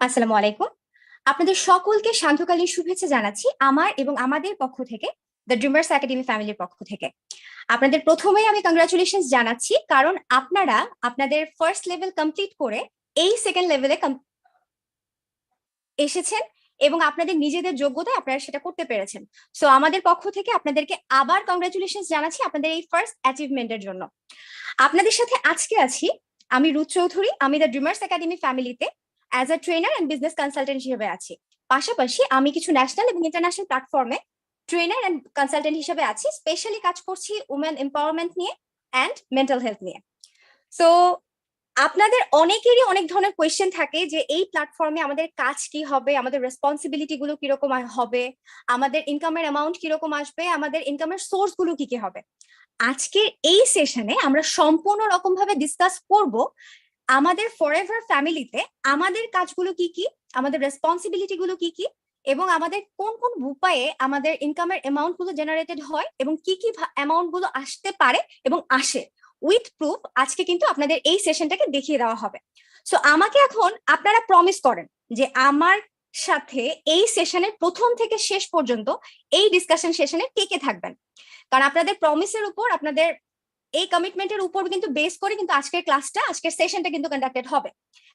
আসসালামু আলাইকুম। আপনাদের সকলকে সান্ধ্যকালীন শুভেচ্ছা জানাচ্ছি আমার এবং আমাদের পক্ষ থেকে, দ্য ড্রিমার্স একাডেমি ফ্যামিলির পক্ষ থেকে। আপনাদের প্রথমেই আমি কংগ্রাচুলেশনস জানাচ্ছি, কারণ আপনারা আপনাদের ফার্স্ট লেভেল কমপ্লিট করে এই সেকেন্ড লেভেলে এসেছেন এবং আপনাদের নিজেদের যোগ্যতায় আপনারা সেটা করতে পেরেছেন। সো আমাদের পক্ষ থেকে আপনাদেরকে আবার কংগ্রাচুলেশনস জানাচ্ছি আপনাদের এই ফার্স্ট অ্যাচিভমেন্টের জন্য। আপনাদের সাথে আজকে আছি আমি রুচ চৌধুরী। আমি দ্য ড্রিমার্স একাডেমি ফ্যামিলিতে as a trainer and business consultant হিসেবে আছি। পাশাপাশি আমি কিছু ন্যাশনাল এবং ইন্টারন্যাশনাল প্ল্যাটফর্মে ট্রেনার অ্যান্ড কনসালটেন্ট হিসেবে আছি। স্পেশালি কাজ করছি উমেন এম্পাওয়ারমেন্ট নিয়ে অ্যান্ড মেন্টাল হেলথ নিয়ে। সো আপনাদের অনেকেরই অনেক ধরনের কোয়েশ্চেন থাকে যে এই প্ল্যাটফর্মে আমাদের কাজ কি হবে, আমাদের রেসপন্সিবিলিটি গুলো কিরকম হবে, আমাদের ইনকামের অ্যামাউন্ট কিরকম আসবে, আমাদের ইনকামের সোর্স গুলো কি কি হবে। আজকের এই সেশনে আমরা সম্পূর্ণ রকম ভাবে ডিসকাস করব আমাদের ফরএভার ফ্যামিলিতে আমাদের কাজগুলো কি কি, আমাদের রেসপন্সিবিলিটি গুলো কি কি, এবং আমাদের কোন কোন উপায়ে আমাদের ইনকামের অ্যামাউন্ট গুলো জেনারেটেড হয় এবং কি কি অ্যামাউন্ট গুলো আসতে পারে এবং আসে উইথ প্রুফ। আজকে কিন্তু আপনাদের এই সেশনটাকে দেখিয়ে দেওয়া হবে। সো আমাকে এখন আপনারা প্রমিস করেন যে আমার সাথে এই সেশনের প্রথম থেকে শেষ পর্যন্ত এই ডিসকাশন সেশনে কে কে থাকবেন, কারণ আপনাদের প্রমিসের উপর, আপনাদের এই কমিটমেন্টের উপর কিন্তু বেস করে কিন্তু আজকের ক্লাসটা, আজকের সেশনটা কিন্তু কন্ডাক্টেড হবে।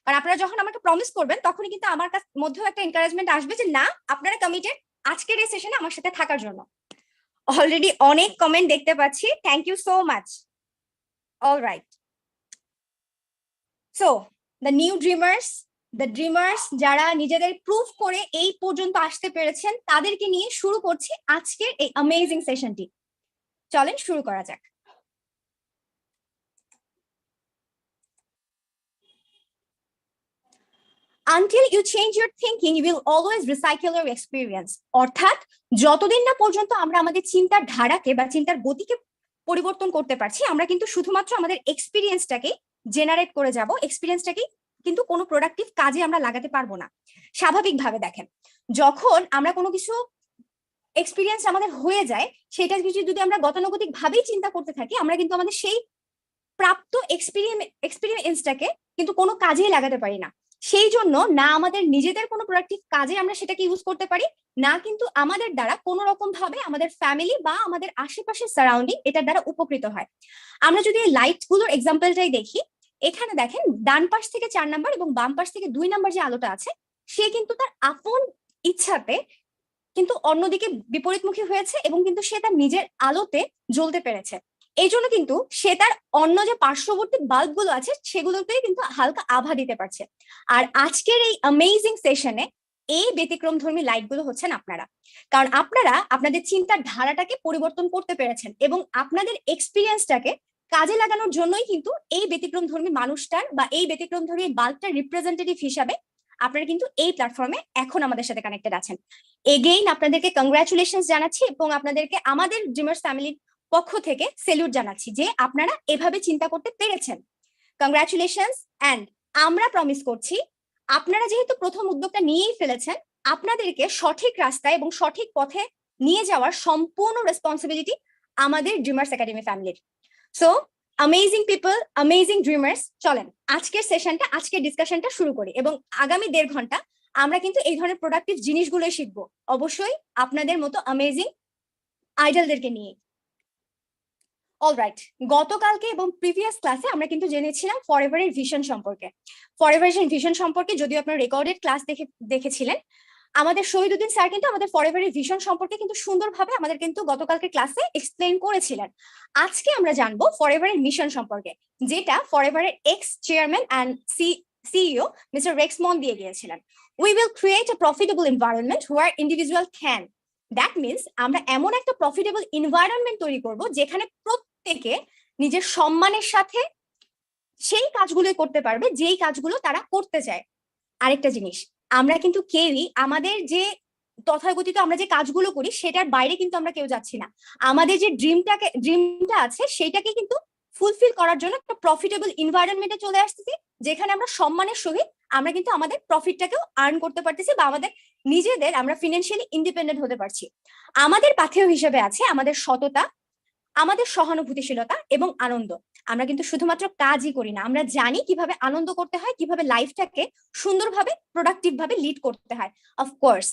কারণ আপনারা যখন আমাকে প্রমিস করবেন তখনই কিন্তু আমার মধ্যেও একটা এনকারেজমেন্ট আসবে যে না, আপনারা কমিটেড আজকের এই সেশনে আমার সাথে থাকার জন্য। অলরেডি অনেক কমেন্ট দেখতে পাচ্ছি, thank you so much. Alright, so the new dreamers যারা নিজেদের প্রুফ করে এই পর্যন্ত আসতে পেরেছেন তাদেরকে নিয়ে শুরু করছি আজকের এই অ্যামেজিং সেশনটি। চলেন শুরু করা যাক। Until you change your thinking, you will always recycle your experience. অর্থাৎ যতদিন না পর্যন্ত আমরা আমাদের চিন্তার ধারাকে বা চিন্তার গতিকে পরিবর্তন করতে পারছি, আমরা কিন্তু শুধুমাত্র আমাদের এক্সপিরিয়েন্সটাকে জেনারেট করে যাব, এক্সপিরিয়েন্সটাকে কিন্তু কোনো প্রোডাক্টিভ কাজে আমরা লাগাতে পারবো না। স্বাভাবিকভাবে দেখেন, যখন আমরা কোনো কিছু এক্সপিরিয়েন্স আমাদের হয়ে যায়, সেটা যদি আমরা গতানুগতিক ভাবেই চিন্তা করতে থাকি, আমরা কিন্তু আমাদের সেই প্রাপ্ত এক্সপিরিয়েন্সটাকে কিন্তু কোনো কাজেই লাগাতে পারি না। সেই জন্য না আমাদের নিজেদের কোনো প্রোডাক্টিভ কাজে আমরা সেটাকে ইউজ করতে পারি, না কিন্তু আমাদের দ্বারা কোনো রকম ভাবে আমাদের ফ্যামিলি বা আমাদের আশেপাশের সারাউন্ডিং এটার দ্বারা উপকৃত হয়। আমরা যদি লাইট গুলোর এক্সাম্পলটাই দেখি, এখানে দেখেন ডান পাশ থেকে 4 নাম্বার এবং বাম পাশ থেকে 2 নাম্বার যে আলোটা আছে, সে কিন্তু তার আপন ইচ্ছাতে কিন্তু অন্যদিকে বিপরীতমুখী হয়েছে এবং কিন্তু সে তার নিজের আলোতে জ্বলতে পেরেছে। এই জন্য কিন্তু সে তার অন্য যে পার্শ্ববর্তী বাল্ব গুলো আছে সেগুলোতে কিন্তু হালকা আভা দিতে পারছে। আর আজকের এই অ্যামেজিং সেশনে এই ব্যতিক্রমধর্মী লাইট গুলো হচ্ছেন আপনারা, কারণ আপনারা আপনাদের চিন্তার ধারাটাকে পরিবর্তন করতে পেরেছেন এবং আপনাদের এক্সপিরিয়েন্সটাকে কাজে লাগানোর জন্যই কিন্তু এই ব্যতিক্রমধর্মী মানুষটার বা এই ব্যতিক্রমধর্মী বাল্বটার রিপ্রেজেন্টেটিভ হিসাবে আপনারা কিন্তু এই প্ল্যাটফর্মে এখন আমাদের সাথে কানেক্টেড আছেন। এগেইন আপনাদেরকে কংগ্রাচুলেশন জানাচ্ছি এবং আপনাদেরকে আমাদের ড্রিমার্স ফ্যামিলির পক্ষ থেকে সেলুট জানাচ্ছি যে আপনারা এভাবে চিন্তা করতে পেরেছেন। কংগ্রাচুলেশন। অ্যান্ড আমরা প্রমিস করছি, আপনারা যেহেতু প্রথম উদ্যোগটা নিয়েই ফেলেছেন, আপনাদেরকে সঠিক রাস্তায় এবং সঠিক পথে নিয়ে যাওয়ার সম্পূর্ণ রেসপন্সিবিলিটি আমাদের ড্রিমার্স একাডেমি ফ্যামিলির। So amazing people, amazing dreamers, চলেন আজকের সেশনটা, আজকের ডিসকাশনটা শুরু করি এবং আগামী 1.5 ঘন্টা আমরা কিন্তু এই ধরনের প্রোডাক্টিভ জিনিসগুলোই শিখবো, অবশ্যই আপনাদের মতো অ্যামেজিং আইডলদেরকে নিয়ে। অলরাইট, গতকালকে এবং প্রিভিয়াস ক্লাসে আমরা কিন্তু জেনেছিলাম ফরএভারের ভিশন সম্পর্কে। ফরএভারের ভিশন সম্পর্কে যদিও আপনারা রেকর্ডেড ক্লাস দেখেছিলেন, আমাদের শহীদুদ্দিন স্যার কিন্তু আমাদের ফরএভারের ভিশন সম্পর্কে কিন্তু সুন্দরভাবে আমাদের কিন্তু গতকালকে ক্লাসে এক্সপ্লেইন করেছিলেন। আজকে আমরা জানবো ফরএভারের মিশন সম্পর্কে, যেটা ফরএভারের ex chairman and CEO mister Rex Maughan দিয়ে গিয়েছিলেন। We will create a profitable environment where individual can, that means আমরা এমন একটা প্রফিটেবল এনভায়রনমেন্ট তৈরি করব যেখানে প্রত্যেকে নিজের সম্মানের সাথে সেই কাজগুলোই করতে পারবে যেই কাজগুলো তারা করতে চায়। আরেকটা জিনিস, আমরা কিন্তু কেউই আমাদের যে তথাকথিত আমরা যে কাজগুলো করি সেটার বাইরে কিন্তু আমরা কেউ যাচ্ছি না। আমাদের যে ড্রিমটা আছে সেটাকে কিন্তু ফুলফিল করার জন্য একটা প্রফিটেবল এনভায়রনমেন্টে চলে আসতেছি, যেখানে আমরা সম্মানের সহিত আমরা কিন্তু আমাদের প্রফিটটাকেও আর্ন করতে পারতেছি বা আমাদের নিজেদের আমরা ফিনান্সিয়ালি ইন্ডিপেন্ডেন্ট হতে পারছি। আমাদের পাথেয় হিসেবে আছে আমাদের সততা, আমাদের সহানুভূতিশীলতা এবং আনন্দ। আমরা কিন্তু শুধুমাত্র কাজই করি না, আমরা জানি কিভাবে আনন্দ করতে হয়, কিভাবে লাইফটাকে সুন্দরভাবে প্রোডাক্টিভ ভাবে লিড করতে হয়। অফকোর্স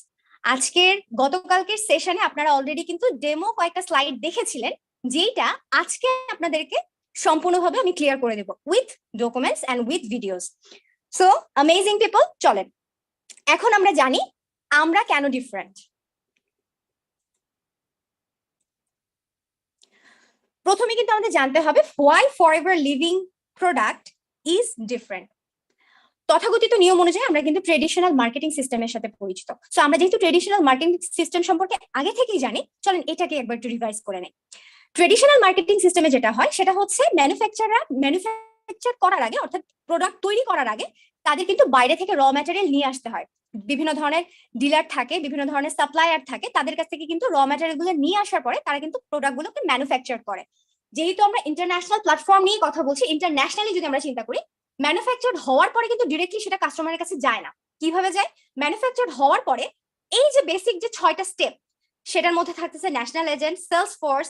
গতকালকের সেশনে আপনারা অলরেডি কিন্তু ডেমো কয়েকটা স্লাইড দেখেছিলেন, যেটা আজকে আপনাদেরকে সম্পূর্ণভাবে আমি ক্লিয়ার করে দেব with documents and with videos. So amazing people, চলেন এখন আমরা জানি আমরা কেন ডিফারেন্ট। প্রথমে কিন্তু আমাদের জানতে হবে why forever living product is different. তথাকথিত নিয়ম অনুযায়ী আমরা কিন্তু ট্রেডিশনাল মার্কেটিং সিস্টেমের সাথে পরিচিত। সো আমরা যেহেতু ট্রেডিশনাল মার্কেটিং সিস্টেম সম্পর্কে আগে থেকেই জানি, চলেন এটাকে একবার একটু রিভাইজ করে নেই। ট্রেডিশনাল মার্কেটিং সিস্টেমে যেটা হয় সেটা হচ্ছে ম্যানুফ্যাকচার করার আগে, অর্থাৎ প্রোডাক্ট তৈরি করার আগে তাদের কিন্তু বাইরে থেকে র ম্যাটেরিয়াল নিয়ে আসতে হয়। বিভিন্ন ধরনের ডিলার থাকে, বিভিন্ন ধরনের সাপ্লায়ার থাকে, তাদের কাছ থেকে কিন্তু র ম্যাটেরিয়াল গুলো নিয়ে আসার পরে তারা কিন্তু প্রোডাক্ট গুলোকে ম্যানুফ্যাকচার করে। যেহেতু আমরা ইন্টারন্যাশনাল প্ল্যাটফর্ম নিয়ে কথা বলছি, ইন্টারন্যাশনালি যদি আমরা চিন্তা করি, ম্যানুফ্যাকচার্ড হওয়ার পরে কিন্তু ডিরেক্টলি সেটা কাস্টমারের কাছে যায় না। কিভাবে যায়? ম্যানুফ্যাকচার্ড হওয়ার পরে এই যে বেসিক যে 6টা স্টেপ, সেটার মধ্যে থাকতেছে national agent, sales force,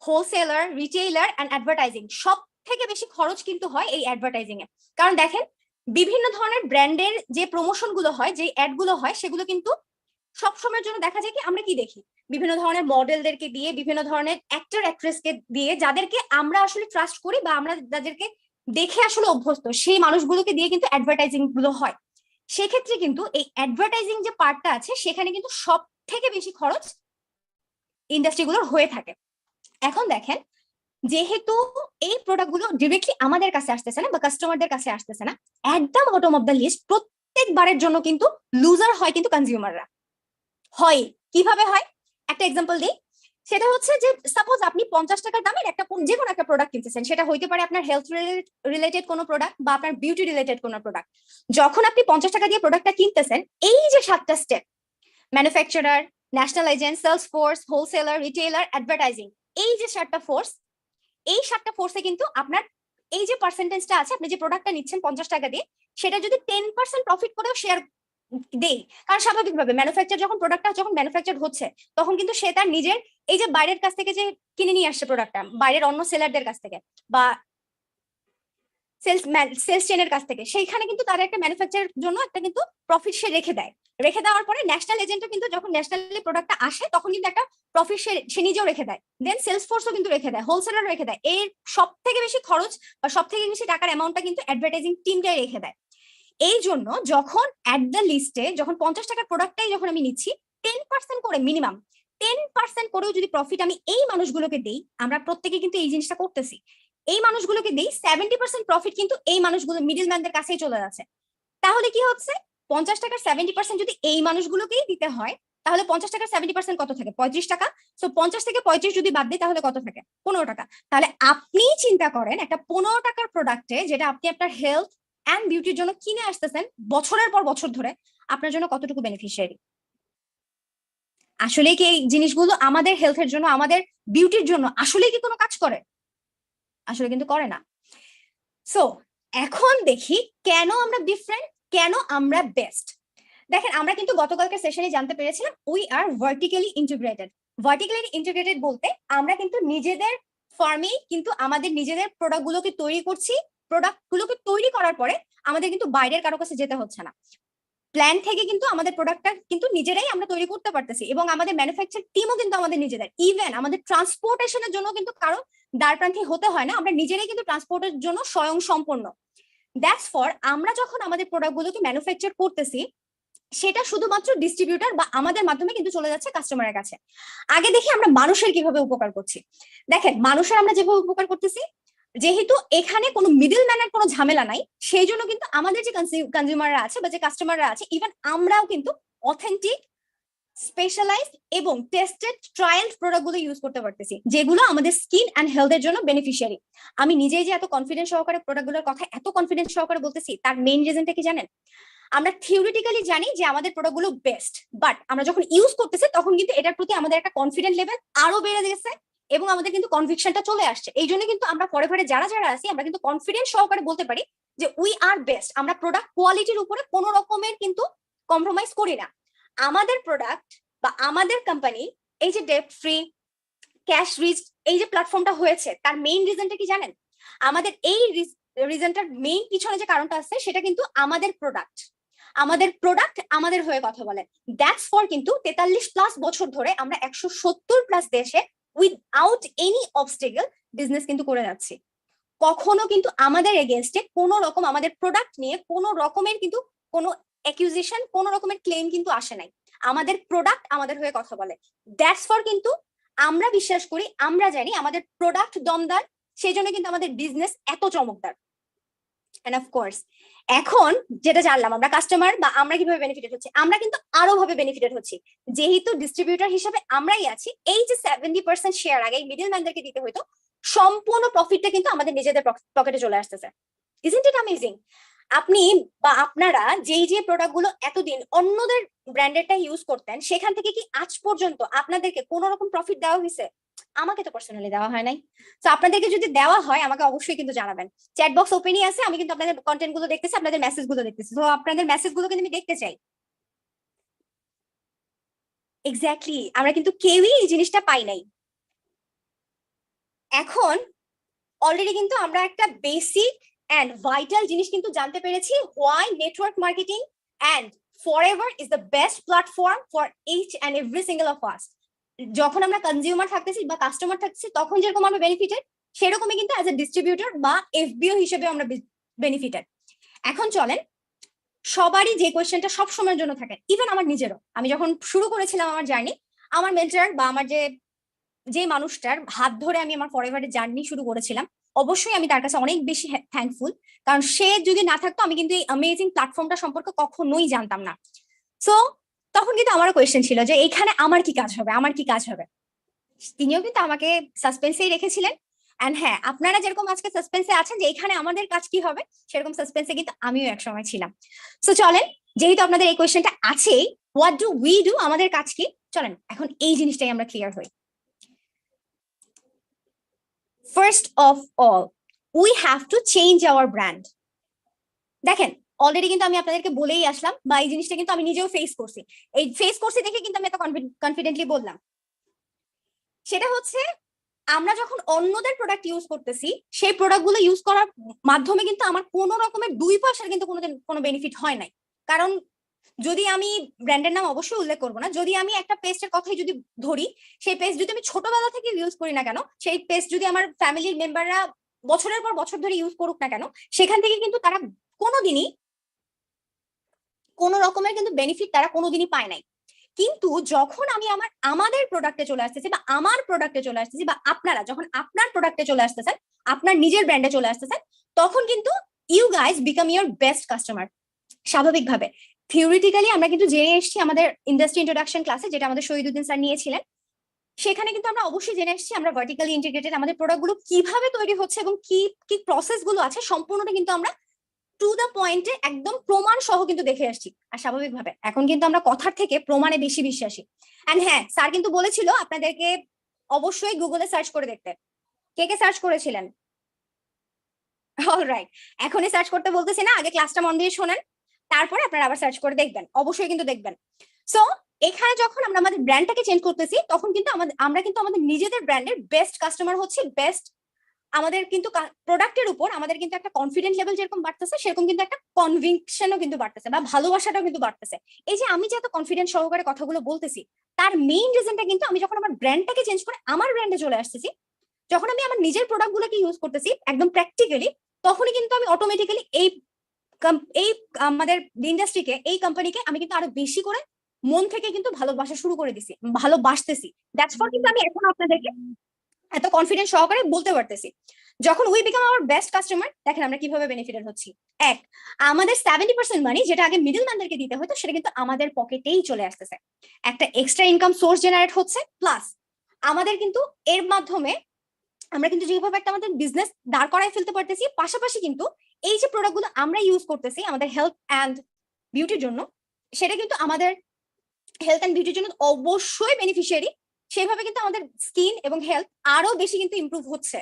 wholesaler, retailer and advertising. সব থেকে বেশি খরচ কিন্তু হয় এই অ্যাডভার্টাইজিং এ। কারণ দেখেন, বিভিন্ন ধরনের ব্র্যান্ডের যে প্রমোশন গুলো হয়, যে অ্যাড গুলো হয়, সেগুলো কিন্তু সব সময়ের জন্য দেখা যায় কি আমরা কি দেখি, বিভিন্ন ধরনের মডেলদেরকে দিয়ে, বিভিন্ন ধরনের অ্যাক্টর অ্যাক্ট্রেসকে দিয়ে, যাদেরকে আমরা আসলে ট্রাস্ট করি বা আমরা যাদেরকে দেখে আসলে অভ্যস্ত, সেই মানুষগুলোকে দিয়ে কিন্তু অ্যাডভার্টাইজিং গুলো হয়। সেক্ষেত্রে কিন্তু এই অ্যাডভার্টাইজিং যে পার্টটা আছে, সেখানে কিন্তু সব থেকে বেশি খরচ ইন্ডাস্ট্রিগুলোর হয়ে থাকে। এখন দেখেন, যেহেতু এই প্রোডাক্ট গুলো ডিরেক্টলি আমাদের কাছে আসতেছে না বা কাস্টমারদের কাছে আসতেছে না, at the bottom of the list প্রত্যেকবারের জন্য কিন্তু লুজার হয় কিন্তু কনজিউমাররা। হয় কিভাবে হয়? একটা এক্সাম্পল দিই। সেটা হচ্ছে যে সাপোজ আপনি 50 টাকার দামের একটা যে কোনো একটা প্রোডাক্ট কিনতেছেন, সেটা হইতে পারে আপনার হেলথ রিলেটেড কোনো প্রোডাক্ট বা আপনার বিউটি রিলেটেড কোনো প্রোডাক্ট। যখন আপনি 50 টাকা দিয়ে প্রোডাক্টটা কিনতেছেন, এই যে 7টা step, manufacturer, national agent, sales force, wholesaler, retailer, advertising, এই যে 7টা ফোর্স, এই 7টা ফোর্সে কিন্তু আপনার এই যে পার্সেন্টেজটা আছে, আপনি যে প্রোডাক্টটা নিচ্ছেন 50 টাকা দিয়ে, সেটা যদি 10% প্রফিট করেও শেয়ার দেই, কারণ স্বাভাবিকভাবে যখন প্রোডাক্টটা ম্যানুফ্যাকচার হচ্ছে, তখন কিন্তু সে তার নিজের এই যে বাইরের কাছ থেকে যে কিনে নিয়ে আসছে প্রোডাক্টটা, বাইরের অন্য সেলারদের কাছ থেকে বা সেলস চেনের কাছ থেকে, সেইখানে কিন্তু তার একটা ম্যানুফ্যাকচারের জন্য একটা কিন্তু প্রফিট সে রেখে দেয়। রেখে দেওয়ার পরে ন্যাশনাল এজেন্টও কিন্তু যখন ন্যাশনালি প্রোডাক্টটা আসে, তখন কিন্তু একটা প্রফিট সে নিজেও রেখে দেয়। দেন সেলস ফোর্সও কিন্তু রেখে দেয়, হোলসেলারও রেখে দেয়। এর সব থেকে বেশি খরচ বা সব থেকে বেশি টাকার অ্যামাউন্টটা কিন্তু অ্যাডভার্টাইজিং টিমটাই রেখে দেয়। এই জন্য যখন অ্যাট দ্য লিস্টে যখন 50 টাকার প্রোডাক্টটাই যখন আমি নিচ্ছি, 10% করে, মিনিমাম 10% করেও যদি প্রফিট আমি এই মানুষগুলোকে দেই, আমরা প্রত্যেকে কিন্তু এই জিনিসটা করতেছি, এই মানুষগুলোকে দেই, 70% প্রফিট কিন্তু এই মানুষগুলো মিডল ম্যানদের কাছেই চলে যাচ্ছে। তাহলে কি হচ্ছে? 50 টাকার 70% যদি এই মানুষগুলোকেই দিতে হয়, তাহলে 50 টাকার 70% কত থাকে? 35 টাকা। সো 50 থেকে 35 যদি বাদ দিই, তাহলে কত থাকে? 15 টাকা। তাহলে আপনি চিন্তা করেন, একটা 15 টাকার প্রোডাক্টে, যেটা আপনি আপনার হেলথ এন্ড বিউটির জন্য কিনে আসতেছেন বছরের পর বছর ধরে, আপনার জন্য কতটুকু বেনিফিশিয়ারি? আসলে কি এই জিনিসগুলো আমাদের হেলথের জন্য, আমাদের বিউটির জন্য আসলে কি কোনো কাজ করে? আসলে কিন্তু করে না। সো এখন দেখি কেন আমরা ডিফারেন্ট, কেন আমরা বেস্ট। দেখেন, আমরা কিন্তু গতকালকে সেশনে জানতে পেরেছিলাম we are vertically integrated. Vertically integrated বলতে আমরা কিন্তু নিজেদের ফার্মেই কিন্তু আমাদের নিজেদের প্রোডাক্টগুলোকে তৈরি করছি। প্রোডাক্টগুলোকে তৈরি করার পরে আমাদের কিন্তু বাইরের কারো কাছে যেতে হচ্ছে না। প্ল্যান থেকে কিন্তু আমাদের প্রোডাক্টটা কিন্তু নিজেরাই আমরা তৈরি করতে পারতেছি, এবং আমাদের ম্যানুফ্যাকচার টিমও কিন্তু আমাদের নিজেদের। ইভেন আমাদের ট্রান্সপোর্টেশনের জন্য কিন্তু কারো দ্বারপ্রান্তে হতে হয় না, আমরা নিজেরাই কিন্তু ট্রান্সপোর্টের জন্য স্বয়ং সম্পন্ন। দ্যাটস ফর আমরা যখন আমাদের প্রোডাক্টগুলোকে ম্যানুফ্যাকচার করতেছি, সেটা শুধুমাত্র ডিস্ট্রিবিউটর বা আমাদের মাধ্যমে কিন্তু চলে যাচ্ছে কাস্টমারের কাছে। আগে দেখি আমরা মানুষের কিভাবে উপকার করছি। দেখেন, মানুষের আমরা যেভাবে উপকার করতেছি, যেহেতু এখানে কোনো মিডল ম্যানের কোনো ঝামেলা নাই, সেই জন্য কিন্তু আমাদের যে কনজিউমাররা আছে বা যে কাস্টমাররা আছে, ইভেন আমরাও কিন্তু অথেন্টিক, স্পেশালাইজড এবং টেস্টেড ট্রায়াল প্রোডাক্টগুলো ইউজ করতে পারতেছি, যেগুলো আমাদের স্কিন অ্যান্ড হেলথের জন্য বেনিফিশিয়ারি। আমি নিজেই যে এত কনফিডেন্স সহকারে প্রোডাক্টগুলোর কথা এত কনফিডেন্স সহকারে বলতেছি, তার মেইন রিজনটা কি জানেন? আমরা থিওরিটিক্যালি জানি যে আমাদের প্রোডাক্টগুলো বেস্ট, বাট আমরা যখন ইউজ করতেছি, তখন কিন্তু এটার প্রতি আমাদের একটা কনফিডেন্ট লেভেল আরো বেড়ে গেছে, এবং আমাদের কিন্তু কনভিকশনটা চলে আসছে। এই জন্য কিন্তু আমরা পরে পরে যারা যারা আছি, আমরা কিন্তু কনফিডেন্স সহকারে বলতে পারি যে উই আর বেস্ট। আমরা প্রোডাক্ট কোয়ালিটির উপরে কোনো রকমের কিন্তু কম্প্রোমাইজ করি না। আমাদের প্রোডাক্ট বা আমাদের কোম্পানি, এই যে ডেট ফ্রি, ক্যাশ রিচ এই যে প্ল্যাটফর্মটা হয়েছে তার মেইন রিজনটা কি জানেন? আমাদের এই রিজনটার মেইন পিছনে যে কারণটা আছে সেটা কিন্তু আমাদের প্রোডাক্ট। আমাদের প্রোডাক্ট আমাদের হয়ে কথা বলে। দ্যাটস ফর কিন্তু 43+ বছর ধরে আমরা 170+ দেশে উইথআউট এনি অবস্টেকল বিজনেস কিন্তু করে যাচ্ছি। কখনো কিন্তু আমাদের এগেনস্টে কোনো রকম আমাদের প্রোডাক্ট নিয়ে কোনো রকমের কিন্তু কোনো অ্যাকিউজিশন কোনো রকমের ক্লেম কিন্তু আসে নাই। আমাদের প্রোডাক্ট আমাদের হয়ে কথা বলে। দ্যাটস ফর কিন্তু আমরা বিশ্বাস করি, আমরা জানি আমাদের প্রোডাক্ট দমদার, সেই জন্য কিন্তু আমাদের বিজনেস এত চমকদার। এন্ড অফকোর্স এখন যেটা জানলাম আমরা কাস্টমার বা আমরা কিভাবে বেনিফিটেড হচ্ছে, আমরা কিন্তু আরো ভাবে বেনিফিটেড হচ্ছি যেহেতু ডিস্ট্রিবিউটর হিসেবে আমরাই আছি। এই যে 70% শেয়ার আগে মিডল ম্যানদেরকে দিতে হইতো, সম্পূর্ণ প্রফিটটা কিন্তু আমাদের নিজেদের পকেটে চলে আসতেছে। Isn't it amazing? আপনি বা আপনারা যেই যে প্রোডাক্ট গুলো এতদিন অন্যদের ব্র্যান্ডেরটা ইউজ করতেন, সেখান থেকে কি আজ পর্যন্ত আপনাদেরকে কোনো রকম প্রফিট দেওয়া হয়েছে? আমাকে তো পার্সোনালি দেওয়া হয় নাই। তো আপনাদেরকে যদি দেওয়া হয় আমাকে অবশ্যই কিন্তু জানাবেন। চ্যাট বক্স ওপেনই আছে, আমি কিন্তু আপনাদের কন্টেন্ট গুলো দেখতেছি, আপনাদের মেসেজ গুলো দেখতেছি। তো আপনাদের মেসেজ গুলো কিন্তু আমি দেখতে চাই। এক্স্যাক্টলি, আমরা কিন্তু কেউই এই জিনিসটা পাই নাই। এখন অলরেডি কিন্তু আমরা একটা বেসিক অ্যান্ড ভাইটাল জিনিস কিন্তু জানতে পেরেছি, why network marketing and forever is the best platform for each and every single of us. যখন আমরা কনজিউমার থাকতেছি বা কাস্টমার থাকতেছি তখন যেরকম আমরা বেনিফিটেড, সেরকমই কিন্তু অ্যাজ এ ডিস্ট্রিবিউটর বা এফবিও হিসেবে আমরা বেনিফিটেড। এখন চলেন, সবারই যে কোয়েশ্চেনটা সব সময়ের জন্য থাকে, ইভেন আমার নিজেরও, আমি যখন শুরু করেছিলাম আমার জার্নি, আমার মেন্টর বা আমার যে মানুষটার হাত ধরে আমি আমার ফরএভারের জার্নি শুরু করেছিলাম, অবশ্যই আমি তার কাছে অনেক বেশি থ্যাঙ্কফুল। কারণ সে যদি না থাকতো আমি কিন্তু এই অ্যামেজিং প্ল্যাটফর্মটা সম্পর্কে কখনোই জানতাম না। সো তখন কিন্তু আমারও কোয়েশ্চেন ছিল যে এখানে আমার কি কাজ হবে, আমার কি কাজ হবে। তিনিও কিন্তু আমাকে সাসপেন্সেই রেখেছিলেন। এন্ড হ্যাঁ, আপনারা যেরকম আজকে সাসপেন্সে আছেন যে এখানে আমাদের কাজ কি হবে, সেরকম সাসপেন্সে কিন্তু আমিও একসময় ছিলাম। সো চলেন, যেহেতু আপনাদের এই কোয়েশ্চেনটা আছেই, হোয়াট ডু উই ডু, আমাদের কাজ কি, চলেন এখন এই জিনিসটাই আমরা ক্লিয়ার হই। First of all, we have to change our brand. দেখেন, অলরেডি কিন্তু আমি আপনাদেরকে বলেই আসলাম, বা এই জিনিসটা কিন্তু আমি নিজেও ফেস করছি। এই ফেস করছি দেখে কিন্তু আমি এত কনফিডেন্টলি বললাম। সেটা হচ্ছে, আমরা যখন অন্যদের প্রোডাক্ট ইউজ করতেছি, সেই প্রোডাক্ট গুলো ইউজ করার মাধ্যমে কিন্তু আমার কোনো রকমের দুই পয়সার কিন্তু কোনো বেনিফিট হয় নাই। কারণ যদি আমি ব্র্যান্ডের নাম অবশ্যই উল্লেখ করবো না, যদি আমি একটা পেস্টের কথাই যদি ধরি, সেই পেস্ট যদি আমি ছোটবেলা থেকে ইউজ করি না কেন, সেই পেস্ট যদি আমার ফ্যামিলির মেম্বাররা বছরের পর বছর ধরে ইউজ করুক না কেন, সেখান থেকে কিন্তু তারা কোনোদিনই কোনো রকমের কিন্তু বেনিফিট তারা কোনোদিনই পায় নাই। কিন্তু যখন আমি আমাদের প্রোডাক্টে চলে আসতেছি বা আমার প্রোডাক্টে চলে আসতেছি, বা আপনারা যখন আপনার প্রোডাক্টে চলে আসতেছেন, আপনার নিজের ব্র্যান্ডে চলে আসতেছেন, তখন কিন্তু you guys become your best customer. স্বাভাবিকভাবে থিওরিটিক্যালি আমরা কিন্তু জেনে এসেছি আমাদের ইন্ডাস্ট্রি ইন্ট্রোডাকশন ক্লাসে, যেটা আমাদের শহীদুদ্দিন স্যার নিয়েছিলেন, সেখানে কিন্তু আমরা অবশ্যই জেনে এসেছি আমরা ভার্টিক্যালি ইন্টিগ্রেটেড, আমাদের প্রোডাক্টগুলো কিভাবে তৈরি হচ্ছে এবং কি কি প্রসেস গুলো আছে সম্পূর্ণটা কিন্তু আমরা টু দ্য পয়েন্টে একদম প্রমাণ সহ কিন্তু দেখে আসছি। আর স্বাভাবিকভাবে এখন কিন্তু আমরা কথার থেকে প্রমাণে বেশি বিশ্বাসী। এন্ড হ্যাঁ, স্যার কিন্তু বলেছিল আপনাদেরকে অবশ্যই গুগলে সার্চ করে দেখতে। কে কে সার্চ করেছিলেন? অলরাইট, এখনই সার্চ করতে বলতেছি না, আগে ক্লাসটা মন দিয়ে শোনেন, তারপরে আপনারা আবার সার্চ করে দেখবেন, অবশ্যই কিন্তু দেখবেন। সো এখানে যখন আমরা আমাদের ব্র্যান্ডটাকে চেঞ্জ করতেছি, তখন কিন্তু আমরা কিন্তু আমাদের নিজেদের ব্র্যান্ডের বেস্ট কাস্টমার হচ্ছে, বেস্ট আমাদের কিন্তু প্রোডাক্টের উপর আমাদের কিন্তু একটা কনফিডেন্ট লেভেল যেরকম বাড়তেছে, সেরকম কিন্তু একটা কনভিকশনও কিন্তু বাড়তেছে, বা ভালোবাসাটাও কিন্তু বাড়তেছে। এই যে আমি যে এত কনফিডেন্ট সহকারে কথাগুলো বলতেছি, তার মেইন রিজনটা কিন্তু আমি যখন আমার ব্র্যান্ডটাকে চেঞ্জ করে আমার ব্র্যান্ডে চলে আসতেছি, যখন আমি আমার নিজের প্রোডাক্টগুলোকে ইউজ করতেছি একদম প্র্যাকটিক্যালি, তখনই কিন্তু আমি অটোমেটিক্যালি এই আমাদের ইন্ডাস্ট্রিকে, এই কোম্পানিকে আমি কিন্তু আরো বেশি করে মন থেকে কিন্তু ভালোবাসা শুরু করে দিছি, ভালোবাসতেছি। দ্যাটস ফর কিন্তু আমি এখন আপনাদেরকে এত কনফিডেন্স সহকারে বলতে পারতেছি। যখন we become our best customer, দেখেন আমরা কিভাবে বেনিফিটেড হচ্ছি। এক, আমাদের 70% মানি যেটা আগে মিডল ম্যানদেরকে দিতে হতো, সেটা কিন্তু আমাদের পকেটেই চলে আসতেছে। একটা এক্সট্রা ইনকাম সোর্স জেনারেট হচ্ছে, প্লাস আমাদের কিন্তু এর মাধ্যমে আমরা কিন্তু যেভাবে একটা আমাদের বিজনেস দাঁড় করায় ফেলতে পারতেছি, পাশাপাশি কিন্তু এই যে প্রোডাক্টগুলো আমরা ইউজ করতেছি আমাদের হেলথ অ্যান্ড বিউটির জন্য, সেটা কিন্তু আমাদের হেলথ অ্যান্ড বিউটির জন্য অবশ্যই বেনিফিশিয়ারি। সেভাবে কিন্তু আমাদের স্কিন এবং হেলথ আরো বেশি কিন্তু ইমপ্রুভ হচ্ছে।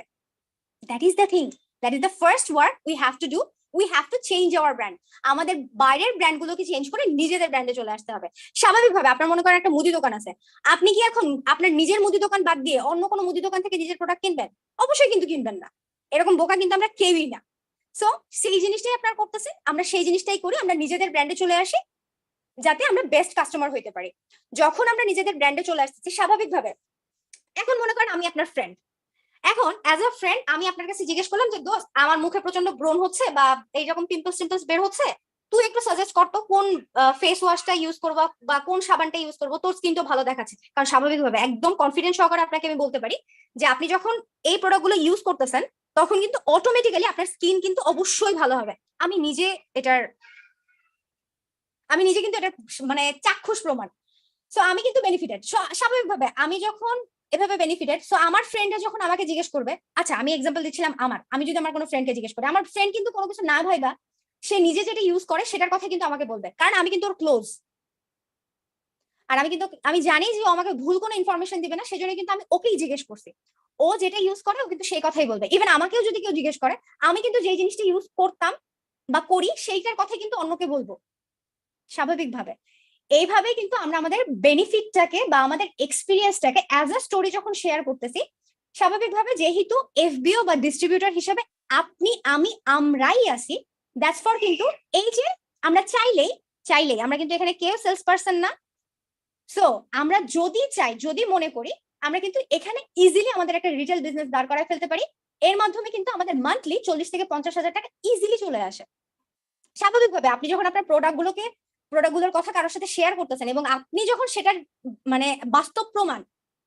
That is the thing, that is the first work we have to do. We have to change our brand. আমাদের বাইরের ব্র্যান্ড গুলোকে চেঞ্জ করে নিজেদের ব্র্যান্ডে চলে আসতে হবে। স্বাভাবিকভাবে আপনার মনে করেন একটা মুদি দোকান আছে, আপনি কি এখন আপনার নিজের মুদি দোকান বাদ দিয়ে অন্য কোনো মুদি দোকান থেকে নিজের প্রোডাক্ট কিনবেন? অবশ্যই কিন্তু কিনবেন না। এরকম বোকা কিন্তু আমরা কেউই না। সো সেই জিনিসটাই আপনারা করতেছেন, আমরা সেই জিনিসটাই করি, আমরা নিজেদের ব্র্যান্ডে চলে আসি যাতে আমরা বেস্ট কাস্টমার হইতে পারি। যখন আমরা নিজেদের ব্র্যান্ডে চলে আসতেছি স্বাভাবিকভাবে, এখন মনে করেন আমি আপনার ফ্রেন্ড, এখন অ্যাজ আ ফ্রেন্ড আমি আপনার কাছে জিজ্ঞেস করলাম যে দোস্ত আমার মুখে প্রচন্ড ব্রণ হচ্ছে বা এইরকম পিম্পলস টিম্পলস বের হচ্ছে, তুই একটু সাজেস্ট কর তো কোন ফেস ওয়াশটা ইউজ করবো বা কোন সাবানটা ইউজ করবো, তোর স্কিনটা ভালো দেখাচ্ছে। কারণ স্বাভাবিকভাবে একদম কনফিডেন্স সহকারে আপনাকে আমি বলতে পারি যে আপনি যখন এই প্রোডাক্টগুলো ইউজ করতেছেন তখন কিন্তু অটোমেটিক্যালি আপনার স্কিন কিন্তু অবশ্যই ভালো হবে। আমি নিজে কিন্তু এটা মানে চাক্ষুষ প্রমাণ। সো আমি কিন্তু বেনিফিটেড। স্বাভাবিকভাবে আমি যখন এভাবে বেনিফিটেড, সো আমার ফ্রেন্ডরা যখন আমাকে জিজ্ঞেস করবে, আচ্ছা আমি এক্সাম্পল দিচ্ছিলাম আমি যদি আমার কোনো ফ্রেন্ডকে জিজ্ঞেস করি, আমার ফ্রেন্ড কিন্তু কোনো কিছু না ভাইবা সে নিজে যেটা ইউজ করে সেটার কথা কিন্তু আমাকে বলবে, কারণ আমি কিন্তু ওর ক্লোজ। আর আমি জানি যে ও আমাকে ভুল কোনো ইনফরমেশন দিবে না, সেজন্য কিন্তু আমি ওকেই জিজ্ঞেস করছি। ও যেটা ইউজ করে ও কিন্তু সেই কথাই বলবে। ইভেন আমাকেও যদি কেউ জিজ্ঞেস করে, আমি কিন্তু যেই জিনিসটা ইউজ করতাম বা করি সেইটার কথা কিন্তু অন্যকে বলবো স্বাভাবিকভাবে। এইভাবে কিন্তু আমরা আমাদের বেনিফিটটাকে বা আমাদের এক্সপিরিয়েন্সটাকে অ্যাজ আ স্টোরি যখন শেয়ার করতেছি, স্বাভাবিকভাবে যেহেতু এফবিও বা ডিস্ট্রিবিউটর হিসাবে আপনি আমি আমরাই আছি, দ্যাটস ফর কিন্তু এই যে আমরা চাইলেই আমরা কিন্তু এখানে কেউ সেলস পারসন না। সো আমরা যদি চাই, যদি মনে করি, আমরা কিন্তু এখানে ইজিলি আমাদের একটা রিটেল বিজনেস দাঁড় করায় ফেলতে পারি। এর মাধ্যমে কিন্তু আমাদের মান্থলি 40 থেকে 50 হাজার টাকা ইজিলি চলে আসে। স্বাভাবিকভাবে আপনি যখন আপনার প্রোডাক্টগুলোর কথা কারোর সাথে শেয়ার করতেছেন এবং আপনি যখন সেটার মানে বাস্তব প্রমাণ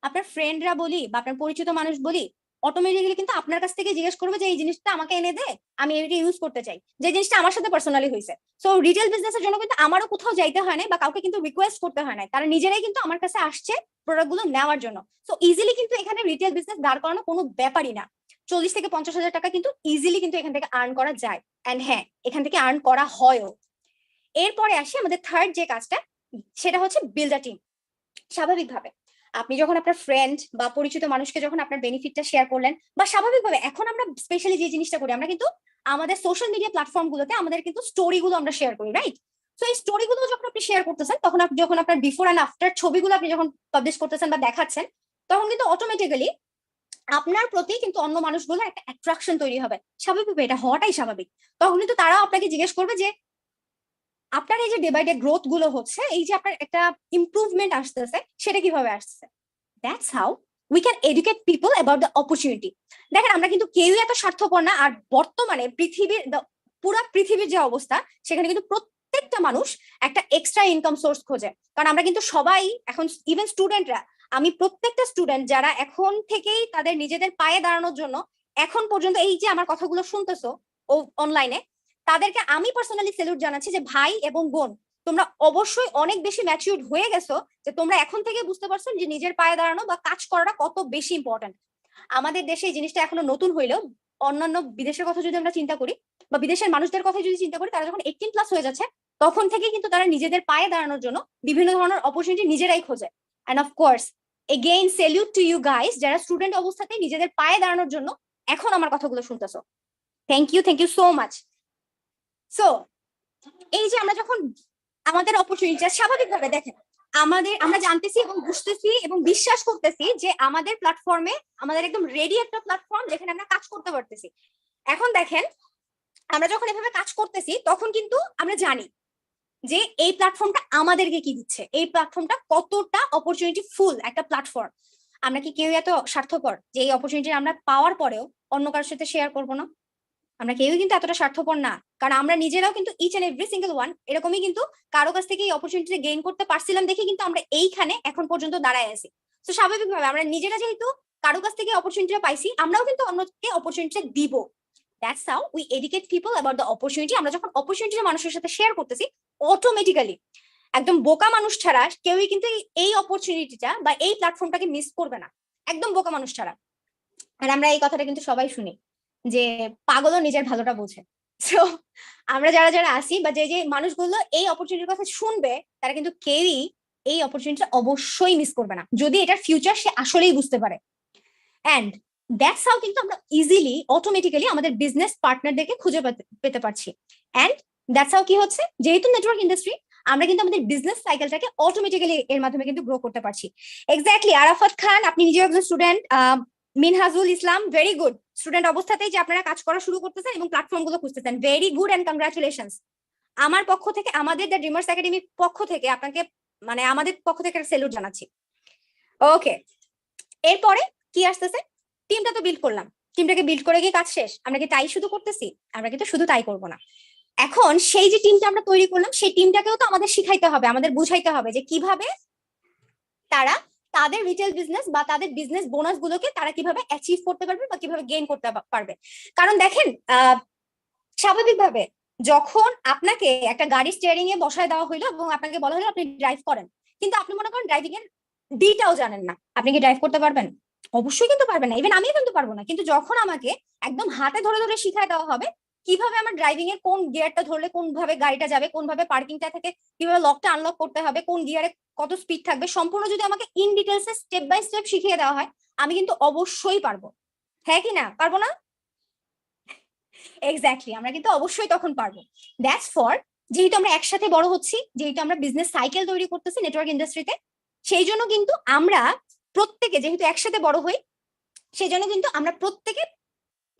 আপনার ফ্রেন্ডরা বলি বা আপনার পরিচিত মানুষ বলি, অটোমেটিক্যালি কিন্তু আপনার কাছ থেকে জিজ্ঞেস করবে যে এই জিনিসটা আমাকে এনে দে, আমি এটা ইউজ করতে চাই, যে জিনিসটা আমার সাথে পার্সোনালি হয়েছে। সো রিটেল বিজনেসের জন্য কিন্তু আমারও কোথাও যাইতে হয় না বা কাউকে কিন্তু রিকোয়েস্ট করতে হয় না, তারা নিজেরাই কিন্তু আমার কাছে আসছে প্রোডাক্টগুলো নেওয়ার জন্য। সো ইজিলি কিন্তু এখানে রিটেল বিজনেস দাঁড় করানো কোনো ব্যাপারই না। 40 থেকে 50 হাজার টাকা কিন্তু ইজিলি কিন্তু এখান থেকে আর্ন করা যায়, এন্ড হ্যাঁ এখান থেকে আর্ন করা হয়ও। এরপরে আসি আমাদের থার্ড যে কাজটা, সেটা হচ্ছে বিল্ড আ টিম। স্বাভাবিকভাবে আপনি যখন আপনার ফ্রেন্ড বা পরিচিত মানুষকে যখন আপনার বেনিফিটটা শেয়ার করলেন, বা স্বাভাবিকভাবে এখন আমরা স্পেশালি যে জিনিসটা করি, আমরা কিন্তু আমাদের সোশ্যাল মিডিয়া প্ল্যাটফর্ম গুলোতে আমাদের কিন্তু স্টোরিগুলো আমরা শেয়ার করি, রাইট? তো এই স্টোরিগুলো যখন আপনি শেয়ার করতেছেন তখন যখন আপনার বিফোর অ্যান্ড আফটার ছবিগুলো আপনি যখন পাবলিশ করতেছেন বা দেখাচ্ছেন, তখন কিন্তু অটোমেটিক্যালি আপনার প্রতি কিন্তু অন্য মানুষগুলো একটা অ্যাট্রাকশন তৈরি হবে। স্বাভাবিকভাবে এটা হওয়াটাই স্বাভাবিক। তখন কিন্তু তারাও আপনাকে জিজ্ঞেস করবে যে আপনার এই যে ডে বাই ডে গ্রোথ গুলো হচ্ছে, এই যে আপনার একটা ইমপ্রুভমেন্ট আসতেছে, সেটা কিভাবে আসছে। That's how we can educate people about the opportunity. দেখেন আমরা কিন্তু কেউই এত স্বার্থপর না। আর বর্তমানে পুরা পৃথিবীর যে অবস্থা, সেখানে কিন্তু প্রত্যেকটা মানুষ একটা এক্সট্রা ইনকাম সোর্স খোঁজে। কারণ আমরা কিন্তু সবাই এখন, ইভেন স্টুডেন্টরা, আমি প্রত্যেকটা স্টুডেন্ট যারা এখন থেকেই তাদের নিজেদের পায়ে দাঁড়ানোর জন্য এখন পর্যন্ত এই যে আমার কথাগুলো শুনতেছো ও অনলাইনে, তাদেরকে আমি পার্সোনালি স্যালুট জানাচ্ছি যে ভাই এবং বোন, তোমরা অবশ্যই অনেক বেশি ম্যাচিউরড হয়ে গেছো যে তোমরা এখন থেকে বুঝতে পারছো যে নিজের পায়ে দাঁড়ানো বা কাজ করাটা কত বেশি ইম্পর্টেন্ট। আমাদের দেশে এই জিনিসটা এখনো নতুন হইলেও অন্যান্য বিদেশের কথা যদি আমরা চিন্তা করি বা বিদেশের মানুষদের কথা যদি চিন্তা করি, তারা যখন 18+ হয়ে যাচ্ছে তখন থেকে কিন্তু তারা নিজেদের পায়ে দাঁড়ানোর জন্য বিভিন্ন ধরনের অপরচুনিটি নিজেরাই খোঁজে। And of course again salute to you guys যারা স্টুডেন্ট অবস্থাতে নিজেদের পায়ে দাঁড়ানোর জন্য এখন আমার কথাগুলো শুনতেছো। Thank you so much. So এই যে আমরা যখন আমাদের অপরচুনিটি, স্বাভাবিকভাবে দেখেন আমরা জানতেছি এবং বুঝতেছি এবং বিশ্বাস করতেছি যে আমাদের প্ল্যাটফর্মে আমাদের একদম রেডি একটা প্ল্যাটফর্ম যেখানে আমরা কাজ করতে পারতেছি। এখন দেখেন আমরা যখন এভাবে কাজ করতেছি তখন কিন্তু আমরা জানি যে এই প্ল্যাটফর্মটা আমাদেরকে কি দিচ্ছে, এই প্ল্যাটফর্মটা কতটা অপরচুনিটি ফুল একটা প্ল্যাটফর্ম। আমরা কি কেউ এত স্বার্থপর যে এই অপরচুনিটি আমরা পাওয়ার পরেও অন্য কারোর সাথে শেয়ার করবো না? আমরা কেউই কিন্তু এতটা স্বার্থপর না, কারণ আমরা নিজেরাও কিন্তু each and every single one এরকমই কিন্তু কারো কাছ থেকে এই অপরচুনিটি গেইন করতে পারছিলাম দেখে কিন্তু আমরা এইখানে এখন পর্যন্ত দাঁড়ায় আছি। তো স্বাভাবিকভাবে আমরা নিজেরা যেহেতু কারো কাছ থেকে অপরচুনিটিটা পাইছি, আমরাও কিন্তু অন্যকে অপরচুনিটিটা দিব। That's how we educate people about the opportunity. আমরা যখন অপরচুনিটিটা মানুষের সাথে শেয়ার করতেছি, অটোমেটিক্যালি একদম বোকা মানুষ ছাড়া কেউই কিন্তু এই অপরচুনিটিটা বা এই প্ল্যাটফর্মটাকে মিস করবে না, একদম বোকা মানুষ ছাড়া। আর আমরা এই কথাটা কিন্তু সবাই শুনি যে পাগলও নিজের ভালোটা বোঝে। তো আমরা যারা যারা আসি বা যে যে মানুষগুলো এই অপরচুনিটির কথা শুনবে, তারা কিন্তু কেউই এই অপরচুনিটিটা অবশ্যই মিস করবে না, যদি এটার ফিউচার সে আসলেই বুঝতে পারে। অ্যান্ড দ্যাটস হাউ কিন্তু আমরা ইজিলি অটোমেটিক্যালি আমাদের বিজনেস পার্টনারদেরকে খুঁজে পেতে পারছি। অ্যান্ড দ্যাটস হাউ কি হচ্ছে, যেহেতু নেটওয়ার্ক ইন্ডাস্ট্রি, আমরা কিন্তু আমাদের বিজনেস সাইকেলটাকে অটোমেটিক্যালি এর মাধ্যমে কিন্তু গ্রো করতে পারছি। এক্স্যাক্টলি, আরাফাত খান, আপনি নিজেও একজন স্টুডেন্ট। মিনহাজুল ইসলাম, ভেরি গুড। স্টুডেন্ট অবস্থাতেই যে আপনারা কাজ করা শুরু করতেছেন এবং প্ল্যাটফর্ম গুলো খুঁজতেছেন, ভেরি গুড অ্যান্ড কংগ্রাচুলেশনস। আমার পক্ষ থেকে, আমাদের দ্য ড্রিমার্স একাডেমির পক্ষ থেকে আপনাকে, মানে আমাদের পক্ষ থেকে একটা স্যালুট জানাচ্ছি। ওকে, এরপরে কি আসতেছে? টিমটা তো বিল্ড করলাম, টিমটাকে বিল্ড করে গিয়ে কাজ শেষ। আমরা কি তাই শুধু করতেছি? আমরা কিন্তু শুধু তাই করব না। এখন সেই যে টিমটা আমরা তৈরি করলাম, সেই টিমটাকেও তো আমাদের শিখাইতে হবে, আমাদের বুঝাইতে হবে যে কিভাবে তারা তাদের রিটেল বিজনেস বা তাদের বিজনেস বোনাস গুলোকে তারা কিভাবে অ্যাচিভ করতে পারবে বা কিভাবে গেইন করতে পারবে। কারণ দেখেন, স্বাভাবিকভাবে যখন আপনাকে একটা গাড়ি স্টিয়ারিং এ বসায় দেওয়া হইলো এবং আপনাকে বলা হলো আপনি ড্রাইভ করেন, কিন্তু আপনি মনে করেন ড্রাইভিং এর ডিটাও জানেন না, আপনি কি ড্রাইভ করতে পারবেন? অবশ্যই কিন্তু পারবেন না, ইভেন আমিও কিন্তু পারবো না। কিন্তু যখন আমাকে একদম হাতে ধরে ধরে শিখায় দেওয়া হবে কিভাবে আমার ড্রাইভিং এর কোন গিয়ারটা ধরলে কোন ভাবে গাড়িটা যাবে, কোন ভাবে পার্কিংটা থেকে কিভাবে লকটা আনলক করতে হবে, কোন গিয়ারে কত স্পিড থাকবে, সম্পূর্ণ যদি আমাকে ইন ডিটেলসে স্টেপ বাই স্টেপ শিখিয়ে দেওয়া হয়, আমি কিন্তু অবশ্যই পারবো। হ্যাঁ কি না? পারবো না? এক্স্যাক্টলি, আমরা কিন্তু অবশ্যই তখন পারবো। দ্যাটস ফর, যেহেতু আমরা একসাথে বড় হচ্ছি, যেহেতু আমরা বিজনেস সাইকেল তৈরি করতেছি নেটওয়ার্ক ইন্ডাস্ট্রিতে, সেই জন্য কিন্তু আমরা প্রত্যেকে যেহেতু একসাথে বড় হই, সেই জন্য কিন্তু আমরা প্রত্যেকে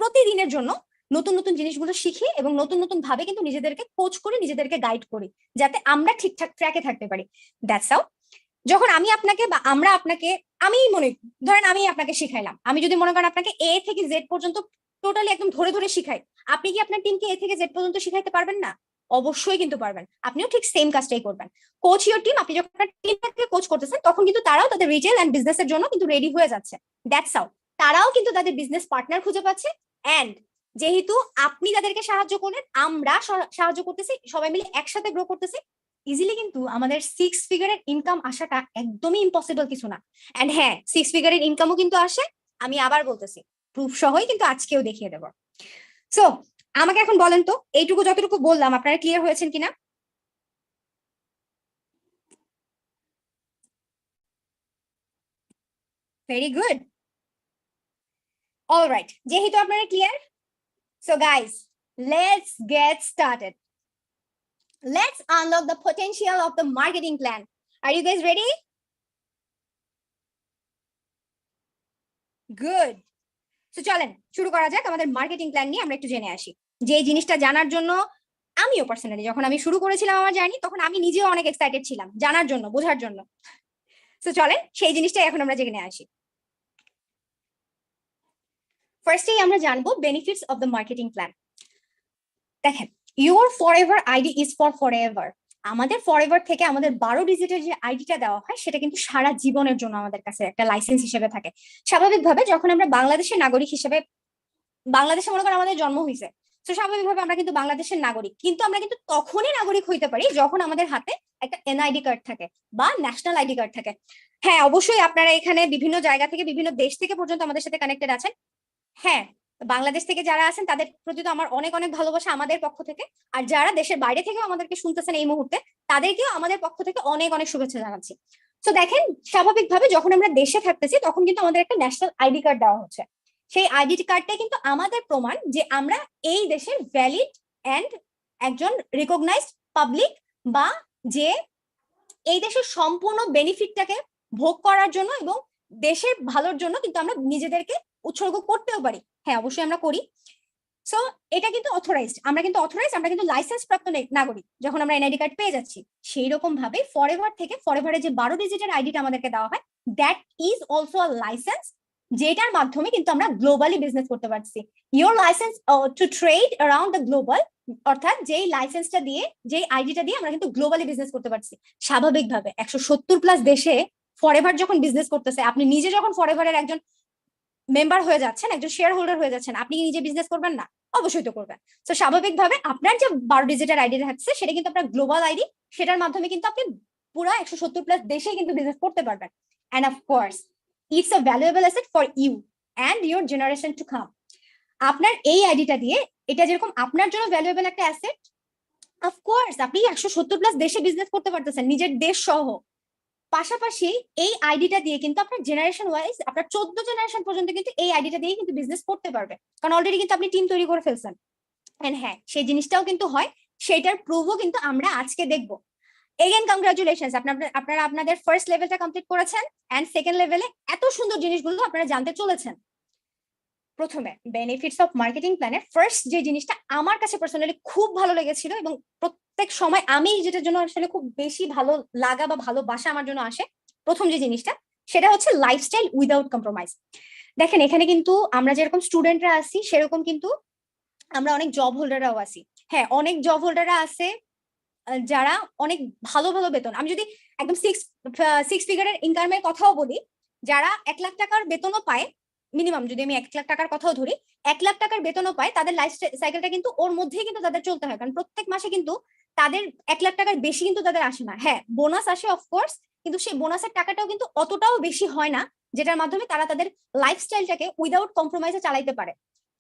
প্রতিদিনের জন্য নতুন নতুন জিনিসগুলো শিখি এবং নতুন নতুন ভাবে কিন্তু নিজেদেরকে কোচ করি, নিজেদেরকে গাইড করি, যাতে আমরা ঠিকঠাক ট্র্যাকে থাকতে পারি। দ্যাটস হাউ, যখন আমি আপনাকে বা আমরা আপনাকে, আমি মনে ধরেন আমি আপনাকে শিখাইলাম, আমি যদি মনে করেন আপনাকে এ থেকে জেড পর্যন্ত টোটালি একদম ধরে ধরে শিখাই, আপনি কি আপনার টিমকে এ থেকে জেড পর্যন্ত শিখাইতে পারবেন না? অবশ্যই কিন্তু পারবেন। আপনিও ঠিক সেম কাজটাই করবেন। কোচ ইউর টিম, আপনি যখন আপনার টিমটাকে কোচ করতেছেন তখন কিন্তু তারাও তাদের রিটেল এন্ড বিজনেসের জন্য কিন্তু রেডি হয়ে যাচ্ছে। দ্যাটস হাউ, তারাও কিন্তু তাদের বিজনেস পার্টনার খুঁজে পাচ্ছে। এন্ড যেহেতু আপনি তাদেরকে সাহায্য করলেন, আমরা সাহায্য করতেছি, সবাই মিলে একসাথে গ্রো করতেছি, ইজিলি কিন্তু আমাদের 6 ফিগারের ইনকাম আসাটা একদমই ইম্পসিবল কিছু না। এন্ড হ্যাঁ, 6 ফিগারের ইনকামও কিন্তু আসে, আমি আবার বলতেছি, প্রুফ সহই কিন্তু আজকেও দেখিয়ে দেবো। সো আমাকে এখন বলেন তো, এইটুকু যতটুকু বললাম আপনারা ক্লিয়ার হয়েছেন কিনা? Very good. অলরাইট, যেহেতু আপনারা clear, so guys, let's get started. Let's unlock the potential of the marketing plan. Are you guys ready? Good. So চলেন শুরু করা যাক আমাদের মার্কেটিং প্ল্যান নিয়ে আমরা একটু জেনে আসি। যে জিনিসটা জানার জন্য আমিও পার্সোনালি যখন আমি শুরু করেছিলাম আমার জার্নি, তখন আমি নিজেও অনেক এক্সাইটেড ছিলাম জানার জন্য, বোঝার জন্য। সো চলেন সেই জিনিসটাই এখন আমরা জেনে আসি। ফার্স্টেই আমরা জানবো benefits of the marketing plan. দেখেন, your Forever ID is for Forever. আমাদের ফরএভার থেকে আমাদের 12 ডিজিটের যে আইডিটা দেওয়া হয় সেটা কিন্তু সারা জীবনের জন্য আমাদের কাছে একটা লাইসেন্স হিসেবে থাকে। স্বাভাবিকভাবে যখন আমরা বাংলাদেশের নাগরিক হিসেবে, বাংলাদেশে মনে করেন আমাদের জন্ম হয়েছে, তো স্বাভাবিকভাবে আমরা কিন্তু বাংলাদেশের নাগরিক, কিন্তু আমরা কিন্তু তখনই নাগরিক হইতে পারি যখন আমাদের হাতে একটা এনআইডি কার্ড থাকে বা ন্যাশনাল আইডি কার্ড থাকে। হ্যাঁ, অবশ্যই আপনারা এখানে বিভিন্ন জায়গা থেকে, বিভিন্ন দেশ থেকে পর্যন্ত আমাদের সাথে কানেক্টেড আছেন। হ্যাঁ, বাংলাদেশ থেকে যারা আছেন তাদের প্রতি তো আমার অনেক অনেক ভালোবাসা আমাদের পক্ষ থেকে। আর যারা দেশের বাইরে থেকেও আমাদেরকে শুনতেছেন এই মুহূর্তে, তাদেরকেও আমাদের পক্ষ থেকে অনেক অনেক শুভেচ্ছা জানাচ্ছি। তো দেখেন, স্বাভাবিকভাবে যখন আমরা দেশে থাকতেছি তখন কিন্তু আমাদের একটা ন্যাশনাল আইডি কার্ড দেওয়া হচ্ছে। সেই আইডি কার্ডটাই কিন্তু আমাদের প্রমাণ যে আমরা এই দেশের ভ্যালিড এন্ড একজন রিকগনাইজড পাবলিক, বা যে এই দেশের সম্পূর্ণ বেনিফিটটাকে ভোগ করার জন্য এবং দেশের ভালোর জন্য কিন্তু আমরা নিজেদেরকে উৎসর্গ করতেও পারি। হ্যাঁ, অবশ্যই আমরা করি। সো এটা কিন্তু অথরাইজড, আমরা কিন্তু অথরাইজড, আমরা কিন্তু লাইসেন্স প্রাপ্ত নাগরিক যখন আমরা এনআইডি কার্ড পেয়ে যাচ্ছি। সেই রকম ভাবে ফরএভার থেকে, ফরএভারের যে 12 ডিজিটের আইডিটা আমাদেরকে দেওয়া হয়, that is also a licence, যেটার মাধ্যমে কিন্তু আমরা গ্লোবালি বিজনেস করতে পারছি। Your licence to trade around the global, অর্থাৎ যেই লাইসেন্সটা দিয়ে, যেই আইডিটা দিয়ে আমরা কিন্তু গ্লোবালি বিজনেস করতে পারছি। স্বাভাবিকভাবে 170+ দেশে ফরএভার যখন বিজনেস করতেছে, আপনি নিজে যখন ফরএভারের একজন মেম্বার হয়ে যাচ্ছেন, একজন শেয়ার হোল্ডার হয়ে যাচ্ছেন, আপনি নিজে বিজনেস করবেন না? অবশ্যই তো করবেন। তো স্বাভাবিকভাবে আপনার যে 12 ডিজিটের আইডি থাকছে সেটা কিন্তু আপনার গ্লোবাল আইডি, সেটার মাধ্যমে কিন্তু আপনি পুরো 170+ দেশে কিন্তু বিজনেস করতে পারবেন। And of course it's a valuable asset for you and your generation to come. আপনার এই আইডিটা দিয়ে, এটা যেরকম আপনার জন্য ভ্যালুয়েবল একটা অ্যাসেট, অফকোর্স আপনি 170+ দেশে বিজনেস করতে পারতেছেন, নিজের দেশ সহ। পাশাপাশি এই আইডিটা দিয়ে কিন্তু আপনার জেনারেশন ওয়াইজ আপনার 14 জেনারেশন পর্যন্ত কিন্তু এই আইডিটা দিয়ে কিন্তু বিজনেস করতে পারবে, কারণ অলরেডি কিন্তু আপনি টিম তৈরি করে ফেলছেন। এন্ড হ্যাঁ, সেই জিনিসটাও কিন্তু হয়, সেটার প্রুভও কিন্তু আমরা আজকে দেখবো। এগেন কংগ্রাচুলেশনস, আপনারা আপনাদের ফার্স্ট লেভেলটা কমপ্লিট করেছেন এন্ড সেকেন্ড লেভেলে এত সুন্দর জিনিসগুলো আপনারা জানতে চলেছেন। প্রথমে বেনিফিটস অফ মার্কেটিং প্ল্যানের ফার্স্ট যে জিনিসটা আমার কাছে পার্সোনালি খুব ভালো লেগেছিল এবং প্রত্যেক সময় আমি যেটার জন্য আসলে খুব বেশি ভালো লাগা বা ভালোবাসা আমার জন্য আসে, প্রথম যে জিনিসটা সেটা হচ্ছে লাইফস্টাইল উইদাউট কম্প্রোমাইজ। দেখেন এখানে কিন্তু আমরা যেরকম স্টুডেন্টরা আছি সেরকম কিন্তু আমরা অনেক জব হোল্ডাররাও আছি। হ্যাঁ, অনেক জব হোল্ডাররা আছে যারা অনেক ভালো ভালো বেতন, আমি যদি একদম সিক্স ফিগারের ইনকামের কথাও বলি, যারা 1 লাখ টাকার বেতনও পায়, মিনিমাম যদি আমি 1 লাখ টাকার কথাও ধরি, 1 লাখ টাকার বেতনও পায়, তাদের লাইফ সাইকেলটা কিন্তু ওর মধ্যেই কিন্তু তাদের চলতে হয়, কারণ প্রত্যেক মাসে কিন্তু তাদের 1 লাখ টাকার বেশি কিন্তু তাদের আসে না। হ্যাঁ, বোনাস আসে অফকোর্স, কিন্তু সেই বোনাসের টাকাটাও কিন্তু অতটাও বেশি হয় না যেটার মাধ্যমে তারা তাদের লাইফস্টাইলটাকে উইদাউট কম্প্রোমাইজে চালাইতে পারে।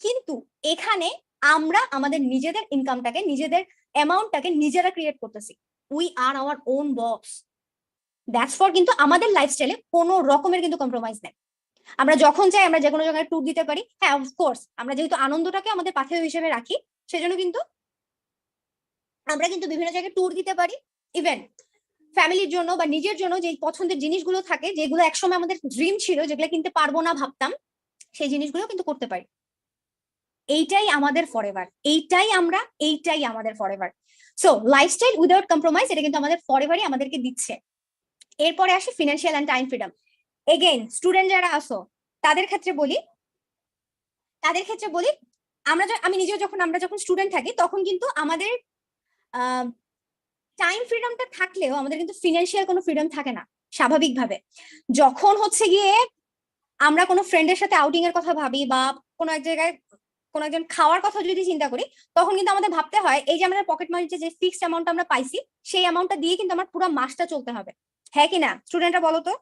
কিন্তু এখানে আমরা আমাদের নিজেদের ইনকামটাকে, নিজেদের অ্যামাউন্টটাকে নিজেরা ক্রিয়েট করতেছি। We are our own boss. That's for কিন্তু আমাদের লাইফস্টাইলে কোনো রকমের কিন্তু কম্প্রোমাইজ নেই। আমরা যখন চাই আমরা যে কোনো জায়গায় ট্যুর দিতে পারি। হ্যাঁ, অফকোর্স আমরা যেহেতু আনন্দটাকে আমাদের পাথেয় হিসেবে রাখি, সেজন্য কিন্তু আমরা কিন্তু বিভিন্ন জায়গায় ট্যুর দিতে পারি। ইভেন ফ্যামিলির জন্য বা নিজের জন্য যে পছন্দের জিনিসগুলো থাকে, যেগুলো একসময় আমাদের ড্রিম ছিল, যেগুলো কিনতে পারবো না ভাবতাম, সেই জিনিসগুলো কিন্তু করতে পারি। এইটাই আমাদের ফরএভার, এইটাই আমাদের forever. So lifestyle without compromise, এটা কিন্তু আমাদের ফরএভারই আমাদেরকে দিচ্ছে। এরপরে আসে financial and time freedom. Again student যারা আসো তাদের ক্ষেত্রে বলি, আমি নিজেও আমরা যখন স্টুডেন্ট থাকি তখন কিন্তু আমাদের টাইম ফ্রিডমটা থাকলেও আমাদের কিন্তু ফিনান্সিয়াল কোনো ফ্রিডম থাকে না স্বাভাবিকভাবে। যখন হচ্ছে গিয়ে আমরা কোনো ফ্রেন্ডের সাথে আউটিং এর কথা ভাবি বা কোনো এক জায়গায় কোনো একজন খাওয়ার কথা যদি চিন্তা করি, তখন কিন্তু আমাদের ভাবতে হয় এই যে আমাদের পকেট মানিতে যে ফিক্সড অ্যামাউন্ট আমরা পাইছি, সেই অ্যামাউন্টটা দিয়ে কিন্তু আমার পুরো মাসটা চলতে হবে। হ্যাঁ কি না স্টুডেন্টরা, বলো তো?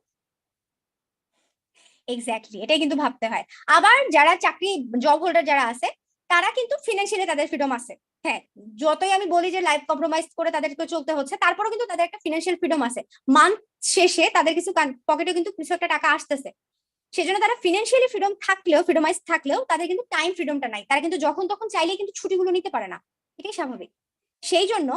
এক্স্যাক্টলি, এটাই কিন্তু ভাবতে হয়। আবার যারা চাকরি জব হোল্ডার যারা আছে, তারা কিন্তু ফিনান্সিয়ালি তাদের ফ্রিডম আছে। হ্যাঁ, যতই আমি বলি যে লাইফ কম্প্রোমাইজ করে তাদেরকে চলতে হচ্ছে, তারপরেও কিন্তু তাদের একটা ফিনান্সিয়াল ফ্রিডম আছে। মান্থ শেষে তাদের কিছু পকেটে কিন্তু কিছু একটা টাকা আসতেছে। সেজন্য তারা ফিনান্সিয়ালি ফ্রিডমাইজ থাকলেও তাদের কিন্তু টাইম ফ্রিডমটা নাই। তারা কিন্তু যখন তখন চাইলেই কিন্তু ছুটিগুলো নিতে পারে না, এটাই স্বাভাবিক। সেই জন্য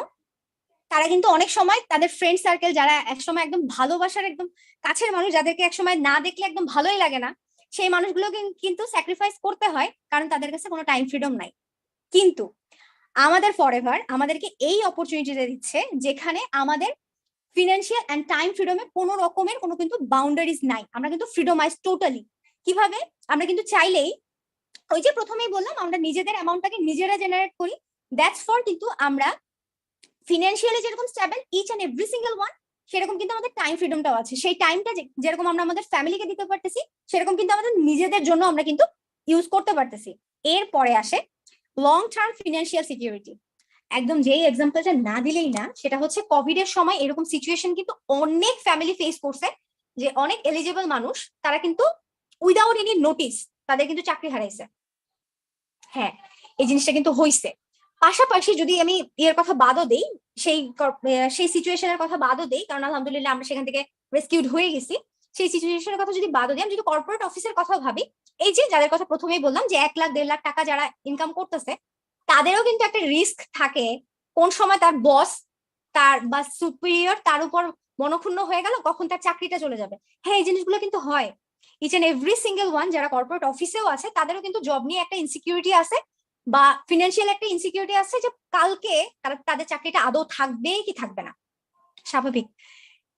তারা কিন্তু অনেক সময় তাদের ফ্রেন্ড সার্কেল, যারা একসময় একদম ভালোবাসার একদম কাছের মানুষ, যাদেরকে একসময় না দেখলে একদম ভালোই লাগে না, সেই মানুষগুলো কিন্তু স্যাক্রিফাইস করতে হয়, কারণ তাদের কাছে কোনো টাইম ফ্রিডম নাই। কিন্তু আমাদের ফরএভার আমাদেরকে এই অপরচুনিটিটা দিচ্ছে, যেখানে আমাদের ফিনান্সিয়াল এন্ড টাইম ফ্রিডমে কোনো রকমের কোনো কিন্তু বাউন্ডারিজ নাই। আমরা কিন্তু ফ্রিডমাইজ টোটালি। কিভাবে? আমরা কিন্তু চাইলেই, ওই যে প্রথমেই বললাম, আমরা নিজেদের অ্যামাউন্টটাকে নিজেরা জেনারেট করি। দ্যাটস ফর কিন্তু আমরা ফিনান্সিয়ালি যেরকম stable each and every single one, সেরকম কিন্তু আমাদের টাইম ফ্রিডমটাও আছে। সেই টাইমটা যেরকম আমরা আমাদের ফ্যামিলিকে দিতে পারতেছি, সেরকম কিন্তু আমাদের নিজেদের জন্য আমরা কিন্তু ইউজ করতে পারতেছি। এরপরে আসে লং টার্ম ফিনান্সিয়াল সিকিউরিটি। একদম যেই এক্সাম্পলটা না দিলেই না, সেটা হচ্ছে কোভিড এর সময় এরকম সিচুয়েশন কিন্তু অনেক ফ্যামিলি ফেস করছে, যে অনেক এলিজিবল মানুষ তারা কিন্তু উইদাউট এনি নোটিস তাদের কিন্তু চাকরি হারাইছে। হ্যাঁ, এই জিনিসটা কিন্তু হইছে। পাশাপাশি যদি আমি এর কথা বাদও দেই, সেই সিচুয়েশনের কথা বাদও দেই, কারণ আলহামদুলিল্লাহ আমরা সেখান থেকে রেস্কিউড হয়ে গেছি। সেই সিচুয়েশনের কথা যদি বাদও দিই, আমি যদি কর্পোরেট অফিসের কথা ভাবি, এই যে যাদের কথা প্রথমেই বললাম যে 1 লাখ 1.5 লাখ টাকা যারা ইনকাম করতেছে, তাদেরও কিন্তু একটা রিস্ক থাকে। কোন সময় তার বস তার বা সুপিরিয়র তার উপর মনক্ষুণ্ণ হয়ে গেল, কখন তার চাকরিটা চলে যাবে। হ্যাঁ, এই জিনিসগুলো কিন্তু হয়। Each and every single one যারা কর্পোরেট অফিসেও আছে, তাদেরও কিন্তু জব নিয়ে একটা ইনসিকিউরিটি আছে বা ফিনান্সিয়াল একটা ইনসিকিউরিটি আছে, যে কালকে তাদের চাকরিটা আদৌ থাকবে কি থাকবে না। স্বাভাবিক।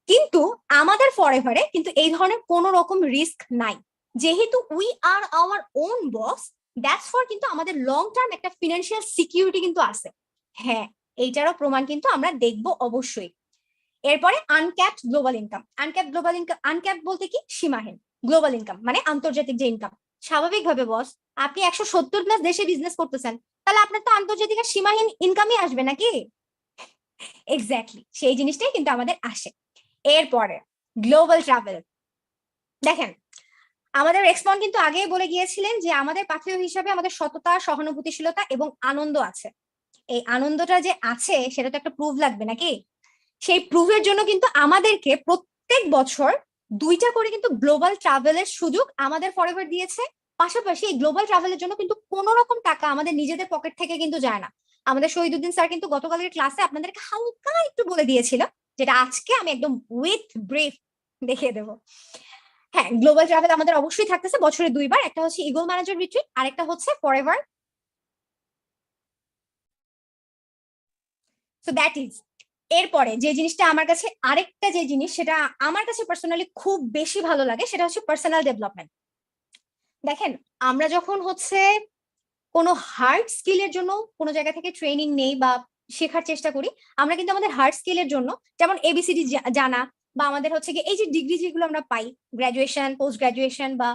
কিন্তু আমাদের ফরএভারে কিন্তু এই ধরনের কোনো রকম রিস্ক নাই, যেহেতু we are our own boss. That's for কিন্তু আমাদের লং টার্ম একটা ফিনান্সিয়াল সিকিউরিটি কিন্তু আছে। হ্যাঁ, এইটারও প্রমাণ কিন্তু আমরা দেখবো অবশ্যই। এরপরে আনক্যাপড গ্লোবাল ইনকাম। আনক্যাপড বলতে কি? সীমাহীন। গ্লোবাল ইনকাম মানে আন্তর্জাতিক যে ইনকাম। স্বাভাবিকভাবে বস, আপনি 170+ দেশে বিজনেস করতেছেন, তাহলে আপনার তো আন্তর্জাতিক আর সীমাহীন ইনকামই আসবে নাকি? এক্স্যাক্টলি, সেই জিনিসটাই কিন্তু আমাদের আসে। এরপরে গ্লোবাল ট্রাভেল। দেখেন, আমাদের রেসপন্ড কিন্তু আগেই বলে গিয়েছিলেন যে আমাদের পাথেয় হিসাবে আমাদের সততা, সহানুভূতিশীলতা এবং আনন্দ আছে। এই আনন্দটা যে আছে সেটা তো একটা প্রুফ লাগবে নাকি? সেই প্রুফের জন্য কিন্তু আমাদেরকে প্রত্যেক বছর 2টা করে কিন্তু গ্লোবাল ট্রাভেলের সুযোগ আমাদের ফরএভার দিয়েছে। পাশাপাশি এই গ্লোবাল ট্রাভেলের জন্য কিন্তু কোনো রকম টাকা আমাদের নিজেদের পকেট থেকে কিন্তু যায় না। আমাদের শহীদুদ্দিন স্যার কিন্তু গতকালের ক্লাসে আপনাদেরকে হালকা একটু বলে দিয়েছিল, যেটা আজকে আমি একদম উইথ ব্রিফ দেখিয়ে দেবো। হ্যাঁ, গ্লোবাল ট্রাভেল আমাদের অবশ্যই থাকতেছে বছরে 2বার, একটা হচ্ছে ইগল ম্যানেজার রিট্রিট আর একটা হচ্ছে ফরএভার। So that is. এরপরে যে জিনিসটা আমার কাছে আরেকটা যে জিনিস সেটা আমার কাছে পার্সোনালি খুব বেশি ভালো লাগে সেটা হচ্ছে পার্সোনাল ডেভেলপমেন্ট। দেখেন, আমরা যখন হচ্ছে কোনো হার্ড স্কিলের জন্য কোনো জায়গা থেকে ট্রেনিং নেই বা শেখার চেষ্টা করি, আমরা কিন্তু আমাদের হার্ড স্কিলের জন্য যেমন এবিসিডি জানা বা আমাদের হচ্ছে কি এই যে ডিগ্রি যেগুলো আমরা পাই, গ্রাজুয়েশন, পোস্ট গ্রাজুয়েশন বা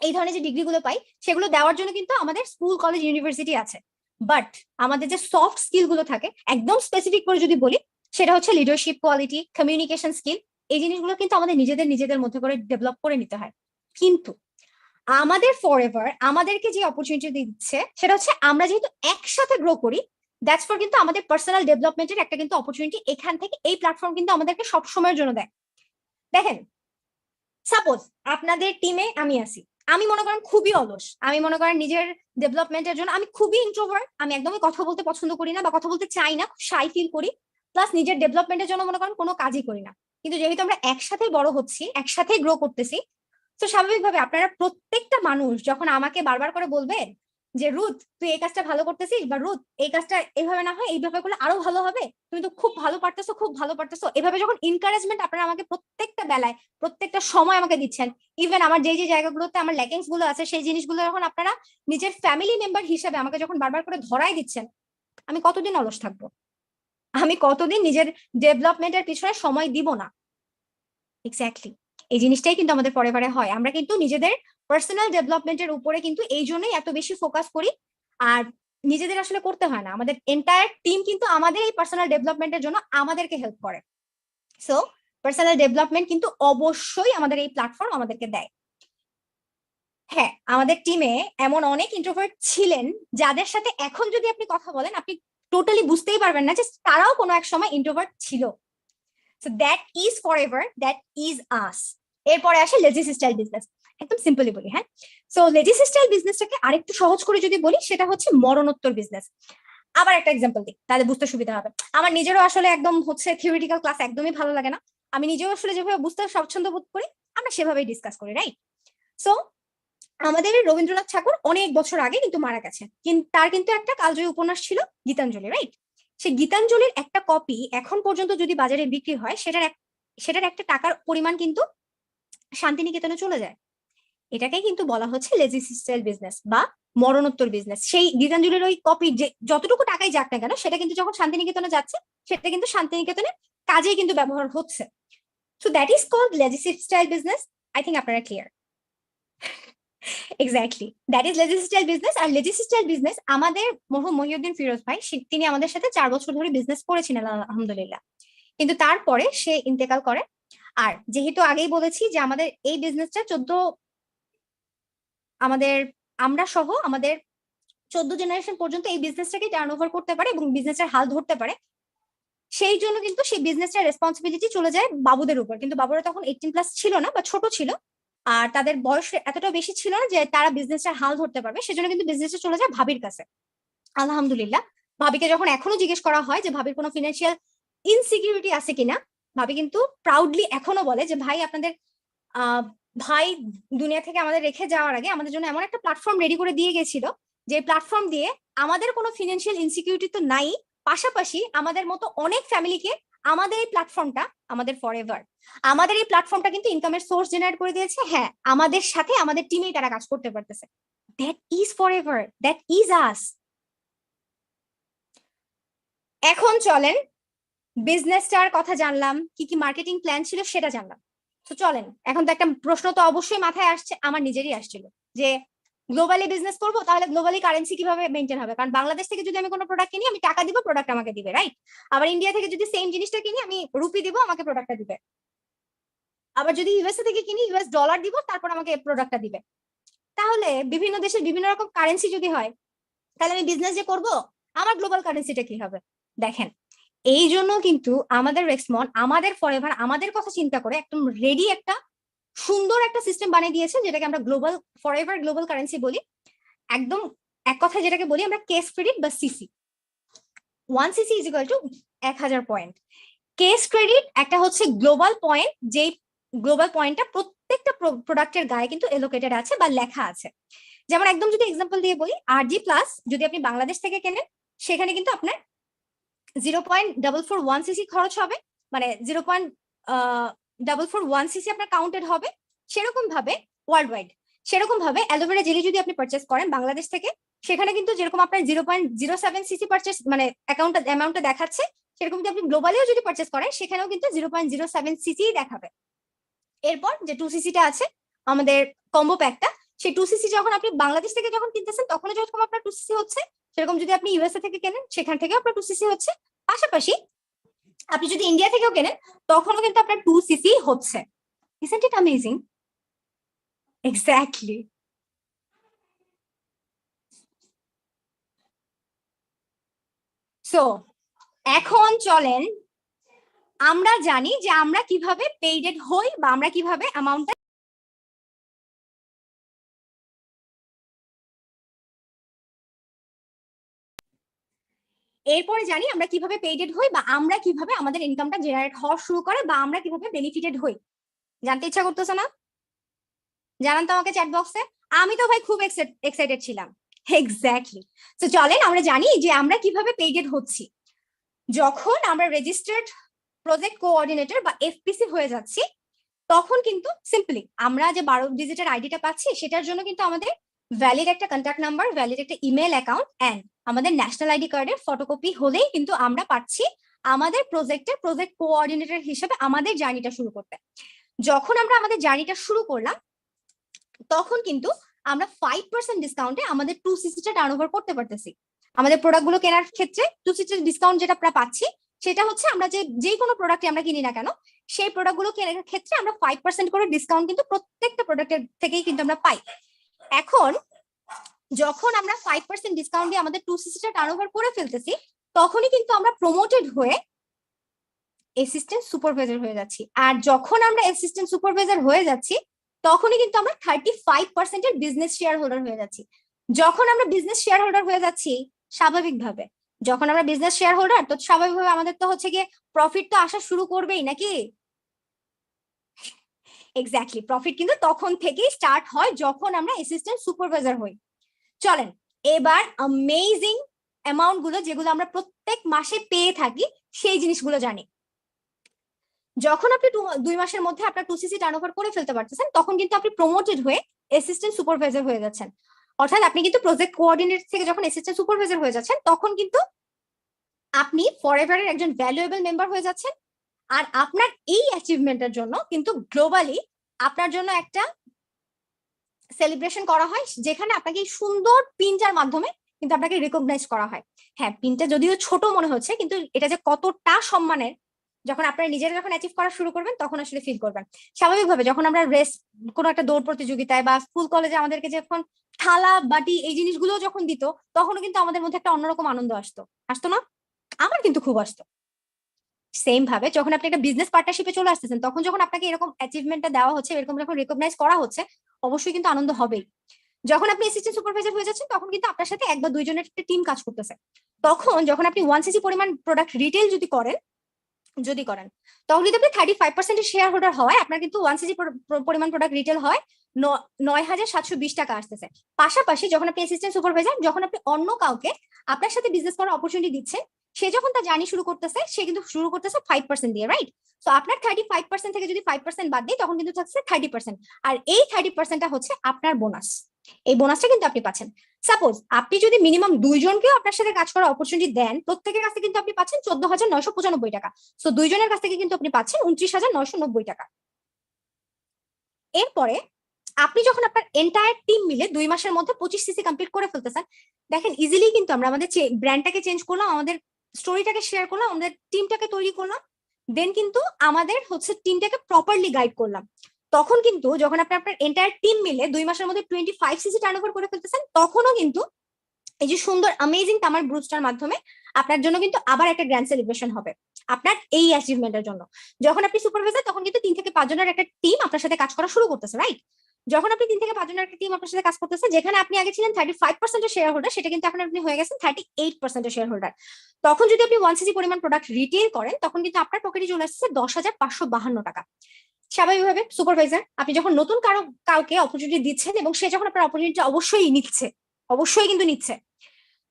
এই ধরনের যে ডিগ্রিগুলো পাই, সেগুলো দেওয়ার জন্য কিন্তু আমাদের স্কুল, কলেজ, ইউনিভার্সিটি আছে। বাট আমাদের যে সফট স্কিল গুলো থাকে, একদম স্পেসিফিক করে যদি বলি, সেটা হচ্ছে লিডারশিপ কোয়ালিটি, কমিউনিকেশন স্কিল। এই জিনিসগুলো কিন্তু আমাদের নিজেদের মধ্যে করে ডেভেলপ করে নিতে হয়। কিন্তু আমাদের ফরএভার আমাদেরকে যে অপরচুনিটি দিচ্ছে সেটা হচ্ছে আমরা যেহেতু একসাথে গ্রো করি, দ্যাটস ফর কিন্তু আমাদের পার্সোনাল ডেভেলপমেন্টের একটা কিন্তু অপরচুনিটি এখান থেকে এই প্ল্যাটফর্ম কিন্তু আমাদেরকে সব সময়ের জন্য দেয়। দেখেন, সাপোজ আপনাদের টিমে আমি আছি, আমি মনে করেন খুবই অলস, আমি মনে করেন নিজের ডেভেলপমেন্টের জন্য আমি খুবই ইন্ট্রোভার্ট, আমি একদমই কথা বলতে পছন্দ করি না বা কথা বলতে চাই না, শাই ফিল করি, প্লাস নিজের ডেভেলপমেন্টের জন্য মনে করেন কোনো কাজই করি না। কিন্তু যেহেতু আমরা একসাথে বড় হচ্ছি, একসাথে গ্রো করতেছি, তো স্বাভাবিকভাবে আপনারা প্রত্যেকটা মানুষ যখন আমাকে বারবার করে বলবেন যে রুথ তুই এই কাজটা ভালো করতেছিস, বা রুথ এই কাজটা এইভাবে না হয় এইভাবে করলে আরো ভালো হবে, তুমি তো খুব ভালো পারতেছো, খুব ভালো পারতেছো, এভাবে যখন এনকারেজমেন্ট আপনারা আমাকে প্রত্যেকটা বেলায় প্রত্যেকটা সময় আমাকে দিচ্ছেন, ইভেন আমার যে যে জায়গাগুলোতে আমার ল্যাকিংস গুলো আছে সেই জিনিসগুলো যখন আপনারা নিজের ফ্যামিলি মেম্বার হিসেবে আমাকে যখন বারবার করে ধরাই দিচ্ছেন, আমি কতদিন অলস থাকবো? আমি কতদিন নিজের ডেভেলপমেন্টের পিছনে সময় দিব না? এক্স্যাক্টলি এই জিনিসটাই কিন্তু আমাদের পরে পরে হয়। আমরা কিন্তু নিজেদের পার্সোনাল ডেভেলপমেন্টের উপরে কিন্তু এই জন্যই এত বেশি ফোকাস করি। আর নিজেদের আসলে করতে হয় না, আমাদের এন্টায়ার টিম কিন্তু আমাদের এই পার্সোনাল ডেভেলপমেন্টের জন্য আমাদেরকে হেল্প করে। সো পার্সোনাল ডেভেলপমেন্ট কিন্তু অবশ্যই আমাদের এই প্ল্যাটফর্ম আমাদেরকে দেয়। হ্যাঁ, আমাদের টিমে এমন অনেক ইন্ট্রোভার্ট ছিলেন যাদের সাথে এখন যদি আপনি কথা বলেন আপনি টোটালি বুঝতেই পারবেন না যে তারাও কোনো এক সময় ইন্ট্রোভার্ট ছিল। So that is forever, that is us. এরপরে আসে লেজিস স্টাইল বিজনেস। একদম সিম্পলি বলি, হ্যাঁ। সো লেজিস স্টাইল বিজনেসটাকে আরেকটু সহজ করে যদি বলি, সেটা হচ্ছে মরণোত্তর বিজনেস। আবার একটা এক্সাম্পল দিই তাহলে বুঝতে সুবিধা হবে। আমার নিজেরও আসলে একদম হচ্ছে থিওরিটিক্যাল ক্লাস একদমই ভালো লাগে না, আমি নিজেও আসলে যেভাবে বুঝতে স্বচ্ছন্দ বোধ করি আমরা সেভাবেই ডিসকাস করি, রাইট? সো আমাদের রবীন্দ্রনাথ ঠাকুর অনেক বছর আগে কিন্তু মারা গেছে, কিন্তু তার কিন্তু একটা কালজয়ী উপন্যাস ছিল গীতাঞ্জলি, রাইট? সেই গীতাঞ্জলির একটা কপি এখন পর্যন্ত যদি বাজারে বিক্রি হয়, সেটার একটা টাকার পরিমাণ কিন্তু শান্তিনিকেতনে চলে যায়। এটাকে কিন্তু বলা হচ্ছে লেজিস্টাইল বিজনেস বা মরণোত্তর বিজনেস। সেই গীতাঞ্জলির ওই কপি যে যতটুকু টাকাই যাক না কেন, সেটা কিন্তু যখন শান্তিনিকেতনে যাচ্ছে, সেটা কিন্তু শান্তিনিকেতনের কাজেই কিন্তু ব্যবহার হচ্ছে। So that is called legacy style business. I think আপনারা clear. Exactly, that is legacy style business. আর লেজিস্টাইল বিজনেস আমাদের মরহুম মহিউদ্দিন ফিরোজ ভাই, তিনি আমাদের সাথে 4 বছর ধরে বিজনেস করেছিলেন আলহামদুলিল্লাহ, কিন্তু তারপরে সে ইন্তেকাল করে। আর যেহেতু আগেই বলেছি যে আমাদের এই বিজনেসটা আমাদের আমরা সহ আমাদের 14 জেনারেশন পর্যন্ত এই বিজনেসটাকে টার্ন ওভার করতে পারে এবং বিজনেসের হাল ধরতে পারে, সেই জন্য কিন্তু সেই বিজনেসটার রেসপন্সিবিলিটি চলে যায় বাবুদের উপর। কিন্তু বাবুরা তখন 18+ ছিল না বা ছোট ছিল, আর তাদের বয়স এতটা বেশি ছিল না যে তারা বিজনেসটার হাল ধরতে পারবে, সেজন্য কিন্তু বিজনেসটা চলে যায় ভাবির কাছে। আলহামদুলিল্লাহ, ভাবিকে যখন এখনো জিজ্ঞেস করা হয় যে ভাবির কোনো ফিনান্সিয়াল ইনসিকিউরিটি আছে কিনা, ভাবি কিন্তু প্রাউডলি এখনো বলে যে ভাই আপনাদের ভাই দুনিয়া থেকে আমাদের রেখে যাওয়ার আগে আমাদের জন্য এমন একটা প্ল্যাটফর্ম রেডি করে দিয়ে গেছিল, যে প্ল্যাটফর্ম দিয়ে আমাদের কোনো ফিনান্সিয়াল ইনসিকিউরিটি তো নাই, পাশাপাশি আমাদের মতো অনেক ফ্যামিলিকে আমাদের এই প্ল্যাটফর্মটা, আমাদের ফরএভার আমাদের এই প্ল্যাটফর্মটা কিন্তু ইনকামের সোর্স জেনারেট করে দিয়েছে। হ্যাঁ, আমাদের সাথে আমাদের টিমেই তারা কাজ করতে পারতেছে। That is forever, that is us. এখন চলেন বিজনেসটার কথা জানলাম, কি কি মার্কেটিং প্ল্যান ছিল সেটা জানলাম। তো চলেন, এখন তো একটা প্রশ্ন তো অবশ্যই মাথায় আসছে, আমার নিজেরই আসছিল, যে গ্লোবালি বিজনেস করবো তাহলে গ্লোবালি কারেন্সি কিভাবে মেনটেন হবে? কারণ বাংলাদেশ থেকে যদি আমি কোনো প্রোডাক্ট কিনি আমি টাকা দিব, প্রোডাক্ট আমাকে দিবে, রাইট? আবার ইন্ডিয়া থেকে যদি সেম জিনিসটা কিনি আমি রুপি দিব, আমাকে প্রোডাক্টটা দিবে। আবার যদি ইউএসএ থেকে কিনি ইউএস ডলার দিব, তারপর আমাকে প্রোডাক্টটা দিবে। তাহলে বিভিন্ন দেশের বিভিন্ন রকম কারেন্সি যদি হয়, তাহলে আমি বিজনেস যে করব আমার গ্লোবাল কারেন্সিটা কি হবে? দেখেন, এই জন্য কিন্তু আমাদের রেক্সমন আমাদের ফরএভার আমাদের কথা চিন্তা করে একদম রেডি একটা সুন্দর একটা সিস্টেম বানিয়ে দিয়েছে, যেটাকে আমরা গ্লোবাল ফরএভার গ্লোবাল কারেন্সি বলি। একদম এক কথায় যেটাকে বলি আমরা কেস ক্রেডিট বা CC. 1 CC is equal to 1000 point. Case credit একটা হচ্ছে গ্লোবাল পয়েন্ট, যেই গ্লোবাল পয়েন্টটা প্রত্যেকটা প্রোডাক্টের গায়ে কিন্তু এলোকেটেড আছে বা লেখা আছে। যেমন একদম যদি এক্সাম্পল দিয়ে বলি, RG প্লাস যদি আপনি বাংলাদেশ থেকে কেনেন, সেখানে কিন্তু আপনার 0.441 সিসি খরচ হবে, মানে 0.441 সিসি আপনার কাউন্টেড হবে। সেরকম ভাবে ওয়ার্ল্ড ওয়াইড, সেরকম ভাবে অ্যালোভেরা জেলি যদি আপনি পারচেস করেন বাংলাদেশ থেকে, সেখানে কিন্তু যেরকম আপনার 0.07 সিসি পারচেস মানে অ্যামাউন্টটা দেখাচ্ছে, সেরকম যদি আপনি গ্লোবালিও যদি পারচেস করেন সেখানেও কিন্তু 0.07 সিসি দেখাবে। এরপর যে 2 সিসিটা আছে আমাদের কম্বো প্যাকটা, সেই 2 সিসি যখন আপনি বাংলাদেশ থেকে যখন কিনতেছেন তখন যখন আপনার 2 সিসি হচ্ছে, সেরকম যদি আপনি ইউএসএ থেকে কেনেন সেখান থেকেও আপনার 2 সিসি হচ্ছে। পাশাপাশি আপনি যদি ইন্ডিয়া থেকেও কেনেন তখনও কিন্তু আপনার 2 সিসি হচ্ছে। Isn't it amazing? Exactly. So এখন চলেন আমরা জানি যে আমরা কিভাবে পেইডেড হই বা আমরা কিভাবে অ্যামাউন্টটা এরপরে জানি আমরা কিভাবে পেইডেড হই বা আমরা কিভাবে আমাদের ইনকামটা জেনারেট হওয়া শুরু করে বা আমরা কিভাবে বেনিফিটেড হই। জানতে ইচ্ছা করতেছে না? জানান তো আমাকে চ্যাট বক্সে। আমি তো ভাই খুব এক্সাইটেড ছিলাম। এক্স্যাক্টলি। তো চলেন আমরা জানি যে আমরা কিভাবে পেইডেড হচ্ছি। যখন আমরা রেজিস্টার্ড প্রজেক্ট কোঅর্ডিনেটর বা এফপিসি হয়ে যাচ্ছি, তখন কিন্তু সিম্পলি আমরা যে 12 ডিজিটের আইডিটা পাচ্ছি সেটার জন্য কিন্তু আমাদের ভ্যালিড একটা কন্ট্যাক্ট নাম্বার, ভ্যালিড একটা ইমেল অ্যাকাউন্ট এন্ড আমাদের ন্যাশনাল আইডি কার্ডের ফটোকপি হলেই কিন্তু আমরা পাচ্ছি আমাদের প্রজেক্টের প্রজেক্ট কোঅর্ডিনেটর হিসেবে আমাদের জার্নিটা শুরু করতে। যখন আমরা আমাদের জার্নিটা শুরু করলাম তখন কিন্তু আমরা 5% ডিসকাউন্টে আমাদের 2 সিসিটা টার্ন ওভার করতে পারতেছি। আমাদের প্রোডাক্টগুলো কেনার ক্ষেত্রে 2 সিসির ডিসকাউন্ট যেটা আমরা পাচ্ছি, সেটা হচ্ছে আমরা যে কোনো প্রোডাক্টে আমরা কিনি না কেন, সেই প্রোডাক্টগুলো কেনার ক্ষেত্রে আমরা 5% করে ডিসকাউন্ট কিন্তু প্রত্যেকটা প্রোডাক্টের থেকেই কিন্তু আমরা পাই। এখন যখন আমরা 5% ডিসকাউন্ট দিয়ে আমাদের 2 সিসিটা টার্ন ওভার করে ফেলতেছি, তখনই কিন্তু আমরা প্রমোটেড হয়ে অ্যাসিস্ট্যান্ট সুপারভাইজার হয়ে যাচ্ছি। আর যখন আমরা অ্যাসিস্ট্যান্ট সুপারভাইজার হয়ে যাচ্ছি, তখনই কিন্তু আমরা 35%-এর বিজনেস শেয়ার হোল্ডার হয়ে যাচ্ছি। যখন আমরা বিজনেস শেয়ার হোল্ডার হয়ে যাচ্ছি, স্বাভাবিকভাবে যখন আমরা বিজনেস শেয়ার হোল্ডার, তো স্বাভাবিকভাবে আমাদের তো হচ্ছে গিয়ে প্রফিট তো আসা শুরু করবেই নাকি? এক্স্যাক্টলি, প্রফিট কিন্তু তখন থেকেই স্টার্ট হয় যখন আমরা অ্যাসিস্ট্যান্ট সুপারভাইজার হই। চলেন এবার অ্যামেজিং অ্যামাউন্ট গুলো যেগুলো আমরা প্রত্যেক মাসে পেয়ে থাকি সেই জিনিসগুলো জানি। যখন আপনি 2 মাসের মধ্যে আপনার 2 সিসি টার্ন ওভার করে ফেলতে পারতেছেন, তখন কিন্তু আপনি প্রমোটেড হয়ে অ্যাসিস্ট্যান্ট সুপারভাইজার হয়ে যাচ্ছেন। অর্থাৎ আপনি কিন্তু প্রজেক্ট কোঅর্ডিনেটর থেকে যখন অ্যাসিস্ট্যান্ট সুপারভাইজার হয়ে যাচ্ছেন, তখন কিন্তু আপনি ফরএভারের একজন ভ্যালুয়েবল মেম্বার হয়ে যাচ্ছেন। আর আপনার এই অ্যাচিভমেন্টের জন্য কিন্তু গ্লোবালি আপনার জন্য একটা সেলিব্রেশন করা হয়, যেখানে আপনাকে এই সুন্দর পিনটার মাধ্যমে কিন্তু আপনাকে রিকগনাইজ করা হয়। হ্যাঁ, পিনটা যদিও ছোট মনে হচ্ছে, কিন্তু এটা যে কতটা সম্মানের, যখন আপনারা নিজেরা যখন অ্যাচিভ করা শুরু করবেন তখন আসলে ফিল করবেন। স্বাভাবিকভাবে যখন আমরা রেস কোনো একটা দৌড় প্রতিযোগিতায় বা স্কুল কলেজে আমাদেরকে যখন থালা বাটি এই জিনিসগুলো যখন দিত, তখনও কিন্তু আমাদের মধ্যে একটা অন্যরকম আনন্দ আসতো, আসতো না? আমার কিন্তু খুব আসতো। সেম ভাবে যখন আপনি একটা বিজনেস পার্টনারশিপে চলে আসতেছেন, তখন যখন আপনাকে এরকম অ্যাচিভমেন্টটা দেওয়া হচ্ছে, এরকম যখন রিকগনাইজ করা হচ্ছে, অবশ্যই কিন্তু আনন্দ হবেই। যখন আপনি অ্যাসিস্ট্যান্ট সুপারভাইজার হয়ে যাচ্ছেন, তখন কিন্তু আপনার সাথে 1 বা 2 জনের একটা টিম কাজ করতেছে। তখন যখন আপনি 1 সিসি পরিমাণ প্রোডাক্ট রিটেল যদি করেন, তখন যদি আপনি 35%-এর শেয়ার হোল্ডার হয়, আপনার কিন্তু 1 সিসি পরিমাণ প্রোডাক্ট রিটেল হয় 9,720 টাকা আসতেছে। পাশাপাশি যখন আপনি অ্যাসিস্ট্যান্ট সুপারভাইজার, যখন আপনি অন্য কাউকে আপনার সাথে বিজনেস করার অপরচুনিটি দিচ্ছেন, সে যখন তার জার্নি শুরু করতেছে, সে কিন্তু শুরু করতেছে 5% দিয়ে, রাইট? তো আপনার 35% থেকে যদি 5% বাদ দিই, তখন কিন্তু থাকছে 30%। আর এই 30%টা হচ্ছে আপনার বোনাস। এই বোনাসটা কিন্তু আপনি পাচ্ছেন। সাপোজ আপনি যদি মিনিমাম 2 জনকেও আপনার সাথে কাজ করার অপরচুনিটি দেন, প্রত্যেকের কাছে কিন্তু আপনি পাচ্ছেন 14,995 টাকা। সো 2 জনের কাছ থেকে কিন্তু আপনি পাচ্ছেন 29,990 টাকা। এরপরে আপনি যখন আপনার এন্টায়ার টিম মিলে 2 মাসের মধ্যে 25 সিসি কমপ্লিট করে ফেলতেছেন, দেখেন ইজিলি কিন্তু আমরা আমাদের ব্র্যান্ডটাকে চেঞ্জ করলাম, আমাদের স্টোরিটাকে শেয়ার করলাম, আমাদের টিমটাকে তৈরি করলাম, দেন কিন্তু আমাদের হচ্ছে টিমটাকে প্রপারলি গাইড করলাম। তখন কিন্তু যখন আপনি আপনার এন্টায়ার টিম মিলে 2 মাসের মধ্যে 25 সিসি টার্নওভার করে ফেলতেছেন, তখনও কিন্তু এই যে সুন্দর অ্যামেজিং তামার ব্রুস্টার মাধ্যমে আপনার জন্য কিন্তু আবার একটা গ্র্যান্ড সেলিব্রেশন হবে আপনার এই অ্যাচিভমেন্টের জন্য। যখন আপনি সুপারভাইজার তখন কিন্তু 3 থেকে 5 জনের একটা টিম আপনার সাথে কাজ করা শুরু করতেছে, রাইট? যখন আপনি 3 থেকে 5 জনের একটা টিম আপনার সাথে কাজ করতেছে, যেখানে আপনি আগে ছিলেন 35% শেয়ার হোল্ডার, সেটা কিন্তু এখন আপনি হয়ে গেছেন 38% শেয়ার হোল্ডার। তখন যদি আপনি 1 সিসি পরিমাণ প্রোডাক্ট রিটেল করেন, তখন কিন্তু আপনার পকেটে চলে আসছে 10,552 টাকা। স্বাভাবিকভাবে সুপারভাইজার আপনি যখন নতুন কাউকে অপরচুনিটি দিচ্ছেন এবং সে যখন আপনার অপরচুনিটি অবশ্যই নিচ্ছে, অবশ্যই কিন্তু নিচ্ছে,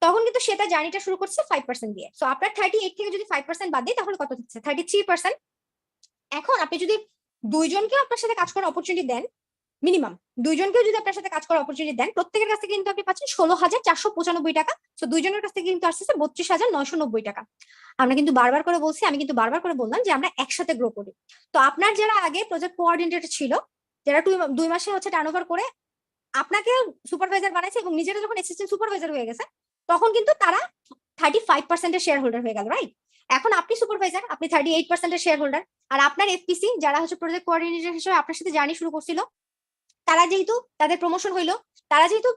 তখন কিন্তু সেটা জার্নিটা শুরু করছে 5% দিয়ে। সো আপনার 38 থেকে যদি 5% বাদ দিই তাহলে কত হচ্ছে? 33%। এখন আপনি যদি দুইজনকে আপনার সাথে কাজ করার অপরচুনিটি দেন, মিনিমাম দুইজনকেও যদি আপনার সাথে কাজ করার অপরচুনিটি দেন, প্রত্যেকের কাছ থেকে কিন্তু আপনি পাচ্ছেন 16,495 টাকা। তো দুইজনের কাছ থেকে কিন্তু আসছে 32,990 টাকা। আমরা কিন্তু বারবার করে বলছি, আমি কিন্তু বারবার করে বললাম যে আমরা একসাথে গ্রো করি। তো আপনার যারা আগে প্রজেক্ট কোঅর্ডিনেটর ছিল, যারা 2 মাসে হচ্ছে টার্নওভার করে আপনাকে সুপারভাইজার বানাইছে এবং নিজেরা যখন অ্যাসিস্ট্যান্ট সুপারভাইজার হয়ে গেছে, তখন কিন্তু তারা 35% শেয়ার হোল্ডার হয়ে গেল, রাইট? এখন আপনি সুপারভাইজার, আপনি 38% শেয়ার হোল্ডার। আর আপনার এফপিসি যারা হচ্ছে প্রজেক্ট কোঅর্ডিনেটর হিসেবে আপনার সাথে জার্নি শুরু করছিল, তারা যেহেতু তাদের প্রমোশন হইলো, তারা যেহেতু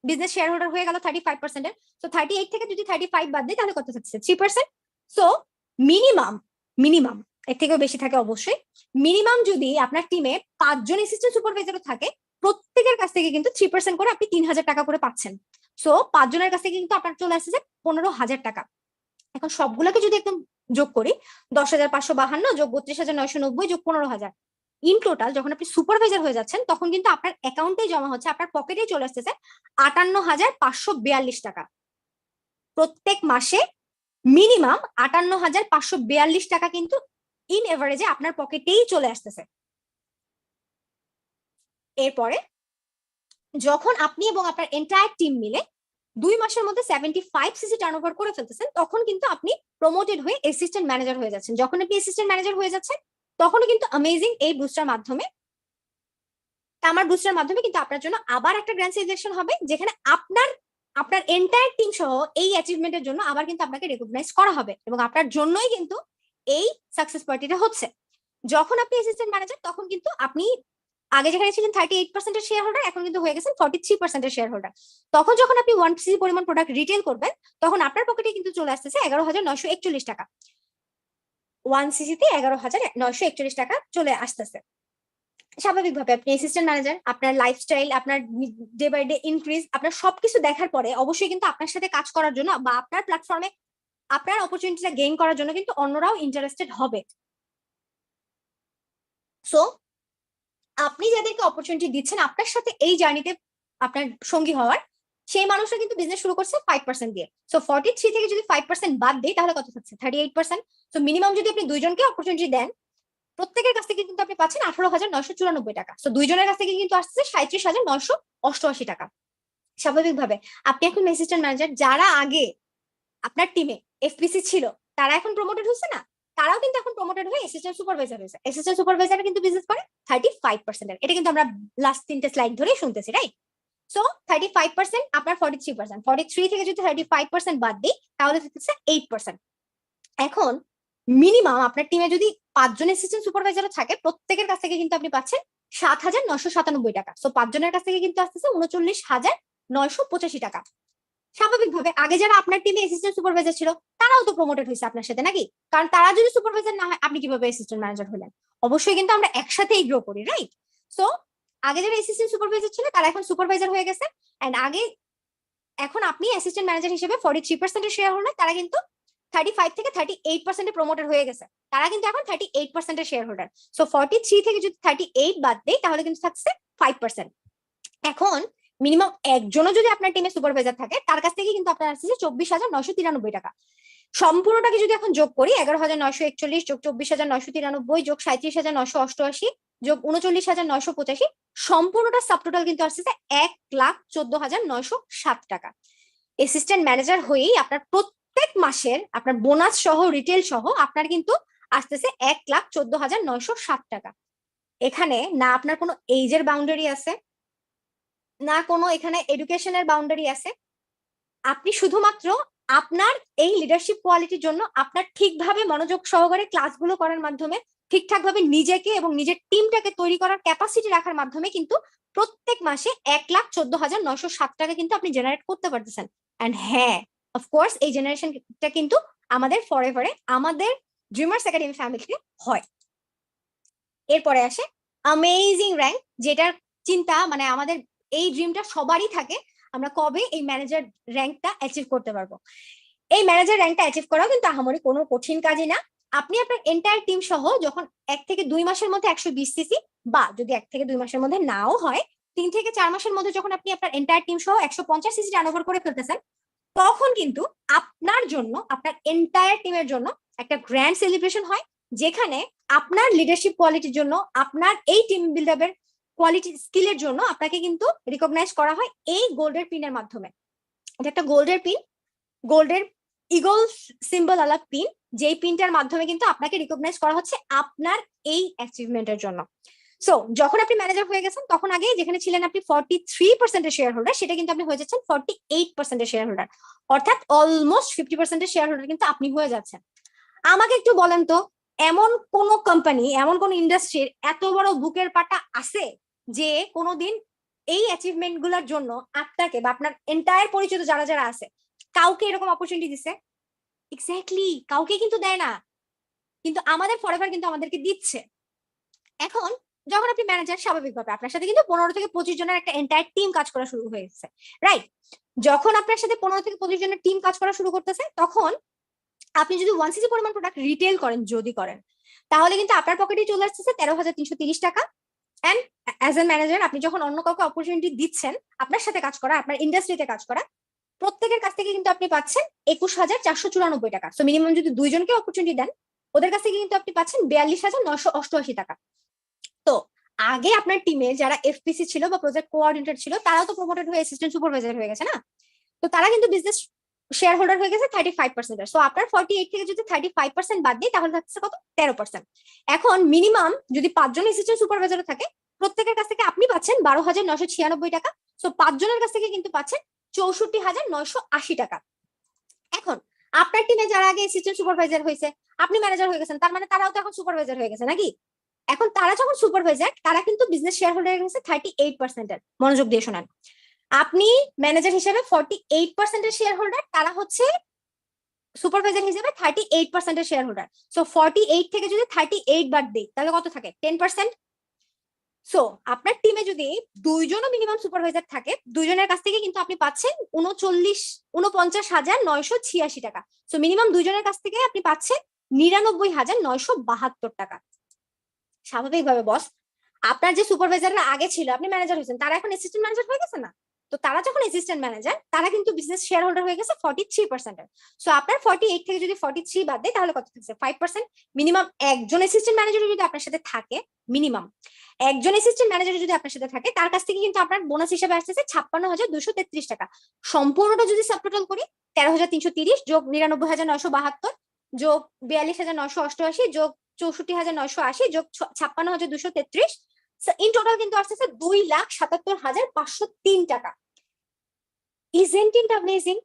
বিজনেস শেয়ার হোল্ডার হয়ে গেল 35%-এর, তো 38 থেকে যদি 35 বাদ দেয় তাহলে কত থাকছে? 3%। সো মিনিমাম মিনিমাম এর থেকেও বেশি থাকে অবশ্যই। মিনিমাম যদি আপনার টিমে 5 জন অ্যাসিস্ট্যান্ট সুপারভাইজারও থাকে, প্রত্যেকের কাছ থেকে কিন্তু 3% করে আপনি 3,000 টাকা করে পাচ্ছেন। সো 5 জনের কাছ থেকে কিন্তু আপনার চলে আসছে যে 15,000 টাকা। এখন সবগুলোকে যদি একদম যোগ করি, 10,552 যোগ 32,990 যোগ 15,000, ইন টোটাল যখন আপনি সুপারভাইজার হয়ে যাচ্ছেন, তখন কিন্তু আপনার অ্যাকাউন্টে জমা হচ্ছে, আপনার পকেটেই চলে আসতেছে 58,542 টাকা প্রত্যেক মাসে। মিনিমাম 58,542 টাকা কিন্তু ইন এভারেজে আপনার পকেটেই চলে আসতেছে। এরপরে যখন আপনি এবং আপনার এন্টায়ার টিম মিলে 2 মাসের মধ্যে 75 সিসি টার্নওভার করে ফেলতেছেন, তখন কিন্তু আপনি প্রমোটেড হয়ে অ্যাসিস্ট্যান্ট ম্যানেজার হয়ে যাচ্ছেন। যখন আপনি অ্যাসিস্ট্যান্ট ম্যানেজার হয়ে যাচ্ছেন, তখনও কিন্তু অ্যামেজিং এই বুস্টার মাধ্যমে, তামার বুস্টার মাধ্যমে কিন্তু আপনার জন্য আবার একটা গ্র্যান্ড সিলেকশন হবে, যেখানে আপনার আপনার এন্টায়ার টিম সহ এই অ্যাচিভমেন্টের জন্য আবার কিন্তু আপনাকে রেকগনাইজ করা হবে এবং আপনার জন্যই কিন্তু এই সাকসেস পার্টিটা হচ্ছে। যখন আপনি অ্যাসিস্ট্যান্ট ম্যানেজার, তখন কিন্তু আপনি আগে যেখানে ছিলেন 38% শেয়ার হোল্ডার, এখন কিন্তু হয়ে গেছেন 43% শেয়ার হোল্ডার। তখন যখন আপনি 1 সিসি পরিমাণ প্রোডাক্ট রিটেল করবেন, তখন আপনার পকেটে কিন্তু চলে আসতেছে 11,941 টাকা। 1 সিসিতে 11,941 টাকা চলে আসতেছে। স্বাভাবিকভাবে আপনি অ্যাসিস্ট্যান্ট ম্যানেজার, আপনার লাইফস্টাইল, আপনার ডে বাই ডে ইনক্রিজ, আপনার সবকিছু দেখার পরে অবশ্যই কিন্তু আপনার সাথে কাজ করার জন্য বা আপনার প্ল্যাটফর্মে আপনার অপরচুনিটিটা গেইন করার জন্য কিন্তু অন্যরাও ইন্টারেস্টেড হবে। সো আপনি যাদেরকে অপরচুনিটি দিচ্ছেন আপনার সাথে এই জার্নিতে আপনার সঙ্গী হওয়ার, সেই মানুষরা কিন্তু বিজনেস শুরু করছে 5% দিয়ে। সো 43 থেকে যদি 5% বাদ দেয় তাহলে কত থাকছে? 38%। সো মিনিমাম যদি আপনি দুইজনকে অপরচুনিটি দেন, প্রত্যেকের কাছ থেকে কিন্তু আপনি পাচ্ছেন 18,994 টাকা। সো দুইজনের কাছ থেকে কিন্তু আসছে 37,988 টাকা। স্বাভাবিকভাবে আপনি এখন অ্যাসিস্ট্যান্ট ম্যানেজার, যারা আগে আপনার টিমে এফপিসি ছিল তারা এখন প্রমোটেড হচ্ছে না, তারাও কিন্তু এখন প্রমোটেড হয়ে অ্যাসিস্ট্যান্ট সুপারভাইজার হয়েছে। অ্যাসিস্ট্যান্ট সুপারভাইজার কিন্তু বিজনেস করে 35%-এর। এটা কিন্তু আমরা লাস্ট 3টে স্লাইড ধরেই শুনতেছি, রাইট? সো 35% আপনার 43%, 43 থেকে যদি 35% বাদ দিই তাহলে থাকছে 8%। এখন মিনিমাম আপনার টিমে যদি 5 জন অ্যাসিস্ট্যান্ট সুপারভাইজারও থাকে, প্রত্যেকের কাছ থেকে কিন্তু আপনি পাচ্ছেন 7,997 টাকা। সো 5 জনের কাছ থেকে কিন্তু আসতেছে 39,985 টাকা। স্বাভাবিকভাবে আগে যারা আপনার টিমে অ্যাসিস্ট্যান্ট সুপারভাইজার ছিল, তারাও তো প্রমোটেড হয়েছে আপনার সাথে, নাকি? কারণ তারা যদি সুপারভাইজার না হয়, আপনি কিভাবে অ্যাসিস্ট্যান্ট ম্যানেজার হলেন? অবশ্যই কিন্তু আমরা একসাথেই গ্রো করি, রাইট? সো আগে যারা অ্যাসিস্ট্যান্ট সুপারভাইজার ছিল তারা এখন সুপারভাইজার হয়ে গেছে, এন্ড এখন আপনি অ্যাসিস্ট্যান্ট ম্যানেজার হিসেবে 43% শেয়ার হোল্ডার, তারা কিন্তু 35 থেকে 38% প্রমোটেড হয়ে গেছে, তারা কিন্তু এখন 38% শেয়ার হোল্ডার। সো 43 থেকে যদি 38 বাদ দেয় তাহলে কিন্তু থাকছে 5%। এখন মিনিমাম একজনও যদি আপনার টিমে সুপারভাইজার থাকে, তার কাছ থেকে কিন্তু আপনার আসছে 24,993 টাকা। সম্পূর্ণটাকে যদি এখন যোগ করি, 11,941 যোগ 24,993 যোগ 37,988 যোগ 39,985, সম্পূর্ণটা সাবটোটাল কিন্তু আসছে 1,14,907 টাকা। অ্যাসিস্ট্যান্ট ম্যানেজার হয়েই আপনার প্রত্যেক মাসের আপনার বোনাস সহ রিটেল সহ আপনার কিন্তু আসতেছে 1,14,907 টাকা। এখানে না আপনার কোনো এইজের বাউন্ডারি আছে, না কোনো এখানে এডুকেশনের বাউন্ডারি আছে। আপনি শুধুমাত্র আপনার এই লিডারশিপ কোয়ালিটির জন্য আপনার ঠিকভাবে মনোযোগ সহকারে ক্লাসগুলো করার মাধ্যমে, ঠিকঠাক ভাবে নিজেকে এবং নিজের টিমটাকে তৈরি করার ক্যাপাসিটি রাখার মাধ্যমে কিন্তু প্রত্যেক মাসে 1,14,907 টাকা কিন্তু আপনি জেনারেট করতে পারতেছেন। অ্যান্ড হ্যাঁ, অফকোর্স এই জেনারেশনটা কিন্তু আমাদের ফরএভারে আমাদের ড্রিমার্স একাডেমি ফ্যামিলিতে হয়। এরপরে আসে অ্যামেজিং র্যাঙ্ক, যেটার চিন্তা মানে আমাদের এই ড্রিমটা সবারই থাকে, আমরা কবে এই ম্যানেজার র্যাঙ্কটা অ্যাচিভ করতে পারবো। এই ম্যানেজার র্যাঙ্কটা অ্যাচিভ করাও কিন্তু আহামরি কোনো কঠিন কাজই না। আপনি আপনার এন্টায়ার টিম সহ যখন 1 থেকে 2 মাসের মধ্যে 120 সিসি, বা যদি 1 থেকে 2 মাসের মধ্যে নাও হয় 3 থেকে 4 মাসের মধ্যে যখন আপনি আপনার এন্টায়ার টিম সহ 150 সিসি টার্নওভার করে ফেলতেছেন, তখন কিন্তু আপনার জন্য, আপনার এন্টায়ার টিমের জন্য একটা গ্র্যান্ড সেলিব্রেশন হয়, যেখানে আপনার লিডারশিপ কোয়ালিটির জন্য, আপনার এই টিম বিল্ডারের কোয়ালিটি স্কিলের জন্য আপনাকে কিন্তু রিকগনাইজ করা হয় এই গোল্ডের পিনের মাধ্যমে। এটা একটা গোল্ডের পিন, গোল্ডের ইগল সিম্বল আলা পিন, যেই পিনটার মাধ্যমে কিন্তু আপনাকে রিকগনাইজ করা হচ্ছে আপনার এই অ্যাচিভমেন্টের জন্য। সো যখন আপনি ম্যানেজার হয়ে গেছেন, তখন আগে যেখানে ছিলেন আপনি 43% শেয়ার হোল্ডার, সেটা কিন্তু আপনি হয়ে যাচ্ছেন 48% শেয়ার হোল্ডার, অর্থাৎ অলমোস্ট 50% শেয়ার হোল্ডার কিন্তু আপনি হয়ে যাচ্ছেন। আমাকে একটু বলেন তো, এমন কোন কোম্পানি, এমন কোন ইন্ডাস্ট্রির এত বড় বুকের পাটা আছে যে কোনোদিন এই অ্যাচিভমেন্ট গুলোর জন্য আপনাকে বা আপনার এন্টায়ার পরিচিত যারা যারা আছে কাউকে এরকম অপরচুনিটি দিছে? এক্স্যাক্টলি, কাউকে কিন্তু দেয় না, কিন্তু আমাদের ফরএভার কিন্তু আমাদেরকে দিচ্ছে। এখন যখন আপনি ম্যানেজার, স্বাভাবিকভাবে আপনার সাথে কিন্তু 15 থেকে 25 জনের একটা এন্টায়ার টিম কাজ করা শুরু হয়েছে, রাইট? যখন আপনার সাথে 15 থেকে 25 জনের টিম কাজ করা শুরু করতেছে, তখন আপনি যদি 1 সিসি পরিমাণ প্রোডাক্ট রিটেল করেন, যদি করেন, তাহলে কিন্তু আপনার পকেটে চলে আসতেছে 13,330 টাকা। এন্ড অ্যাজ এ ম্যানেজার আপনি যখন অন্য কাউকে অপরচুনিটি দিচ্ছেন আপনার সাথে কাজ করা, আপনার ইন্ডাস্ট্রিতে কাজ করা, প্রত্যেকের কাছ থেকে কিন্তু আপনি পাচ্ছেন 21,494 টাকা। সো মিনিমাম যদি 2 জনকে অপরচুনিটি দেন, ওদের কাছ থেকে কিন্তু আপনি পাচ্ছেন 42,988 টাকা। তো আগে আপনার টিমে যারা এফপিসি ছিল বা প্রজেক্ট কোঅর্ডিনেটর ছিল, তারাও তো প্রমোটেড হয়ে অ্যাসিস্ট্যান্ট সুপারভাইজার হয়ে গেছে না? তো তারা কিন্তু বিজনেস শেয়ার হোল্ডার হয়ে গেছে 35%। সো আপনার 48 থেকে যদি 35% বাদ দিই, তাহলে থাকছে কত? 13%। এখন মিনিমাম যদি 5 জন অ্যাসিস্ট্যান্ট সুপারভাইজার থাকে, প্রত্যেকের কাছ থেকে আপনি পাচ্ছেন 12,996 টাকা। সো 5 জনের কাছ থেকে কিন্তু পাচ্ছেন 64,980 টাকা। এখন আপনার টিমে যারা আগে অ্যাসিস্ট্যান্ট সুপারভাইজার হয়েছে, আপনি ম্যানেজার হয়ে গেছেন, তার মানে তারাও তো এখন সুপারভাইজার হয়ে গেছে নাকি? এখন তারা যখন সুপারভাইজার, তারা কিন্তু বিজনেস শেয়ার হোল্ডার হয়েছে 38%। মনোযোগ দিয়ে শোনেন, আপনি ম্যানেজার হিসেবে 48% শেয়ার হোল্ডার, তারা হচ্ছে সুপারভাইজার হিসেবে 38% শেয়ার হোল্ডার। সো 48 থেকে যদি 38 বাদ দিই, তাহলে কত থাকে? 10%। সো আপনার টিমে যদি 2 জনও মিনিমাম সুপারভাইজার থাকে, 2 জনের কাছ থেকে কিন্তু আপনি পাচ্ছেন 49,986 টাকা। সো মিনিমাম 2 জনের কাছ থেকে আপনি পাচ্ছেন 99,972 টাকা। স্বাভাবিকভাবে বস, আপনার যে সুপারভাইজাররা আগে ছিল, আপনি ম্যানেজার হয়েছেন, তারা এখন অ্যাসিস্ট্যান্ট ম্যানেজার হয়ে গেছে না? তো তারা যখন অ্যাসিস্ট্যান্ট ম্যানেজার, তারা কিন্তু বিজনেস শেয়ার হোল্ডার হয়ে গেছে 43%। সো আপনার 48 থেকে যদি 43 বাদ দেয়, তাহলে কত থাকছে? 5%। মিনিমাম একজন অ্যাসিস্ট্যান্ট ম্যানেজার যদি আপনার সাথে থাকে, মিনিমাম একজন অ্যাসিস্ট্যান্ট ম্যানেজার যদি আপনার সাথে থাকে, তার কাছ থেকে কিন্তু আপনার বোনাস হিসেবে আসতেছে 56,233 টাকা। সম্পূর্ণটা যদি সাবটোটাল করি, 13,330 যোগ 99,972 যোগ 42,988 যোগ 64,980 যোগ 56,233, ইন টোটাল কিন্তু আসতেছে 2,77,503 টাকা। Isn't it amazing?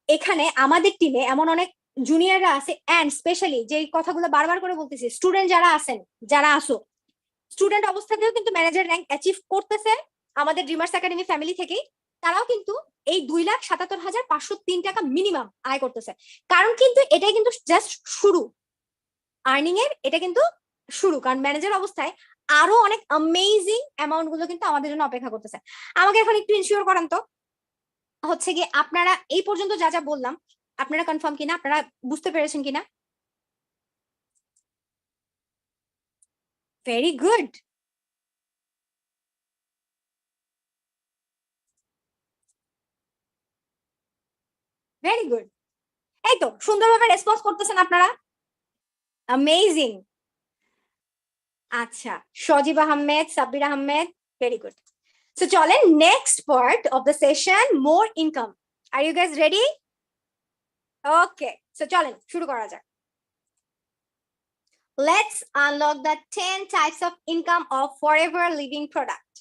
এখানে আমাদের টিমে এমন অনেক জুনিয়ররা আছে, এন্ড স্পেশালি যে কথাগুলো বারবার করে বলতেছি, স্টুডেন্ট যারা আছেন, যারা আসো স্টুডেন্ট অবস্থাতেও কিন্তু ম্যানেজার র্যাঙ্ক অ্যাচিভ করতেছে আমাদের ড্রিমার্স একাডেমি ফ্যামিলি থেকেই। তারাও কিন্তু এই 2,77,503 টাকা মিনিমাম আয় করতেছে। কারণ কিন্তু এটাই কিন্তু জাস্ট শুরু, আর্নিং এর এটা কিন্তু শুরু, কারণ ম্যানেজার অবস্থায় আরো অনেক অ্যামেজিং অ্যামাউন্ট গুলো কিন্তু আমাদের জন্য অপেক্ষা করতেছে। আমাকে এখন একটু ইনশিওর করেন তো, হচ্ছে কি আপনারা এই পর্যন্ত যা যা বললাম, আপনারা কনফার্ম কিনা, আপনারা বুঝতে পেরেছেন কিনা? Very good. Very good. এই তো সুন্দরভাবে রেসপন্স করতেছেন আপনারা, অ্যামেজিং। আচ্ছা, Sajib Ahmed, Sabbir Ahmed, very good. So চলেন next part of the session, more income. Are you guys ready? Okay, so চলেন শুরু করা যাক। Let's unlock the 10 types of income of forever living product.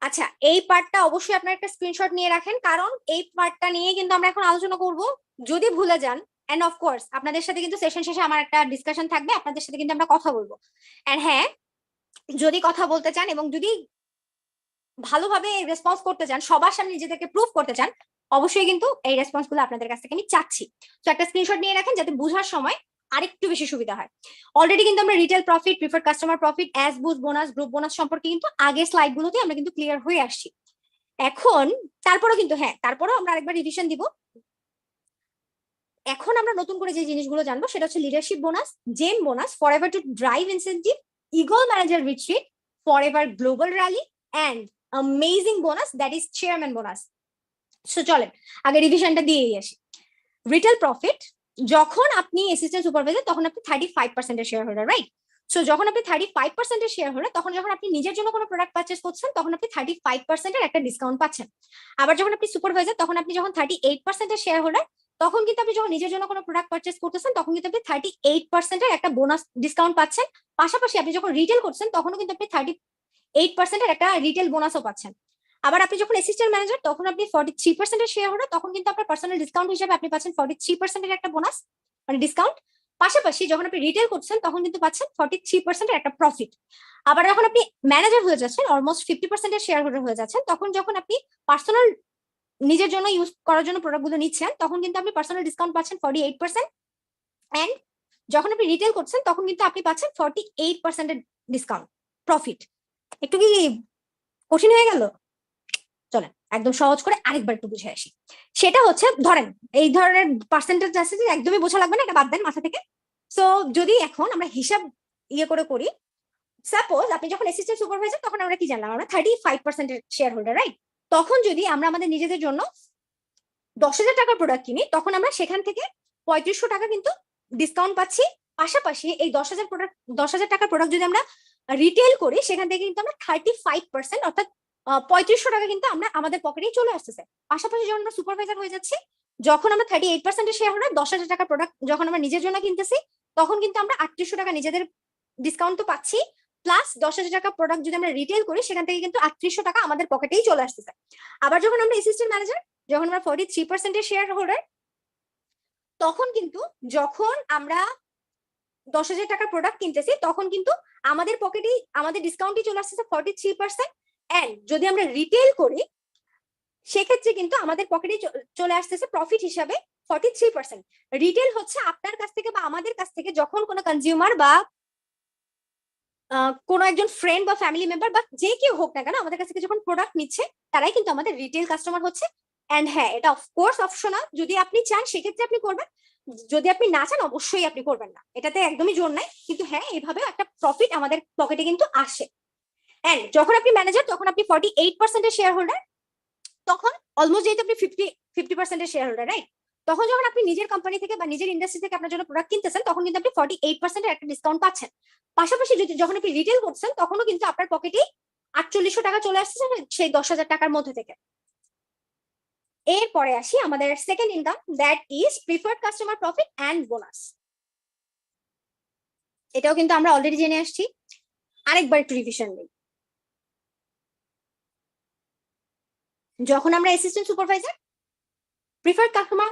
আচ্ছা, এই পার্টটা অবশ্যই আপনার একটা স্ক্রিনশট নিয়ে রাখেন, কারণ এই পার্টটা নিয়ে কিন্তু আমরা এখন আলোচনা করব। যদি ভুলে যান, এন্ড অফ কোর্স আপনাদের সাথে কিন্তু সেশন শেষে আমার একটা ডিসকাশন থাকবে, আপনাদের সাথে কিন্তু আমরা কথা বলবো। এন্ড হ্যাঁ, যদি কথা বলতে চান এবং যদি ভালোভাবে রেসপন্স করতে চান, সবার সামনে নিজেদেরকে প্রুভ করতে চান, অবশ্যই কিন্তু এই রেসপন্স গুলো আপনাদের কাছ থেকে আমি চাচ্ছি। তো একটা স্ক্রিনশট নিয়ে রাখেন যাতে বোঝার সময় আরেকটু বেশি সুবিধা হয়। অলরেডি কিন্তু আমরা retail profit, preferred customer profit, as boost bonus, group bonus সম্পর্কে কিন্তু আগের স্লাইড গুলোতে আমরা কিন্তু ক্লিয়ার হয়ে আসছি। এখন তারপরেও কিন্তু তারপরেও আমরা আরেকবার রিভিশন দিব। এখন আমরা নতুন করে যে জিনিসগুলো জানবো সেটা হচ্ছে leadership bonus, gem bonus, forever to drive incentive, eagle manager retreat, forever global rally and amazing bonus that is chairman bonus. So চলেন আগে রিভিশনটা দিয়েই আসি। রিটেল প্রফিট, যখন আপনি অ্যাসিস্ট্যান্ট সুপারভাইজার তখন আপনি 35% শেয়ার হোল্ডার, রাইট? সো যখন আপনি 35% শেয়ার হোল্ডার, তখন যখন আপনি নিজের জন্য কোনো প্রোডাক্ট পারচেস করছেন তখন আপনি 35% একটা ডিসকাউন্ট পাচ্ছেন। আবার যখন আপনি সুপারভাইজার তখন আপনি যখন 38% শেয়ার হোল্ডার, তখন কিন্তু আপনি যখন নিজের জন্য কোনো প্রোডাক্ট পারচেস করতেছেন তখন কিন্তু আপনি 38% একটা বোনাস ডিসকাউন্ট পাচ্ছেন। পাশাপাশি আপনি যখন রিটেল করছেন তখনও কিন্তু আপনি 38% একটা রিটেল বোনাসও পাচ্ছেন। আবার আপনি যখন অ্যাসিস্ট্যান্ট ম্যানেজার তখন আপনি 43% শেয়ার হোল্ডার, তখন কিন্তু আপনার পার্সোনাল ডিসকাউন্ট হিসেবে আপনি পাচ্ছেন 43% একটা বোনাস, মানে ডিসকাউন্ট। পাশাপাশি যখন আপনি রিটেল করছেন তখন কিন্তু পাচ্ছেন 43% একটা প্রফিট। আবার যখন আপনি ম্যানেজার হয়ে যাচ্ছেন, অলমোস্ট 50% শেয়ার হোল্ডার হয়ে যাচ্ছেন, তখন যখন আপনি পার্সোনাল নিজের জন্য ইউজ করার জন্য প্রোডাক্টগুলো নিচ্ছেন তখন কিন্তু আপনি পার্সোনাল ডিসকাউন্ট পাচ্ছেন 48%। এন্ড যখন আপনি রিটেল করছেন তখন কিন্তু আপনি পাচ্ছেন 48% ডিসকাউন্ট প্রফিট। একটু কি কঠিন হয়ে গেল? চলেন একদম সহজ করে আরেকবার একটু বুঝে আসি। সেটা হচ্ছে ধরেন এই ধরনের পার্সেন্টেজ আছে যে একদমই বোঝা লাগবে না, এটা বাদ দেন মাথা থেকে। সো যদি এখন আমরা হিসাব করে করি, সাপোজ আপনি যখন অ্যাসিস্ট্যান্ট সুপারভাইজার তখন আমরা কি জানলাম, আমরা 35% শেয়ার হোল্ডার, রাইট? তখন যদি আমরা আমাদের নিজেদের জন্য 10,000 টাকার প্রোডাক্ট কিনি তখন আমরা সেখান থেকে 3500 টাকা কিন্তু ডিসকাউন্ট পাচ্ছি। পাশাপাশি এই 10,000 টাকার প্রোডাক্ট যদি আমরা রিটেল করি সেখান থেকে কিন্তু আমরা 35%, অর্থাৎ 3500 টাকা কিন্তু আমরা আমাদের পকেটেই চলে আসতেছে। পাশাপাশি যখন আমরা সুপারভাইজার হয়ে যাচ্ছি, যখন আমরা 38% শেয়ার হোল্ডার, 10,000 টাকার প্রোডাক্ট যখন আমরা নিজের জন্য কিনতেছি তখন কিন্তু আমরা 3800 টাকা নিজেদের ডিসকাউন্ট তো পাচ্ছি, প্লাস 10,000 টাকা প্রোডাক্ট যদি আমরা রিটেল করি সেখান থেকে কিন্তু 3800 টাকা আমাদের পকেটেই চলে আসতেছে। আবার যখন আমরা অ্যাসিস্ট্যান্ট ম্যানেজার, যখন আমরা 43% শেয়ার হোল্ডার, তখন কিন্তু যখন আমরা 10,000 টাকার প্রোডাক্ট কিনতেছি তখন কিন্তু আমাদের পকেটেই আমাদের ডিসকাউন্টই চলে আসতেছে 43%। এন্ড যদি আমরা রিটেল করি সেক্ষেত্রে কিন্তু আমাদের পকেটেই চলে আসতেছে প্রফিট হিসাবে 43%। রিটেল হচ্ছে আপনার কাছ থেকে বা আমাদের কাছ থেকে যখন কোনো কনজিউমার বা কোনো একজন ফ্রেন্ড বা ফ্যামিলি মেম্বার বা যে কেউ হোক না কেন আমাদের কাছ থেকে যখন প্রোডাক্ট নিচ্ছে তারাই কিন্তু আমাদের রিটেল কাস্টমার হচ্ছে। এন্ড এটা অফকোর্স অপশনাল, যদি আপনি চান সেক্ষেত্রে আপনি করবেন, যদি আপনি না চান অবশ্যই আপনি করবেন না, এটাতে একদমই জোর নাই। কিন্তু এইভাবে একটা প্রফিট আমাদের পকেটে কিন্তু আসে। এন্ড যখন আপনি ম্যানেজার তখন আপনি 48% শেয়ার হোল্ডার, তখন অলমোস্ট যেহেতু আপনি 50% শেয়ার হোল্ডার, রাইট? তখন যখন আপনি নিজের কোম্পানি থেকে বা নিজের ইন্ডাস্ট্রি থেকে আপনার জন্য প্রোডাক্ট কিনতেছেন তখন কিন্তু আপনি 48% একটা ডিসকাউন্ট পাচ্ছেন। পাশাপাশি যখন আপনি রিটেল করছেন তখনও কিন্তু আপনার পকেটেই 4800 টাকা চলে আসছে সেই 10,000 টাকার মধ্যে থেকে। এরপরে আসি আমাদের second income, that is preferred customer profit and bonus. এটাও কিন্তু আমরা অলরেডি জেনে আসছি, আরেকবার একটু রিভিশন দিই। যখন আমরা assistant supervisor, preferred customer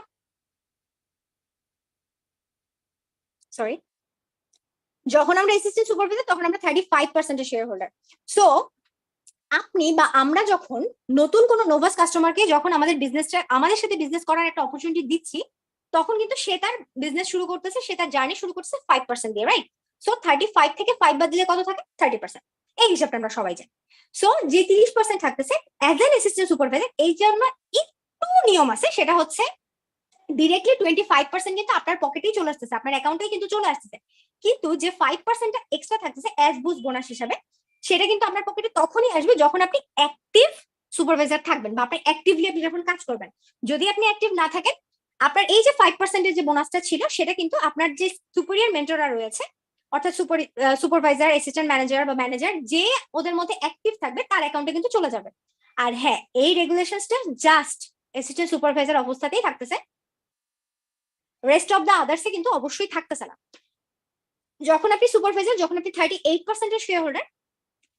sorry যখন আমরা অ্যাসিস্ট্যান্ট সুপারভাইজার তখন আমরা 35% শেয়ার হোল্ডার। সো আপনি বা আমরা যখন নতুন কোনো নোভাস কাস্টমারকে যখন আমাদের বিজনেসটা আমাদের সাথে বিজনেস করার একটা অপরচুনিটি দিচ্ছি তখন কিন্তু সে তার বিজনেস শুরু করতেছে, সে তার জার্নি শুরু করতেছে 5% দিয়ে, রাইট? সো 35 থেকে 5 বাদ দিলে কত থাকে? 30%। এই হিসাবটা আমরা সবাই জানি। সো যে 30% থাকতেছে অ্যাজ এন অ্যাসিস্ট্যান্ট সুপারভাইজার, এই জন্য একটু নিয়ম আছে, সেটা হচ্ছে ডিরেক্টলি 25% কিন্তু আপনার পকেটেই চলে আসতেছে, আপনার অ্যাকাউন্টেই কিন্তু চলে আসতেছে। কিন্তু যে 5% এক্সট্রা থাকতেছে অ্যাজ বুস্ট বোনাস হিসাবে, সেটা কিন্তু আপনার পকেটে তখনই আসবে যখন আপনি অ্যাক্টিভ সুপারভাইজার থাকবেন বা আপনি অ্যাক্টিভলি আপনি যখন কাজ করবেন। যদি আপনি অ্যাক্টিভ না থাকেন, আপনার এই যে 5% যে বোনাসটা ছিল সেটা কিন্তু আপনার যে সুপিরিয়র মেন্টররা রয়েছে, অর্থাৎ সুপারভাইজার, অ্যাসিস্ট্যান্ট ম্যানেজার বা ম্যানেজার, যে ওদের মধ্যে অ্যাক্টিভ থাকবে তার অ্যাকাউন্টে কিন্তু চলে যাবে। আর এই রেগুলেশনসটা জাস্ট অ্যাসিস্ট্যান্ট সুপারভাইজার অবস্থাতেই থাকতেছে, রেস্ট অফ দ্য আদার্সে কিন্তু অবশ্যই থাকতেছে না। যখন আপনি সুপারভাইজার, যখন আপনি 38% শেয়ার হোল্ডার,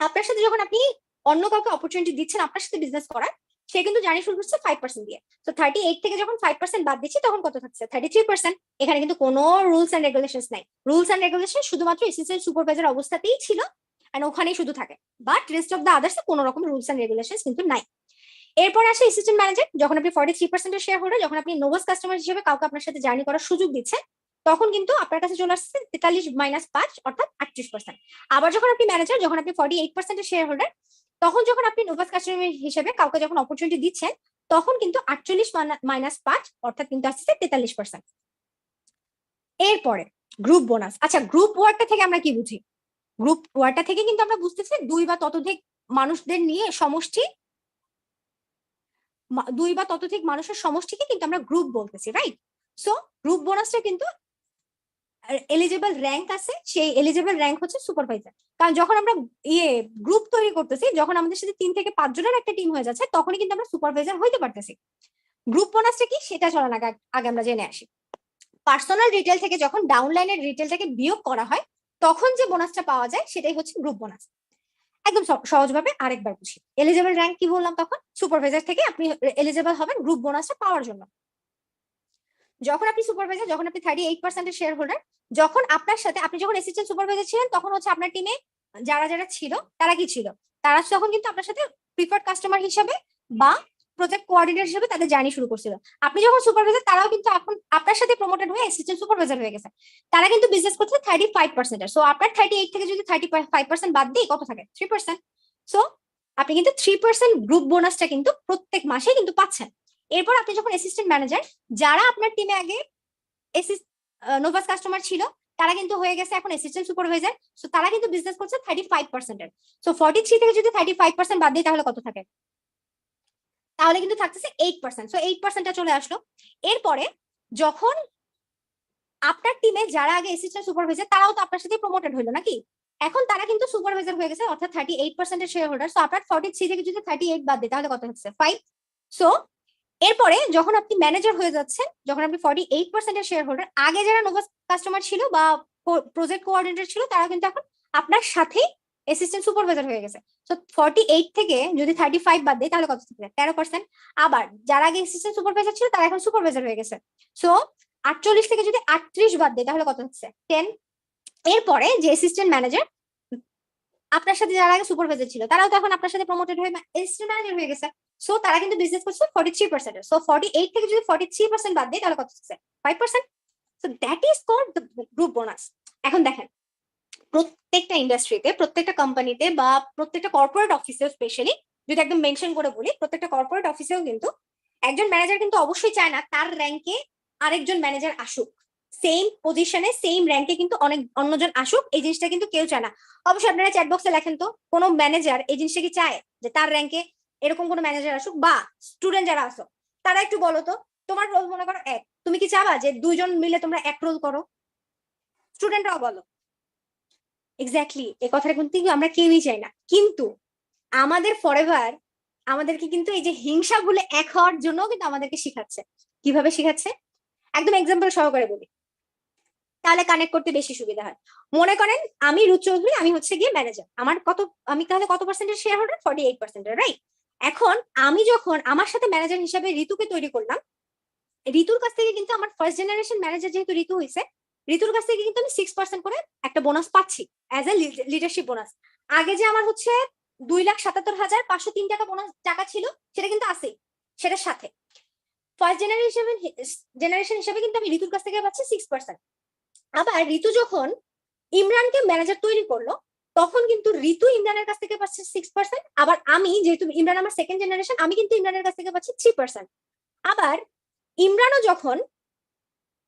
আপনার সাথে যখন আপনি অন্য কাউকে অপরচুনিটি দিচ্ছেন আপনার সাথে বিজনেস করার, সে কিন্তু জার্নি শুরু করছে 5% দিয়ে। তো 38 থেকে যখন 5% বাদ দিচ্ছি তখন কত থাকছে? 33%। এখানে কিন্তু কোনো রুলস এন্ড রেগুলেশনস নাই। রুলস এন্ড রেগুলেশন শুধুমাত্র অ্যাসিস্ট্যান্ট সুপারভাইজার অবস্থাতেই ছিল, এন্ড ওখানেই শুধু থাকে, but rest of the others কোনো রকম রুলস এন্ড রেগুলেশন কিন্তু নাই। এরপর আসে অ্যাসিস্ট্যান্ট ম্যানেজার। যখন আপনি 43% শেয়ার হোল্ডার, যখন আপনি নোভাস কাস্টমার হিসেবে কাউকে আপনার সাথে জার্নি করার সুযোগ দিচ্ছে, তখন কিন্তু আপনার কাছে চলে আসছে 43 - 5 অর্থাৎ 38%। আবার যখন আপনি ম্যানেজার, যখন আপনি 48% শেয়ার হোল্ডার, তখন যখন আপনি নোভাস কাস্টমার হিসেবে কাউকে যখন অপরচুনিটি দিচ্ছেন, তখন কিন্তু 48 - 5 অর্থাৎ কিন্তু আসছে 43%। এরপরে গ্রুপ বোনাস। আচ্ছা, গ্রুপ ওয়ার্ডটা থেকে আমরা কি বুঝি? গ্রুপ ওয়ার্ডটা থেকে কিন্তু আমরা বুঝতেছি 2 বা ততোধিক মানুষদের নিয়ে সমষ্টি, 2 বা ততোধিক মানুষের সমষ্টিকে কিন্তু আমরা গ্রুপ বলতেছি, রাইট? সো গ্রুপ বোনাসটা কিন্তু এলিজিবল র্যাঙ্ক আছে, সেই এলিজিবল র্যাঙ্ক হচ্ছে সুপারভাইজার। কারণ যখন আমরা গ্রুপ তৈরি করতেছি, যখন আমাদের সাথে 3 থেকে 5 জনের একটা টিম হয়ে যাচ্ছে, তখনই কিন্তু আমরা সুপারভাইজার হইতে পারতেছি। গ্রুপ বোনাসটা কি সেটা চলার আগে আমরা জেনে আসি। পার্সোনাল রিটেল থেকে যখন ডাউনলাইনের রিটেলটাকে বিয়োগ করা হয়, তখন যে বোনাসটা পাওয়া যায় সেটাই হচ্ছে গ্রুপ বোনাস। একদম সহজভাবে আরেকবার বুঝি। এলিজিবল র্যাঙ্ক কি বললাম? তখন সুপারভাইজার থেকে আপনি এলিজিবল হবেন গ্রুপ বোনাসটা পাওয়ার জন্য। যখন আপনি সুপারভাইজার, যখন আপনি 38% এর শেয়ার হোল্ডার, যখন আপনার সাথে আপনি যখন অ্যাসিস্ট্যান্ট সুপারভাইজার ছিলেন, তখন হচ্ছে আপনার টিমে যারা যারা ছিল তারা কি ছিল? তারা তখন কিন্তু আপনার সাথে প্রিফার্ড কাস্টমার হিসেবে বা প্রজেক্ট কোঅর্ডিনেটর হিসেবে তাদের জার্নি শুরু করছিল। আপনি যখন সুপারভাইজার, তারাও কিন্তু এখন আপনার সাথে প্রমোটেড হয়ে অ্যাসিস্ট্যান্ট সুপারভাইজার হয়ে গেছে। তারা কিন্তু বিজনেস করছে 35%। সো আপনার 38 থেকে যদি 35% বাদ দিই, কত থাকে? 3%। সো আপনি কিন্তু 3% গ্রুপ বোনাসটা কিন্তু প্রত্যেক মাসে কিন্তু পাচ্ছেন। এরপর আপনি যখন অ্যাসিস্ট্যান্ট ম্যানেজার, যারা আপনার টিমে আগে নোভাস কাস্টমার ছিল, তারা কিন্তু হয়ে গেছে এখন অ্যাসিস্ট্যান্ট সুপারভাইজার। সো তারা কিন্তু বিজনেস করছে 35% এর। সো 43 থেকে যদি 35% বাদ দিই, তাহলে কত থাকে? তাহলে কিন্তু থাকতেছে 8%। সো 8%টা চলে আসলো। এরপরে যখন আপনার টিমে যারা আগে অ্যাসিস্ট্যান্ট সুপারভাইজার, তারাও তো আপনার সাথে প্রমোটেড হলো নাকি? এখন তারা কিন্তু সুপারভাইজার হয়ে গেছে, অর্থাৎ 38% এর শেয়ার হোল্ডার। সো আপনার 43 থেকে যদি 38 বাদ দিই, তাহলে কত হচ্ছে? 5। সো এরপরে যখন আপনি ম্যানেজার হয়ে যাচ্ছেন, যখন আপনি 48% এর শেয়ার হোল্ডার, আগে যারা নোভাস কাস্টমার ছিল বা প্রজেক্ট কোঅর্ডিনেটর ছিল, তারা কিন্তু এখন আপনার সাথে অ্যাসিস্ট্যান্ট সুপারভাইজার হয়ে গেছে। সো 48 থেকে যদি 35 বাদ দেয়, তাহলে কত থাকবে? 13%। আবার যারা আগে অ্যাসিস্ট্যান্ট সুপারভাইজার ছিল, তারা এখন সুপারভাইজার হয়ে গেছে। সো 48 থেকে যদি 38 বাদ দেয়, তাহলে কত হচ্ছে? 10। এরপরে যে অ্যাসিস্ট্যান্ট ম্যানেজার, আপনার সাথে যারা আগে সুপারভাইজার ছিল, তারাও তো এখন আপনার সাথে প্রমোটেড হয়ে অ্যাসিস্ট্যান্ট ম্যানেজার হয়ে গেছে। সো তারা কিন্তু বিজনেস করছে 43%। সো 48 থেকে যদি 43% বাদ দেয়, তাহলে কত হচ্ছে? 5%। So that is called the group bonus. এখন দেখেন, প্রত্যেকটা ইন্ডাস্ট্রিতে, প্রত্যেকটা কোম্পানিতে বা প্রত্যেকটা কর্পোরেট অফিসেও, স্পেশালি যদি একদম মেনশন করে বলি, প্রত্যেকটা কর্পোরেট অফিসেও কিন্তু একজন ম্যানেজার কিন্তু অবশ্যই চায় না তার র্যাঙ্কে আরেকজন ম্যানেজার আসুক। সেম পজিশনে সেম র্যাঙ্কে কিন্তু অনেক অন্যজন আসুক, এই জিনিসটা কিন্তু কেউ চায় না। অবশ্যই আপনারা চ্যাট বক্সে লেখেন তো, কোনো ম্যানেজার এই জিনিসটা কি চায় যে তার র্যাঙ্কে এরকম কোনো ম্যানেজার আসুক? বা স্টুডেন্ট যারা আসো, তারা একটু বলো তো, তোমার রোল মনে করো এক, তুমি কি চাবা যে দুইজন মিলে তোমরা এক রোল করো? স্টুডেন্টরাও বলো এক্স্যাক্টলি এই কথাটা কিন্তু আমরা কেউই চাই না। কিন্তু আমাদের ফরএভার আমাদেরকে কিন্তু এই যে হিংসা ভুলে এক হওয়ার জন্য কিন্তু আমাদেরকে শিখাচ্ছে। কিভাবে শিখাচ্ছে? একদম এক্সাম্পল সহকারে বলি, তাহলে কানেক্ট করতে বেশি সুবিধা হয়। মনে করেন আমি রুচ চৌধুরী, আমি হচ্ছে গিয়ে ম্যানেজার। আমি তাহলে কত পার্সেন্টের শেয়ার হোল্ডার? 48%, রাইট? এখন আমি যখন আমার সাথে ম্যানেজার হিসাবে ঋতুকে তৈরি করলাম, ঋতুর কাছ থেকে কিন্তু আমার ফার্স্ট জেনারেশন ম্যানেজার যেহেতু ঋতু হয়েছে, ঋতুর কাছ থেকে কিন্তু আমি 6% করে একটা বোনাস পাচ্ছি অ্যাজ এ লিডারশিপ বোনাস। আগে যে আমার হচ্ছে 2,77,503 টাকা বোনাস টাকা ছিল, সেটা কিন্তু আছেই, সেটার সাথে ফার্স্ট জেনারেশন হিসেবে কিন্তু আমি ঋতুর কাছ থেকে পাচ্ছি 6%। আবার ঋতু যখন ইমরানকে ম্যানেজার তৈরি করলো, তখন কিন্তু ঋতু ইমরানের কাছ থেকে পাচ্ছে 6%। আবার আমি, যেহেতু ইমরান আমার সেকেন্ড জেনারেশন, আমি কিন্তু ইমরানের কাছ থেকে পাচ্ছি 3%। আবার ইমরানও যখন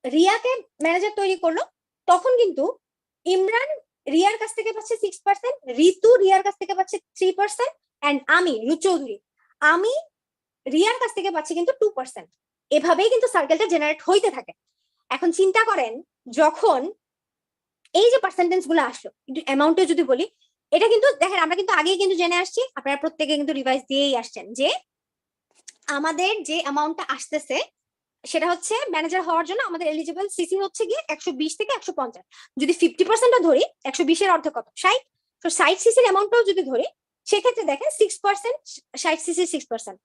রিয়াকে ম্যানেজার তৈরি করলো, তখন কিন্তু ইমরান রিয়ার কাছ থেকে পাচ্ছে 6%, ঋতু রিয়ার কাছ থেকে পাচ্ছে 3%, এন্ড আমি রুচ চৌধুরী, আমি রিয়ার কাছ থেকে পাচ্ছি কিন্তু 2%। এভাবেই কিন্তু সার্কেলটা জেনারেট হইতে থাকে। এখন চিন্তা করেন, যখন এই যে পার্সেন্টেজ গুলো আসলো, একটু অ্যামাউন্টে যদি বলি, এটা কিন্তু দেখেন আমরা কিন্তু আগেই কিন্তু জেনে আসছি, আপনারা প্রত্যেকে কিন্তু রিভাইজ দিয়েই আসছেন যে আমাদের যে অ্যামাউন্টটা আসতেছে, সেটা হচ্ছে ম্যানেজার হওয়ার জন্য আমাদের এলিজিবল সিসি হচ্ছে গিয়ে 120 থেকে 150। যদি 50% ধরি, 120 এর অর্থ কত? 60। তো 60 সিসির অ্যামাউন্টটাও যদি ধরি, সেক্ষেত্রে দেখেন 6%, 60 সিসি 6%।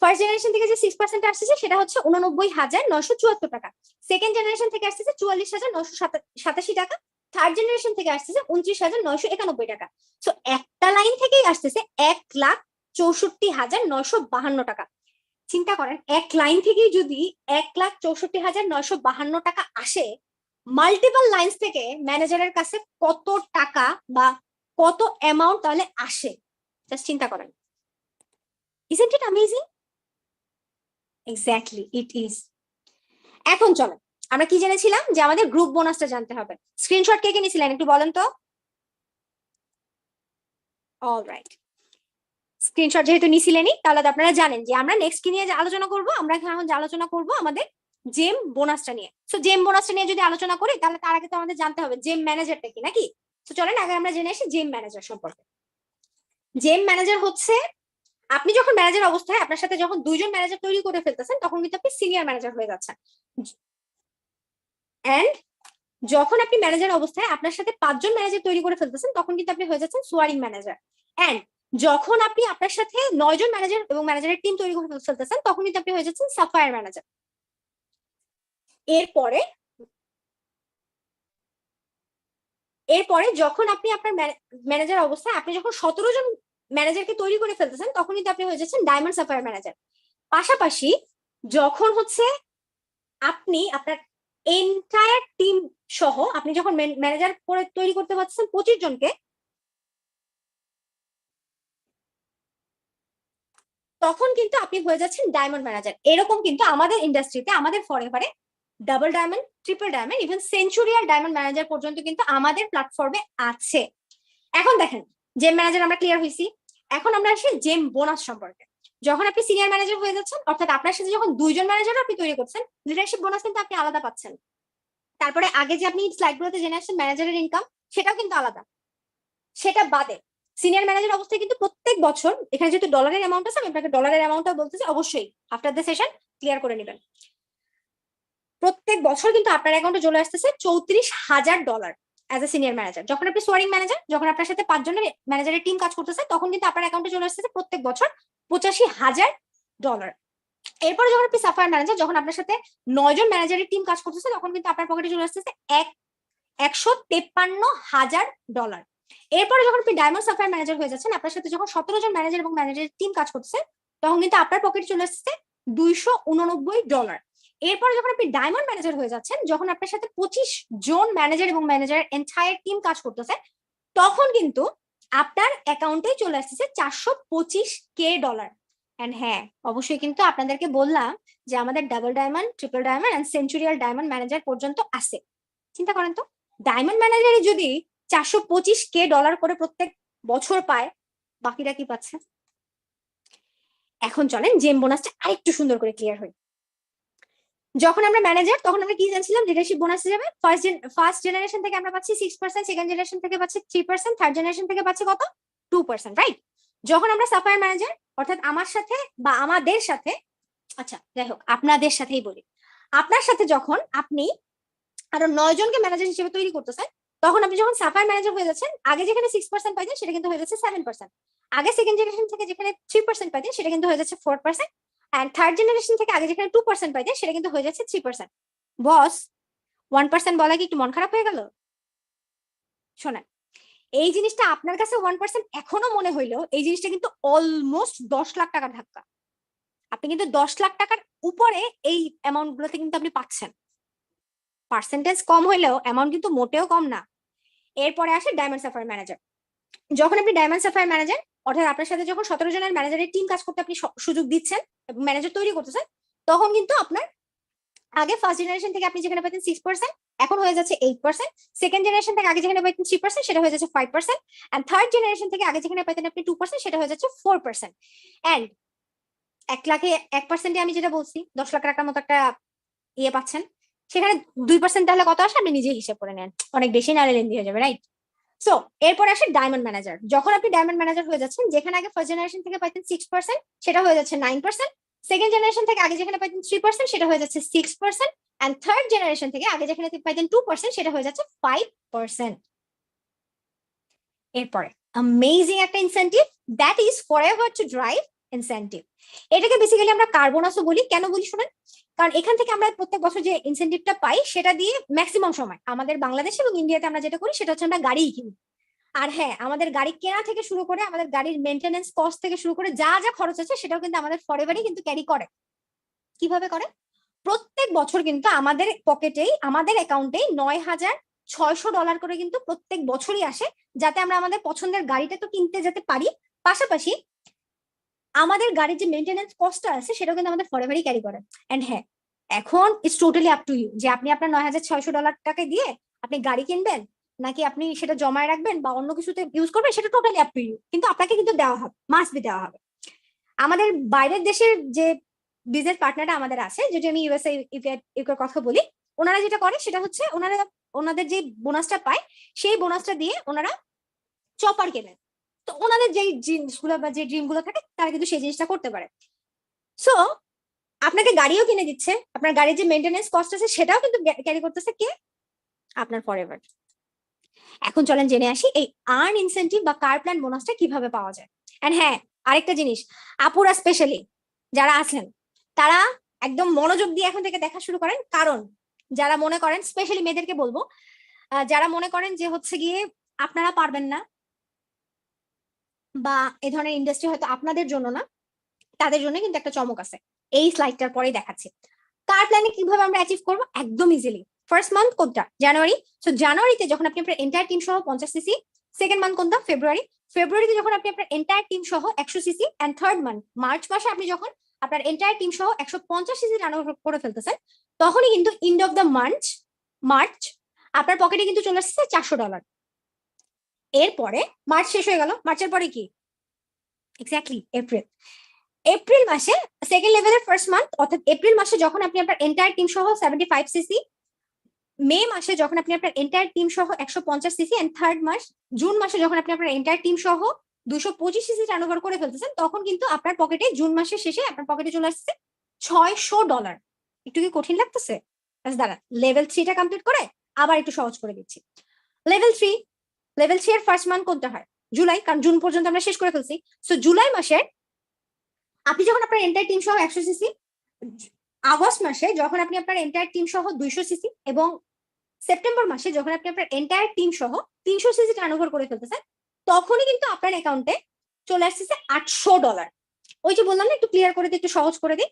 ফার্স্ট জেনারেশন থেকে যে 6% আসছে, সেটা হচ্ছে 89,974 টাকা। সেকেন্ড জেনারেশন থেকে আসছে 44,987 টাকা। থার্ড জেনারেশন থেকে আসতেছে 29,991 টাকা। সো একটা লাইন থেকেই আসতেছে 1,64,952 টাকা। চিন্তা করেন, এক লাইন থেকেই যদি 1,64,952 টাকা আসে, মাল্টিপল লাইন্স থেকে ম্যানেজারের কাছে কত টাকা বা কত অ্যামাউন্ট তাহলে আসে, জাস্ট চিন্তা করেন। Isn't it amazing? Exactly, it is. এখন চলো, আমরা কি জেনেছিলাম যে আমাদের গ্রুপ বোনাসটা জানতে হবে। স্ক্রিনশট কে কে নিয়েছিলেন একটু বলেন তো। অলরাইট, স্ক্রিনশট যেহেতু নিছিলেনই, তাহলে তো আপনারা জানেন যে আমরা নেক্সট কি নিয়ে আলোচনা করব। আমরা এখন আলোচনা করব আমাদের জেম বোনাসটা নিয়ে। সো জেম বোনাসটা নিয়ে যদি আলোচনা করি, তাহলে তার আগে তো আমাদের জানতে হবে জেম ম্যানেজারটা কি, নাকি? তো চলেন আগে আমরা জেনে আসি জেম ম্যানেজার সম্পর্কে। জেম ম্যানেজার হচ্ছে, আপনি যখন ম্যানেজার অবস্থায় আপনার সাথে যখন দুইজন ম্যানেজার তৈরি করে ফেলতেছেন, তখন কিন্তু আপনি সিনিয়র ম্যানেজার হয়ে যাচ্ছেন। এন্ড যখন আপনি ম্যানেজার অবস্থায় আপনার সাথে 5জন ম্যানেজার তৈরি করে ফেলতেছেন, তখন কিন্তু আপনি হয়ে যাচ্ছেন সোয়ারিং ম্যানেজার। এন্ড যখন আপনি আপনার সাথে 9জন ম্যানেজার এবং ম্যানেজারের টিম তৈরি করে ফেলতেছেন, তখন কিন্তু আপনি হয়ে যাচ্ছেন সাফায়ার ম্যানেজার। এরপরে যখন আপনি আপনার ম্যানেজার অবস্থায় আপনি যখন 17জন ম্যানেজারকে তৈরি করে ফেলতেছেন, তখন কিন্তু আপনি হয়ে যাচ্ছেন ডায়মন্ড সাফায়ার ম্যানেজার। পাশাপাশি যখন হচ্ছে আপনি আপনার এন্টায়ার টিম সহ আপনি যখন ম্যানেজার করে তৈরি করতে পারছেন 25 জনকে, তখন কিন্তু আপনি হয়ে যাচ্ছেন ডায়মন্ড ম্যানেজার। এরকম কিন্তু আমাদের ইন্ডাস্ট্রিতে, আমাদের ফরএভারে double diamond, triple diamond, even centurial diamond manager পর্যন্ত কিন্তু আমাদের প্ল্যাটফর্মে আছে। এখন দেখেন, জেম ম্যানেজার আমরা ক্লিয়ার হয়েছি। এখন আমরা আসি জেম বোনাস সম্পর্কে। যখন আপনি সিনিয়র ম্যানেজার হয়ে যাচ্ছেন, অর্থাৎ আপনার সাথে যখন 2জন ম্যানেজার আপনি তৈরি করছেন, লিডারশিপ বোনাস কিন্তু আপনি আলাদা পাচ্ছেন। তারপরে আগে যে আপনি স্লাইডগুলোতে জেনে আসছেন ম্যানেজারের ইনকাম, সেটাও কিন্তু আলাদা। সেটা বাদে সিনিয়র ম্যানেজার অবস্থায় কিন্তু প্রত্যেক বছর, এখানে যেহেতু ডলারের অ্যামাউন্ট আছে, আমি আপনাকে ডলারের অ্যামাউন্টটা বলতেছি, অবশ্যই আফটার দ্য সেশন ক্লিয়ার করে নেবেন। প্রত্যেক বছর কিন্তু আপনার অ্যাকাউন্টে চলে আসতেছে $34,000 অ্যাজ এ সিনিয়র ম্যানেজার। যখন আপনি সোয়ারিং ম্যানেজার, যখন আপনার সাথে 5জনের ম্যানেজারের টিম কাজ করতেছে, তখন কিন্তু আপনার অ্যাকাউন্টে চলে আসতেছে প্রত্যেক বছর $85,000। এরপরে যখন আপনি সাফায়ার ম্যানেজার, যখন আপনার সাথে 9জন ম্যানেজারের টিম কাজ করতেছে, তখন কিন্তু আপনার পকেটে চলে আসতেছে $153,000। এরপরে যখন আপনি ডায়মন্ড সাফায়ার ম্যানেজার হয়ে যাচ্ছেন, আপনার সাথে যখন 17জন ম্যানেজার এবং ম্যানেজারের টিম কাজ করতেছে, তখন কিন্তু আপনার পকেটে চলে আসছে $289। এরপরে যখন আপনি ডায়মন্ড ম্যানেজার হয়ে যাচ্ছেন, যখন আপনার সাথে 25 জন ম্যানেজার এবং ম্যানেজার এন্টায়ার টিম কাজ করতেছে, তখন কিন্তু আপনার অ্যাকাউন্টে চলে আসতেছে $425,000। এন্ড হ্যাঁ, অবশ্যই কিন্তু আপনাদেরকে বললাম যে আমাদের double diamond, triple diamond and centurial diamond manager পর্যন্ত আছে। চিন্তা করেন তো, ডায়মন্ড ম্যানেজারে যদি $425,000 করে প্রত্যেক বছর পায়, বাকিরা কি পাচ্ছে? এখন চলেন জেম বোনাসটা আরেকটু সুন্দর করে ক্লিয়ার হই। যখন আমরা ম্যানেজার, তখন আমরা কি জানছিলাম লিডারশিপ বোনাস হিসেবে ফার্স্ট জেনারেশন থেকে আমরা পাচ্ছি 6%, সেকেন্ড জেনারেশন থেকে পাচ্ছি 3%, থার্ড জেনারেশন থেকে পাচ্ছি কত? 2%, রাইট? যখন আমরা সাফায়ার ম্যানেজার, অর্থাৎ আমার সাথে বা আমাদের সাথে, আচ্ছা যাই হোক আপনাদের সাথেই বলি, আপনার সাথে যখন আপনি আরো 9জনকে ম্যানেজার হিসেবে তৈরি করতেছেন, তখন আপনি যখন সাফায়ার ম্যানেজার হয়ে যাচ্ছেন, আগে যেখানে 6% পাইতেন সেটা কিন্তু হয়ে যাচ্ছে 7%। আগে সেকেন্ড জেনারেশন থেকে যেখানে 3% পাইতেন সেটা কিন্তু হয়ে যাচ্ছে 4%। এন্ড থার্ড জেনারেশন থেকে আগে যেখানে 2% পাইতেন সেটা কিন্তু হয়ে যাচ্ছে 3%। বস, 1% বলা কি একটু মন খারাপ হয়ে গেল? শোনেন, এই জিনিসটা আপনার কাছে 1% এখনো মনে হইলেও, এই জিনিসটা কিন্তু অলমোস্ট 10 লাখ টাকার ধাক্কা। আপনি কিন্তু 10 লাখ টাকার উপরে এই অ্যামাউন্ট গুলোতে কিন্তু আপনি পাচ্ছেন। পার্সেন্টেজ কম হইলেও অ্যামাউন্ট কিন্তু মোটেও কম না। এরপরে আসে ডায়মন্ড সাফায়ার ম্যানেজার। যখন আপনি ডায়মন্ড সাফায়ার ম্যানেজার, অর্থাৎ আপনার সাথে যখন 17জনের ম্যানেজারের টিম কাজ করতে আপনি সুযোগ দিচ্ছেন এবং ম্যানেজার তৈরি করতেছেন, তখন কিন্তু আপনার আগে ফার্স্ট জেনারেশন থেকে আপনি যেখানে পাইতেন 6%, এখন হয়ে যাচ্ছে 8%। সেকেন্ড জেনারেশন থেকে আগে যেখানে পাইতেন 3% সেটা হয়ে যাচ্ছে 5%। এন্ড থার্ড জেনারেশন থেকে আগে যেখানে পাইতেন আপনি 2% সেটা হয়ে যাচ্ছে 4%। এন্ড 1 লাখে 1%, আমি যেটা বলছি 10 লাখ টাকার মতো একটা ইয়ে পাচ্ছেন, সেখানে 2% তাহলে কত আসে আপনি নিজে হিসেব করে নেন, অনেক বেশি নালে লেন্দি হয়ে যাবে, রাইট? সো এরপর আসে ডায়মন্ড ম্যানেজার। যখন আপনি ডায়মন্ড ম্যানেজার হয়ে যাচ্ছেন, যেখানে আগে ফার্স্ট জেনারেশন থেকে পাইতেন 6% সেটা হয়ে যাচ্ছে 9%। সেকেন্ড জেনারেশন থেকে আগে যেখানে পাইতেন 3% সেটা হয়ে যাচ্ছে 6%। এন্ড থার্ড জেনারেশন থেকে আগে যেখানে পাইতেন 2% সেটা হয়ে যাচ্ছে 5%। এরপরে অ্যামেজিং একটা incentive, that is forever to drive incentive. এটাকে বেসিক্যালি আমরা কার্বোনাসও বলি। কেন বলি শুনেন, কারণ এখান থেকে আমরা প্রত্যেক বছর যে ইনসেন্টিভটা পাই সেটা দিয়ে ম্যাক্সিমাম সময় আমাদের বাংলাদেশে এবং ইন্ডিয়াতে আমরা যেটা করি সেটা হচ্ছে আমরা গাড়িই কিনি। আর হ্যাঁ, আমাদের গাড়ি কেনা থেকে শুরু করে আমাদের গাড়ির মেনটেনেন্স কস্ট থেকে শুরু করে যা যা খরচ আছে সেটাও কিন্তু আমাদের ফরএভারই কিন্তু ক্যারি করে। কিভাবে করে? প্রত্যেক বছর কিন্তু আমাদের পকেটেই, আমাদের অ্যাকাউন্টেই $9,600 করে কিন্তু প্রত্যেক বছরই আসে, যাতে আমরা আমাদের পছন্দের গাড়িটা তো কিনতে যেতে পারি, পাশাপাশি আমাদের গাড়ির যে মেনটেনেন্স কস্টটা আছে সেটাও কিন্তু আমাদের ফরএভারই ক্যারি করে। এন্ড হ্যাঁ, এখন it's totally up to you যে আপনি আপনার $9,600 টাকা দিয়ে আপনি গাড়ি কিনবেন নাকি আপনি সেটা জমায় রাখবেন বা অন্য কিছুতে ইউজ করবেন, সেটা টোটালি আপ টু ইউ, কিন্তু আপনাকে কিন্তু দেওয়া হবে, মাস্ট বি দেওয়া হবে। আমাদের বাইরের দেশের যে বিজনেস পার্টনাররা আমাদের আছে, যদি আমি ইউএসএ ইউকের কথা বলি, ওনারা যেটা করে সেটা হচ্ছে ওনারা ওনাদের যে বোনাসটা পায় সেই বোনাসটা দিয়ে ওনারা চপার কেনেন। তো ওনাদের যে জিনিসগুলো বা যে ড্রিম গুলো থাকে তারা কিন্তু সেই জিনিসটা করতে পারে। সো আপনাকে গাড়িও কিনে দিচ্ছে, আপনার গাড়ির যে মেনটেনেন্স কস্ট আছে সেটাও কিন্তু ক্যারি করতেছে কে? আপনার ফরএভার। এখন চলেন জেনে আসি এই আর্ন ইনসেন্টিভ বা কার প্ল্যান বোনাসটা কিভাবে পাওয়া যায়। এন্ড হ্যাঁ, আরেকটা জিনিস, আপুরা স্পেশালি যারা আছেন তারা একদম মনোযোগ দিয়ে এখন থেকে দেখা শুরু করেন, কারণ যারা মনে করেন, স্পেশালি মেয়েদেরকে বলবো, যারা মনে করেন যে হচ্ছে গিয়ে আপনারা পারবেন না বা এই ধরনের ইন্ডাস্ট্রি হয়তো আপনাদের জন্য না, তাদের জন্য কিন্তু একটা চমক আছে, এই স্লাইডটার পরেই দেখাচ্ছি। কার প্ল্যানে কিভাবে আমরা অ্যাচিভ করবো একদম ইজিলি। ফার্স্ট মান্থ কোনটা? জানুয়ারি। সো জানুয়ারিতে যখন আপনি আপনার এন্টায়ার টিম সহ 50 সিসি, সেকেন্ড মান্থ কোনটা? ফেব্রুয়ারি। ফেব্রুয়ারিতে যখন আপনি আপনার এন্টায়ার টিম সহ 100 CC, and third month March মাসে আপনি যখন আপনার এন্টায়ার টিম সহ 150 সিসি রান করে ফেলতেছেন, তখনই কিন্তু এন্ড অফ দ্য মার্চ আপনার পকেটে কিন্তু চলে আসছে $400। এরপরে মার্চ শেষ হয়ে গেল, মার্চের পরে কি? Exactly April. এপ্রিল মাসে সেকেন্ড লেভেলের ফার্স্ট মান্থ, অর্থাৎ এপ্রিল মাসে যখন আপনি আপনার এন্টায়ার টিম সহ 75 সিসি, মে মাসে যখন আপনি আপনার এন্টায়ার টিম সহ 150 সিসি, এন্ড থার্ড মাস জুন মাসে যখন আপনি আপনার এন্টায়ার টিম সহ 225 সিসি টার্ন ওভার করে ফেলতেছেন, তখন কিন্তু আপনার পকেটে জুন মাসের শেষে আপনার পকেটে চলে আসছে $600। একটু কি কঠিন লাগতেছে? দাঁড়া, লেভেল 3টা কমপ্লিট করে আবার একটু সহজ করে দিচ্ছি। লেভেল 3 এর ফার্স্ট মান্থ কোনটা হয়? জুলাই, কারণ জুন পর্যন্ত আমরা শেষ করে ফেলছি। সো জুলাই মাসের আপনি যখন আপনার এন্টায়ার টিম সহ 100 সিসি, আগস্ট মাসে যখন আপনি আপনার এন্টায়ার টিম সহ 200 সিসি, এবং সেপ্টেম্বর মাসে যখন আপনি আপনার এন্টায়ার টিম সহ 300 সিসি টার্ন ওভার করে ফেলতেছেন, তখনই কিন্তু আপনার অ্যাকাউন্টে চলে আসতেছে $800। ওই যে বললাম না, একটু ক্লিয়ার করে দিই, একটু সহজ করে দিই।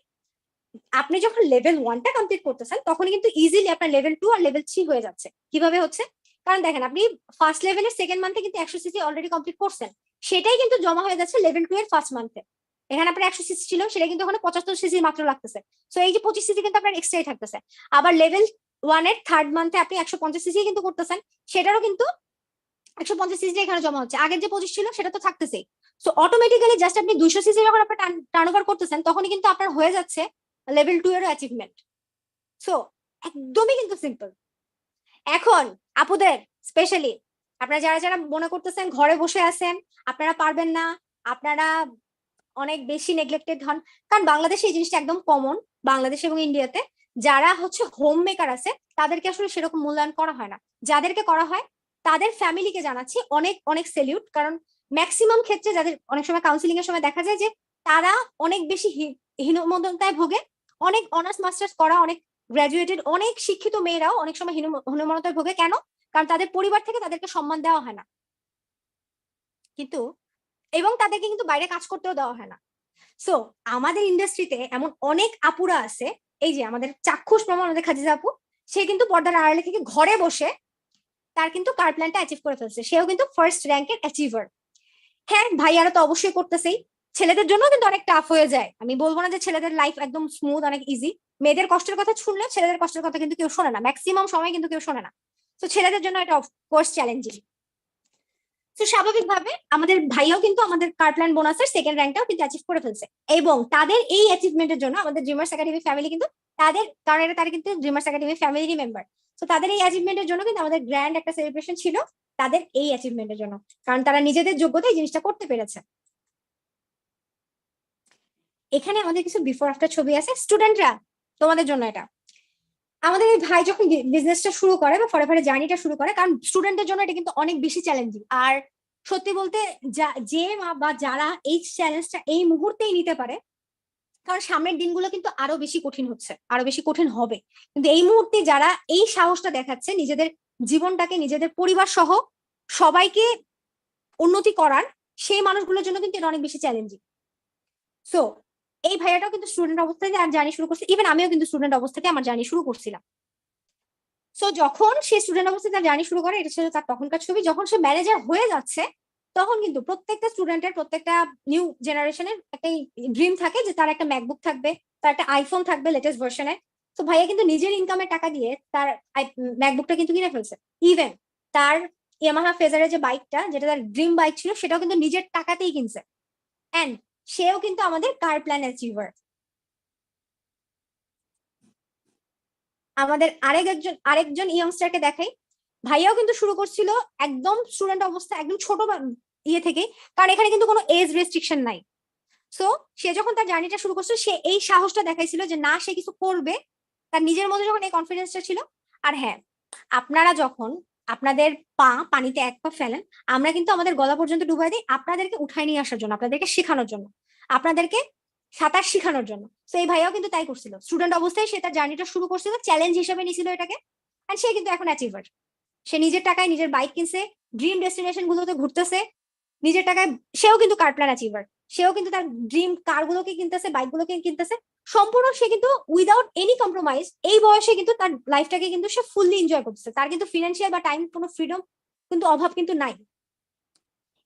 আপনি যখন লেভেল 1টা কমপ্লিট করতেছেন তখনই কিন্তু ইজিলি আপনার লেভেল 2 আর লেভেল 3 হয়ে যাচ্ছে। কিভাবে হচ্ছে? কারণ দেখেন, আপনি ফার্স্ট লেভেলের সেকেন্ড মান্থে কিন্তু 100 সিসি অলরেডি কমপ্লিট করছেন, সেটাই কিন্তু জমা হয়ে যাচ্ছে লেভেল 2 এর ফার্স্ট মান্থে। এখানে আপনার 100 সিসি ছিল, সেটা কিন্তু ওখানে 75 সিসি মাত্র লাগতেছে। সো এই যে 25 সিসি কিন্তু আপনার এক্সট্রাই থাকতেছে। আবার লেভেল 1 এর থার্ড মান্থে আপনি 150 সিসি কিন্তু করতেছেন, সেটারও কিন্তু 150 সিসি এখানে জমা হচ্ছে, আগের যে 25 ছিল সেটা তো থাকতেছেই। সো অটোমেটিক্যালি জাস্ট আপনি 200 সিসি যখন আপনার টার্ন ওভার করতেছেন, তখনই কিন্তু আপনার হয়ে যাচ্ছে লেভেল 2 এরও অ্যাচিভমেন্ট। সো একদমই কিন্তু সিম্পল। এখন আপুদের স্পেশালি, আপনারা যারা যারা মনে করতেছেন ঘরে বসে আছেন, আপনারা পারবেন না, আপনারা অনেক বেশি নেগলেক্টেড হন, কারণ বাংলাদেশে এই জিনিসটা একদম কমন। বাংলাদেশ এবং ইন্ডিয়াতে যারা হচ্ছে হোম মেকার আছে তাদেরকে আসলে সেরকম মূল্যায়ন করা হয় না। যাদেরকে করা হয় তাদের ফ্যামিলিকে জানাচ্ছি অনেক অনেক সেলিউট, কারণ ম্যাক্সিমাম ক্ষেত্রে যাদের অনেক সময় কাউন্সিলিং এর সময় দেখা যায় যে তারা অনেক বেশি হীনমন্যতায় ভোগে। অনেক অনার্স মাস্টার্স করা, অনেক গ্রাজুয়েটেড, অনেক শিক্ষিত মেয়েরাও অনেক সময় হীনমন্যতায় ভোগে। কেন? কারণ তাদের পরিবার থেকে তাদেরকে সম্মান দেওয়া হয় না, কিন্তু এবং তাদেরকে কিন্তু বাইরে কাজ করতেও দেওয়া হয় না। সো আমাদের ইন্ডাস্ট্রিতে এমন অনেক আপুরা আছে, এই যে আমাদের চাক্ষুষ প্রমাণ আমাদের খাদিজা আপু, সে কিন্তু পর্দার আড়ালে থেকে ঘরে বসে তার কিন্তু কার প্ল্যানটা অ্যাচিভ করে ফেলছে, সেও কিন্তু ফার্স্ট র্যাঙ্কের অ্যাচিভার। হ্যাঁ, ভাইয়ারা তো অবশ্যই করতেছেই, ছেলেদের জন্য কিন্তু অনেক টাফ হয়ে যায়। আমি বলবো না যে ছেলেদের লাইফ একদম স্মুথ, অনেক ইজি। মেয়েদের কষ্টের কথা শুনলে ছেলেদের কষ্টের কথা কিন্তু কেউ শোনে না, ম্যাক্সিমাম সময় কিন্তু কেউ শোনে না। তো ছেলেদের জন্য এটা অফকোর্স চ্যালেঞ্জিং। তো স্বাভাবিকভাবে আমাদের ভাইয়াও কিন্তু আমাদের কার প্ল্যান বোনাসের সেকেন্ড র্যাঙ্কটাও কিন্তু অ্যাচিভ করে ফেলছে, এবং তাদের এই অ্যাচিভমেন্টের জন্য আমাদের ড্রিমার্স একাডেমি ফ্যামিলি কিন্তু তাদের, কারণ এটা তারা কিন্তু ড্রিমার্স একাডেমি ফ্যামিলিরই মেম্বার। তো তাদের এই অ্যাচিভমেন্টের জন্য কিন্তু আমাদের গ্র্যান্ড একটা সেলিব্রেশন ছিল তাদের এই অ্যাচিভমেন্টের জন্য, কারণ তারা নিজেদের যোগ্যতায় এই জিনিসটা করতে পেরেছে। এখানে আমাদের কিছু বিফোর আফটার ছবি আছে স্টুডেন্টরা, তোমাদের জন্য এটা। আমাদের এই ভাই যখন বিজনেসটা শুরু করে বা ফরেভারের জার্নিটা শুরু করে, কারণ স্টুডেন্টের জন্য এটা কিন্তু অনেক বেশি চ্যালেঞ্জিং। আর সত্যি বলতে যে বা যারা এই চ্যালেঞ্জটা এই মুহূর্তেই নিতে পারে, কারণ সামনের দিনগুলো কিন্তু আরো বেশি কঠিন হচ্ছে, আরো বেশি কঠিন হবে। কিন্তু এই মুহূর্তে যারা এই সাহসটা দেখাচ্ছে নিজেদের জীবনটাকে, নিজেদের পরিবার সহ সবাইকে উন্নতি করার, সেই মানুষগুলোর জন্য কিন্তু এটা অনেক বেশি চ্যালেঞ্জিং। সো এই ভাইয়াটাও কিন্তু স্টুডেন্ট অবস্থায় জার্নি শুরু করছে, ইভেন আমিও কিন্তু স্টুডেন্ট অবস্থাতে আমার জার্নি শুরু করছিলাম। সো যখন সে স্টুডেন্ট অবস্থায় তার জার্নি শুরু করে, এটা ছিল তার তখনকার ছবি। যখন সে ম্যানেজার হয়ে যাচ্ছে তখন কিন্তু প্রত্যেকটা স্টুডেন্টের, প্রত্যেকটা নিউ জেনারেশনের একটা ড্রিম থাকে যে তার একটা ম্যাকবুক থাকবে, তার একটা আইফোন থাকবে লেটেস্ট ভার্সনের। তো ভাইয়া কিন্তু নিজের ইনকামের টাকা দিয়ে তার ম্যাকবুকটা কিন্তু কিনে ফেলছে। ইভেন তার ইয়ামাহা ফেজারের যে বাইকটা, যেটা তার ড্রিম বাইক ছিল, সেটাও কিন্তু নিজের টাকাতেই কিনছে। এন্ড সেও কিন্তু আমাদের কার প্ল্যান অ্যাচিভার। আমাদের আরেকজন ইয়ংস্টারকে দেখাই। ভাইয়াও কিন্তু শুরু করছিল একদম স্টুডেন্ট অবস্থা, একদম ছোট ইয়ে থেকে, কারণ এখানে কিন্তু কোনো এজ রেস্ট্রিকশন নাই। সো সে যখন তার জার্নিটা শুরু করছিল, সে এই সাহসটা দেখাইছিল যে না, সে কিছু করবে, তার নিজের মধ্যে যখন এই কনফিডেন্সটা ছিল। আর হ্যাঁ, আপনারা যখন আপনাদের পানিতে এক পা ফেলেন, আমরা কিন্তু আমাদের গলা পর্যন্ত ডুবাই দিই আপনাদেরকে উঠায় নিয়ে আসার জন্য, আপনাদেরকে শেখানোর জন্য, আপনাদেরকে সাঁতার শেখানোর জন্য। তো এই ভাইয়াও কিন্তু তাই করছিল, স্টুডেন্ট অবস্থায় সে তার জার্নিটা শুরু করছিল, চ্যালেঞ্জ হিসেবে নিছিল এটাকে। আর সে কিন্তু এখন অ্যাচিভার। সে নিজের টাকায় নিজের বাইক কিনছে, ড্রিম ডেস্টিনেশন গুলোতে ঘুরতেছে নিজের টাকায়। সেও কিন্তু কার প্ল্যান অ্যাচিভার, সেও কিন্তু তার ড্রিম কার গুলোকে কিনতেছে, বাইক গুলোকে কিনতেছে সম্পূর্ণ। সে কিন্তু উইদাউট এনি কম্প্রোমাইজ এই বয়সে কিন্তু তার লাইফটাকে কিন্তু সে ফুললি এনজয় করতেছে। তার কিন্তু ফিনান্সিয়াল বা টাইম কোনো ফ্রিডম কিন্তু অভাব কিন্তু নাই।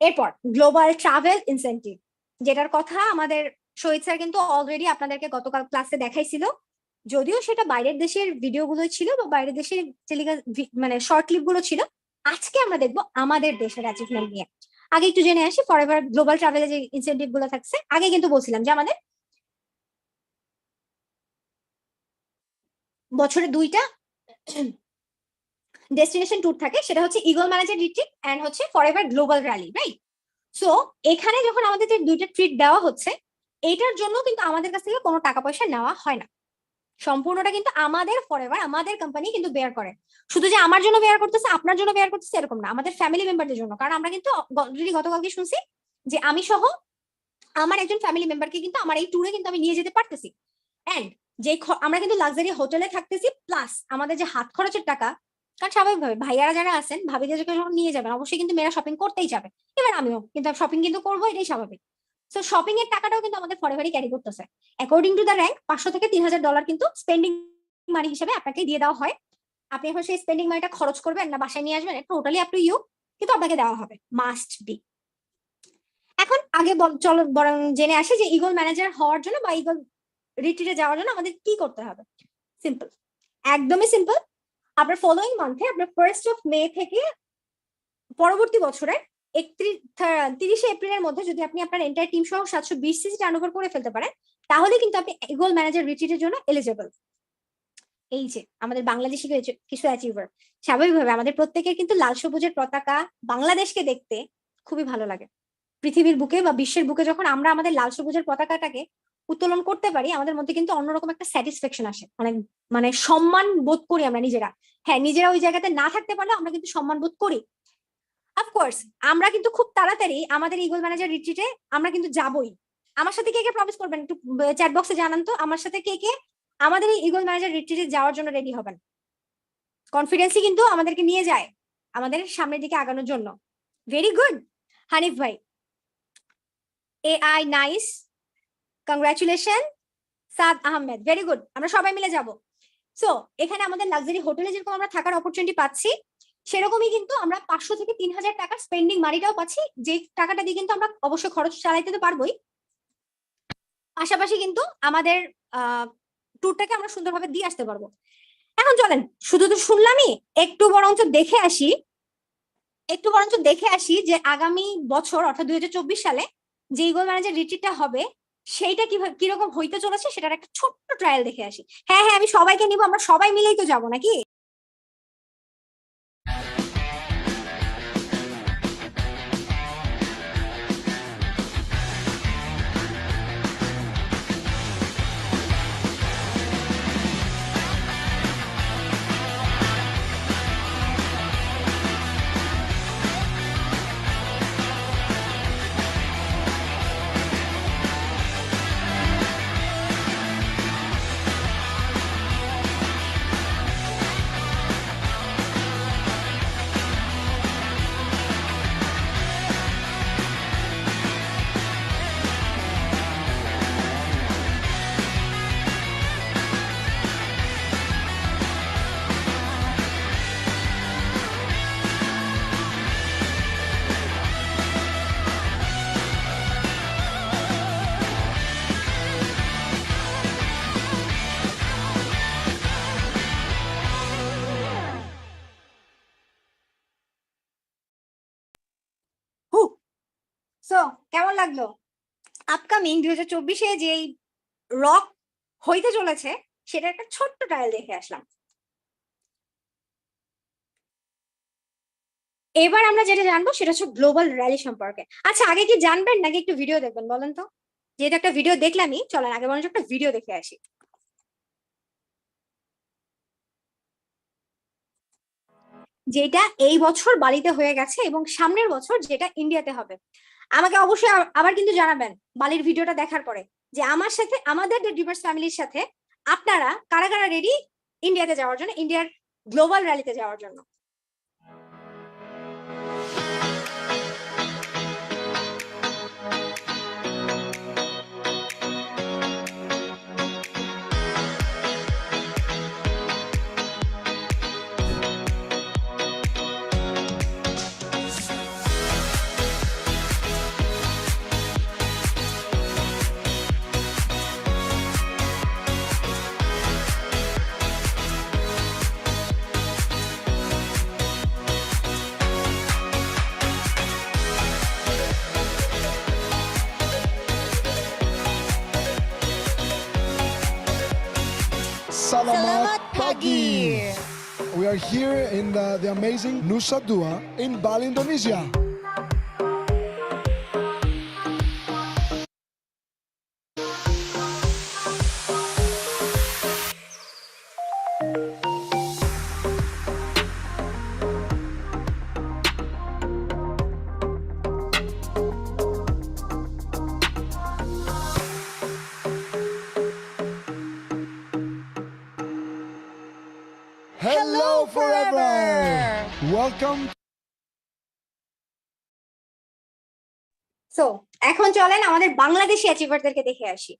এরপর গ্লোবাল ট্রাভেল ইনসেন্টিভ, যেটার কথা আমাদের শহীদ স্যার কিন্তু অলরেডি আপনাদেরকে গতকাল ক্লাসে দেখাইছিল। যদিও সেটা বাইরের দেশের ভিডিও গুলো ছিল বা বাইরের দেশের মানে শর্ট ক্লিপ গুলো ছিল, আজকে আমরা দেখবো আমাদের দেশের অ্যাচিভমেন্ট নিয়ে। আগে একটু জেনে আসি ফরএভার গ্লোবাল ট্রাভেলের যে ইনসেন্টিভ গুলো থাকছে। আগে কিন্তু বলছিলাম যে আমাদের বছরে 2টা ডেস্টিনেশন ট্যুর থাকে, সেটা হচ্ছে ইগল ম্যানেজার রিট্রিট এন্ড হচ্ছে forever global rally, right? So এখানে যখন আমাদের যে 2টা ট্রিট দেওয়া হচ্ছে, এটার জন্য কিন্তু আমাদের কাছ থেকে কোনো টাকা পয়সা নেওয়া হয় না। সম্পূর্ণটা কিন্তু আমাদের ফরএভার, আমাদের কোম্পানি কিন্তু বেয়ার করে। শুধু যে আমার জন্য বেয়ার করতেছে, আপনার জন্য বেয়ার করতেছে এরকম না, আমাদের ফ্যামিলি মেম্বারদের জন্য। কারণ আমরা কিন্তু অলরেডি গতকালকে শুনছি যে আমি সহ আমার একজন ফ্যামিলি মেম্বারকে কিন্তু আমার এই ট্যুরে কিন্তু আমি নিয়ে যেতে পারতেছি। এন্ড যে আমরা কিন্তু লাক্সারি হোটেলে থাকতেছি, প্লাস আমাদের যে হাত খরচের টাকা, কারণ স্বাভাবিকভাবে ভাইয়ারা যারা আছেন, ভাবিদেরকে যখন নিয়ে যাবেন অবশ্যই কিন্তু মেয়েরা শপিং করতেই যাবে, এবার আমিও কিন্তু শপিং কিন্তু করবো, এটাই স্বাভাবিক। তো শপিং এর টাকাটাও কিন্তু আমাদের ফরএভারই ক্যারি করতেছে। অ্যাকর্ডিং টু দ্য র্যাঙ্ক, $500 থেকে $3000 কিন্তু স্পেন্ডিং মানি হিসেবে আপনাকে দিয়ে দেওয়া হয়। আপনি এখন সেই স্পেন্ডিং মানিটা খরচ করবেন না বাসায় নিয়ে আসবেন, টোটালি আপ টু ইউ, কিন্তু আপনাকে দেওয়া হবে, মাস্ট বি। এখন আগে চলো বরং জেনে আসি যে ইগল ম্যানেজার হওয়ার জন্য বা ইগল রিট্রিটে যাওয়ার জন্য আমাদের কি করতে হবে। সিম্পল, একদমই সিম্পল। আপনার ফলোইং মান্থে, আপনার 1st of May থেকে পরবর্তী বছরের 30 এপ্রিলের মধ্যে যদি আপনি আপনার এন্টায়ার টিম সহ 720 সিসি টার্নওভার করে ফেলতে পারেন, তাহলে কিন্তু আপনি ইগল ম্যানেজার রিট্রিটের জন্য এলিজেবল। এই যে আমাদের বাংলাদেশি কিছু অ্যাচিভার, স্বাভাবিকভাবে আমাদের প্রত্যেকের কিন্তু লাল সবুজের পতাকা, বাংলাদেশকে দেখতে খুবই ভালো লাগে। পৃথিবীর বুকে বা বিশ্বের বুকে যখন আমরা আমাদের লাল সবুজের পতাকাটাকে উত্তোলন করতে পারি, আমাদের মধ্যে কিন্তু অন্যরকম একটা স্যাটিসফ্যাকশন আসে, অনেক মানে সম্মান বোধ করি আমরা নিজেরা। হ্যাঁ, নিজেরা ওই জায়গাতে না থাকতে পারলে আমরা কিন্তু সম্মান বোধ করি। অফকোর্স আমরা কিন্তু খুব তাড়াতাড়ি আমাদের ইগল ম্যানেজার রিট্রিটে আমরা কিন্তু যাবই। আমার সাথে কে কে প্রমিস করবেন একটু চ্যাট বক্সে জানান তো, আমার সাথে কে কে আমাদের এই ইগল ম্যানেজার রিট্রিটে যাওয়ার জন্য রেডি হবেন। কনফিডেন্সই কিন্তু আমাদেরকে নিয়ে যায় আমাদের সামনের দিকে আগানোর জন্য। ভেরি গুড হানিফ ভাই, AI নাইস, কংগ্রাচুলেশন। সাদ আহমেদ, ভেরি গুড, আমরা সবাই মিলে যাব। সো এখানে আমাদের লাক্সারি হোটেলে যেরকম আমরা থাকার অপরচুনিটি পাচ্ছি, সেরকমই কিন্তু আমরা 500 থেকে 3000 টাকার স্পেন্ডিং মানিটাও পাচ্ছি, যে টাকাটা দিয়ে কিন্তু আমরা অবশ্যই খরচ চালাইতে তো পারবোই, পাশাপাশি কিন্তু আমাদের ট্যুরটাকে আমরা সুন্দরভাবে দিয়ে আসতে পারবো। এখন চলেন, শুধু তো শুনলামই, একটু বরঞ্চ দেখে আসি, যে আগামী বছর অর্থাৎ 2024 সালে যে ইগল ম্যানেজার রিট্রিটটা হবে, সেইটা কিরকম হইতে চলেছে সেটার একটা ছোট্ট ট্রায়াল দেখে আসি। হ্যাঁ হ্যাঁ, আমি সবাইকে নিব, আমরা সবাই মিলেই তো যাবো নাকি। সো কেমন লাগলো? আপকামিং 2024-এ যে রক হইতে চলেছে সেটা একটা ছোট্ট ট্রায়াল দেখে আসলাম। এবার আমরা যেটা জানবো সেটা হচ্ছে গ্লোবাল র্যালি সম্পর্কে। আচ্ছা, আগে কি জানবেন নাকি একটু ভিডিও দেখবেন বলেন তো? যেহেতু একটা ভিডিও দেখলামই, চলেন আগে বরঞ্চ একটা ভিডিও দেখে আসি। যেটা এই বছর বালিতে হয়ে গেছে এবং সামনের বছর যেটা ইন্ডিয়াতে হবে। আমাকে অবশ্যই আবার কিন্তু জানাবেন বালির ভিডিওটা দেখার পরে যে আমার সাথে, আমাদের দ্য ড্রিমার্স ফ্যামিলির সাথে আপনারা কারা কারা রেডি ইন্ডিয়াতে যাওয়ার জন্য, ইন্ডিয়ার গ্লোবাল র্যালিতে যাওয়ার জন্য। Selamat pagi. We are here in the amazing Nusa Dua in Bali, Indonesia. Hello forever. Welcome. So এখন চলেন আমাদের বাংলাদেশি অ্যাচিভারদেরকে দেখে আসি।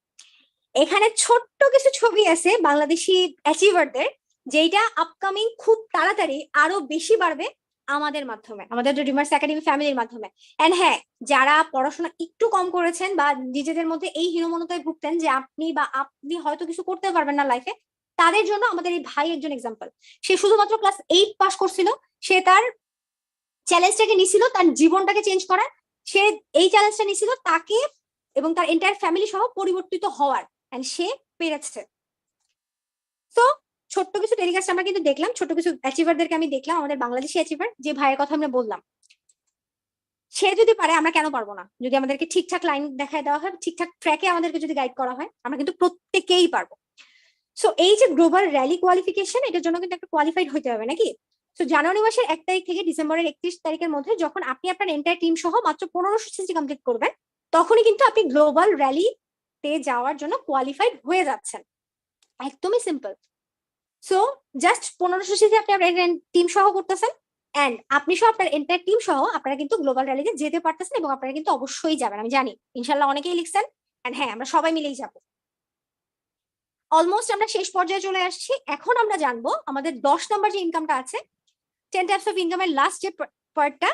এখানে ছোট্ট কিছু ছবি আছে বাংলাদেশি অ্যাচিভারদের, যেটা আপকামিং খুব তাড়াতাড়ি আরো বেশি বাড়বে আমাদের মাধ্যমে, আমাদের ড্রিমার্স একাডেমি ফ্যামিলির মাধ্যমে। এন্ড হ্যাঁ, যারা পড়াশোনা একটু কম করেছেন বা নিজেদের মধ্যে এই হীনমন্যতায় ভুগতেন যে আপনি হয়তো কিছু করতে পারবেন না লাইফে, তাদের জন্য আমাদের এই ভাই একজন এক্সাম্পল। সে শুধুমাত্র ক্লাস 8 পাস করছিল, সে তার চ্যালেঞ্জটাকে নিছিল তার জীবনটাকে চেঞ্জ করার। সে এই চ্যালেঞ্জটা নিছিল তাকে এবং তার এন্টায়ার ফ্যামিলি সহ পরিবর্তিত হওয়ার, এন্ড সে পেরেছে। তো ছোট্ট কিছু টেলিকাস্ট আমরা কিন্তু দেখলাম, ছোট কিছু অ্যাচিভারদেরকে আমি দেখলাম, আমাদের বাংলাদেশি অ্যাচিভার যে ভাইয়ের কথা আমরা বললাম। সে যদি পারে আমরা কেন পারবো না? যদি আমাদেরকে ঠিকঠাক লাইন দেখায় দেওয়া হয়, ঠিকঠাক ট্র্যাকে আমাদেরকে যদি গাইড করা হয়, আমরা কিন্তু প্রত্যেকেই পারবো। সো এই যে গ্লোবাল র্যালি কোয়ালিফিকেশন, এটার জন্য কিন্তু একটা কোয়ালিফাইড হতে হবে নাকি? তো জানুয়ারি মাসের 1 তারিখ থেকে ডিসেম্বরের 31 তারিখের মধ্যে যখন আপনি আপনার এন্টায়ার টিম সহ মাত্র 1500 সিসি কমপ্লিট করবেন, তখনই কিন্তু আপনি গ্লোবাল র্যালিতে যাওয়ার জন্য কোয়ালিফাইড হয়ে যাচ্ছেন। একদমই সিম্পল। সো জাস্ট 1500 সিসি আপনি আপনার টিম সহ করতেছেন, এন্ড আপনি সহ আপনার এন্টায়ার টিম সহ আপনারা কিন্তু গ্লোবাল র্যালিতে যেতে পারতেছেন এবং আপনারা কিন্তু অবশ্যই যাবেন। আমি জানি ইনশাল্লাহ অনেকেই লিখছেন, এন্ড হ্যাঁ, আমরা সবাই মিলেই যাবো। অলমোস্ট আমরা শেষ পর্যায়ে চলে আসছি। এখন আমরা জানবো আমাদের 10 নম্বর যে ইনকামটা আছে, 10 টাইপস অফ ইনকামের লাস্ট যে পার্টটা,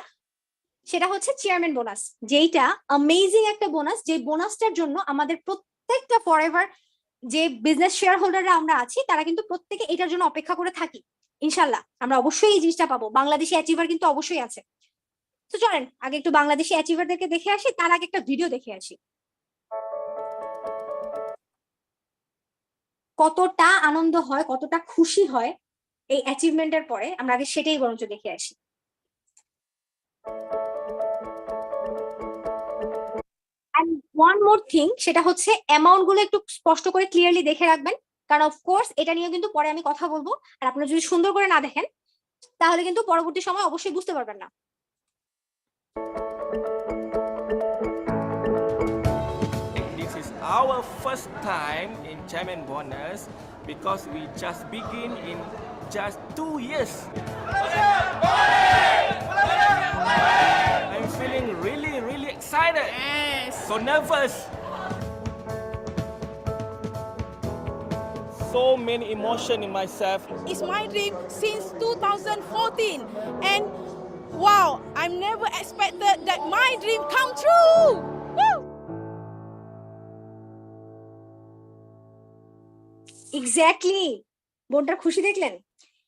সেটা হচ্ছে চেয়ারম্যান বোনাস, যেইটা অ্যামেজিং একটা বোনাস। যে বোনাসটার জন্য আমাদের প্রত্যেকটা ফরএভার যে বিজনেস শেয়ার হোল্ডাররা আমরা আছি, তারা কিন্তু প্রত্যেকে এটার জন্য অপেক্ষা করে থাকি। ইনশাল্লাহ আমরা অবশ্যই এই জিনিসটা পাবো। বাংলাদেশি অ্যাচিভার কিন্তু অবশ্যই আছে। তো চলেন আগে একটু বাংলাদেশি অ্যাচিভারদেরকে দেখে আসি, তার আগে একটা ভিডিও দেখে আসি। কতটা আনন্দ হয়, কতটা খুশি হয় এই অ্যাচিভমেন্টের পরে, আমরা আগে সেটাই বরঞ্চ দেখে আসি। এন্ড ওয়ান মোর থিং, সেটা হচ্ছে অ্যামাউন্ট গুলো একটু স্পষ্ট করে ক্লিয়ারলি দেখে রাখবেন, কারণ অফকোর্স এটা নিয়ে কিন্তু পরে আমি কথা বলবো। আর আপনারা যদি সুন্দর করে না দেখেন, তাহলে কিন্তু পরবর্তী সময় অবশ্যই বুঝতে পারবেন না। This is our first time in Chairman Bonus because we just begin in just 2 years. I'm feeling really excited. Yes. So nervous. So many emotion in myself. It's my dream since 2014 and wow, I've never expected that my dream come true. Woo! Exactly, বোনটার খুশি দেখলেন?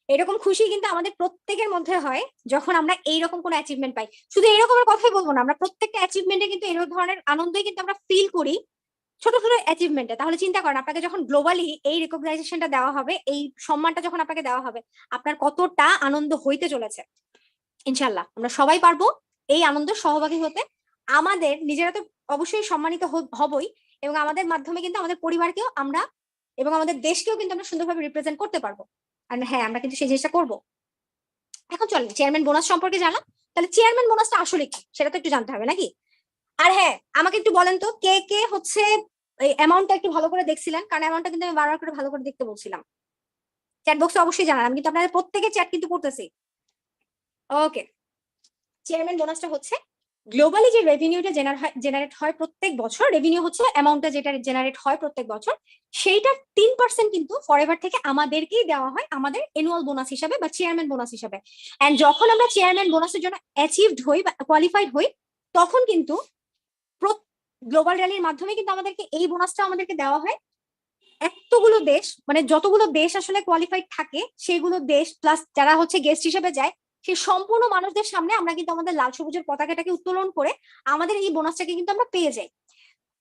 এরকম খুশি কিন্তু আমাদের প্রত্যেকের মধ্যে হয় যখন আমরা এইরকম কোনো অ্যাচিভমেন্ট পাই। শুধু এরকমের কথাই বলবো না, আমরা প্রত্যেকটা অ্যাচিভমেন্টে কিন্তু এরকম ধরনের আনন্দই কিন্তু আমরা ফিল করি ছোট ছোট অ্যাচিভমেন্টে। তাহলে চিন্তা করেন আপনাকে যখন গ্লোবালি এই রেকগনাইজেশনটা দেওয়া হবে, এই সম্মানটা যখন আপনাকে দেওয়া হবে, আপনার কতটা আনন্দ হইতে চলেছে। ইনশাল্লাহ আমরা সবাই পারবো এই আনন্দ সহভাগী হতে। আমাদের নিজেরা তো অবশ্যই সম্মানিত হবই, এবং আমাদের মাধ্যমে কিন্তু আমাদের পরিবারকেও আমরা এবং আমাদের দেশকেও কিন্তু আমরা সুন্দরভাবে রিপ্রেজেন্ট করতে পারবো। আর হ্যাঁ, আমরা কিন্তু সেই জিনিসটা করবো। এখন চলেন চেয়ারম্যান বোনাস সম্পর্কে জানলাম, তাহলে চেয়ারম্যান বোনাসটা আসলে কি সেটা তো একটু জানতে হবে নাকি? আর হ্যাঁ, আমাকে একটু বলেন তো কে কে হচ্ছে এই অ্যামাউন্টটা একটু ভালো করে দেখছিলেন, কারণ অ্যামাউন্টটা কিন্তু আমি বারবার করে ভালো করে দেখতে বলছিলাম। চ্যাট বক্সে অবশ্যই জানান, আমি কিন্তু আপনাদের প্রত্যেকের চ্যাট কিন্তু পড়তেছি। ওকে, চেয়ারম্যান বোনাসটা হচ্ছে গ্লোবালি যে রেভিনিউটা জেনারেট হয় প্রত্যেক বছর, রেভিনিউ হচ্ছে অ্যামাউন্টটা যেটা জেনারেট হয় প্রত্যেক বছর, সেইটার 3% কিন্তু ফরএভার থেকে আমাদেরকেই দেওয়া হয় আমাদের অ্যানুয়াল বোনাস হিসাবে বা চেয়ারম্যান বোনাস হিসাবে। এন্ড যখন আমরা চেয়ারম্যান বোনাসের জন্য অ্যাচিভড হই বা কোয়ালিফাইড হই, তখন কিন্তু গ্লোবাল র্যালির মাধ্যমে কিন্তু আমাদেরকে এই বোনাসটা আমাদেরকে দেওয়া হয়। এতগুলো দেশ, মানে যতগুলো দেশ আসলে কোয়ালিফাইড থাকে সেইগুলো দেশ প্লাস যারা হচ্ছে গেস্ট হিসেবে যায়, সেই সম্পূর্ণ মানুষদের সামনে আমরা কিন্তু আমাদের লাল সবুজের পতাকাটাকে উত্তোলন করে আমাদের এই বোনাসটাকে কিন্তু আমরা পেয়ে যাই।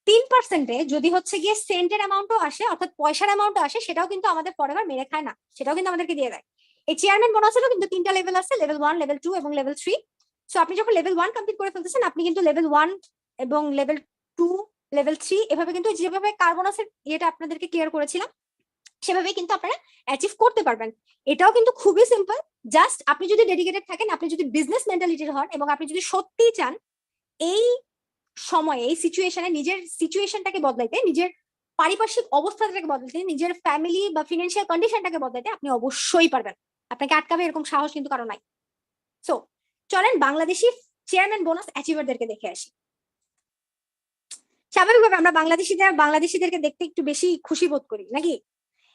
3%-এ যদি হচ্ছে গিয়ে সেন্টের অ্যামাউন্টও আসে, অর্থাৎ পয়সার অ্যামাউন্টও আসে, সেটাও কিন্তু আমাদের ফরএভার মেরে খায় না, সেটাও কিন্তু আমাদেরকে দিয়ে দেয়। এই চেয়ারম্যান বোনাসেরও কিন্তু 3টা লেভেল আছে, লেভেল 1, লেভেল 2 এবং লেভেল 3। সো আপনি যখন লেভেল 1 কমপ্লিট করে ফেলতেছেন, আপনি কিন্তু লেভেল 1 এবং লেভেল 2, লেভেল 3 এভাবে কিন্তু যেভাবে কার বোনাসের ইয়েটা আপনাদেরকে ক্লিয়ার করেছিলাম সেভাবে কিন্তু আপনারা অ্যাচিভ করতে পারবেন। এটাও কিন্তু খুবই সিম্পল, জাস্ট আপনি যদি ডেডিকেটেড থাকেন, আপনি যদি বিজনেস মেন্টালিটির হন এবং আপনি যদি সত্যিই চান এই সময়ে এই সিচুয়েশনে নিজের সিচুয়েশনটাকে বদলাইতে, নিজের পারিপার্শ্বিক অবস্থাটাকে বদলাইতে, নিজের ফ্যামিলি বা ফিনান্সিয়াল কন্ডিশনটাকে বদলাইতে, আপনি অবশ্যই পারবেন। আপনাকে আটকাবে এরকম সাহস কিন্তু কারো নাই। সো চলেন বাংলাদেশি চেয়ারম্যান বোনাস অ্যাচিভারদেরকে দেখে আসি। স্বাভাবিকভাবে আমরা বাংলাদেশিদেরকে দেখতে একটু বেশি খুশি বোধ করি নাকি?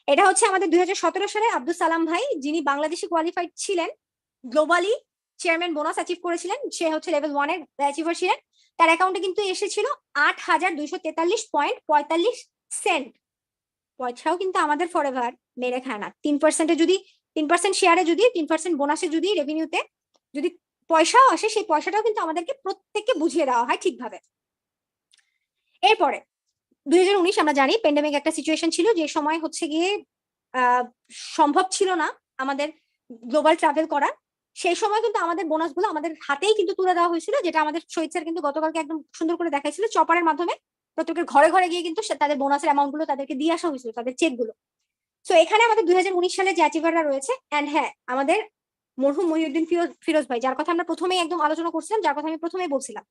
এটা হচ্ছে আমাদের 2017 সালে আব্দুল সালাম ভাই, যিনি বাংলাদেশি কোয়ালিফাইড ছিলেন, গ্লোবালি চেয়ারম্যান বোনাস অ্যাচিভ করেছিলেন। সে হচ্ছে লেভেল 1 এর অ্যাচিভার ছিলেন। তার অ্যাকাউন্টে কিন্তু এসেছিল 8,243.45 পয়সাও কিন্তু আমাদের ফরএভার মেরে খায় না। 3%-এ যদি 3% শেয়ারে যদি 3% বোনাসে যদি রেভিনিউতে যদি পয়সাও আসে, সেই পয়সাটাও কিন্তু আমাদেরকে প্রত্যেককে বুঝিয়ে দেওয়া হয় ঠিকভাবে। এরপরে 2019 আমরা জানি প্যান্ডেমিক একটা সিচুয়েশন ছিল, যে সময় হচ্ছে গিয়ে সম্ভব ছিল না আমাদের গ্লোবাল ট্রাভেল করা। সেই সময় কিন্তু আমাদের বোনাসগুলো আমাদের হাতেই কিন্তু তুলে দেওয়া হয়েছিল, যেটা আমাদের শহীদ স্যার কিন্তু গতকালকে একদম সুন্দর করে দেখাইছিল। চপারের মাধ্যমে প্রত্যেকের ঘরে ঘরে গিয়ে কিন্তু তাদের বোনাসের অ্যামাউন্ট গুলো তাদেরকে দিয়ে আসা হয়েছিল, তাদের চেক গুলো। সো এখানে আমাদের 2019 সালে যে অ্যাচিভাররা রয়েছে, এন্ড হ্যাঁ, আমাদের মরহুম মহিউদ্দিন ফিরোজ ভাই, যার কথা আমরা প্রথমেই একদম আলোচনা করছিলাম, যার কথা আমি প্রথমেই বলছিলাম,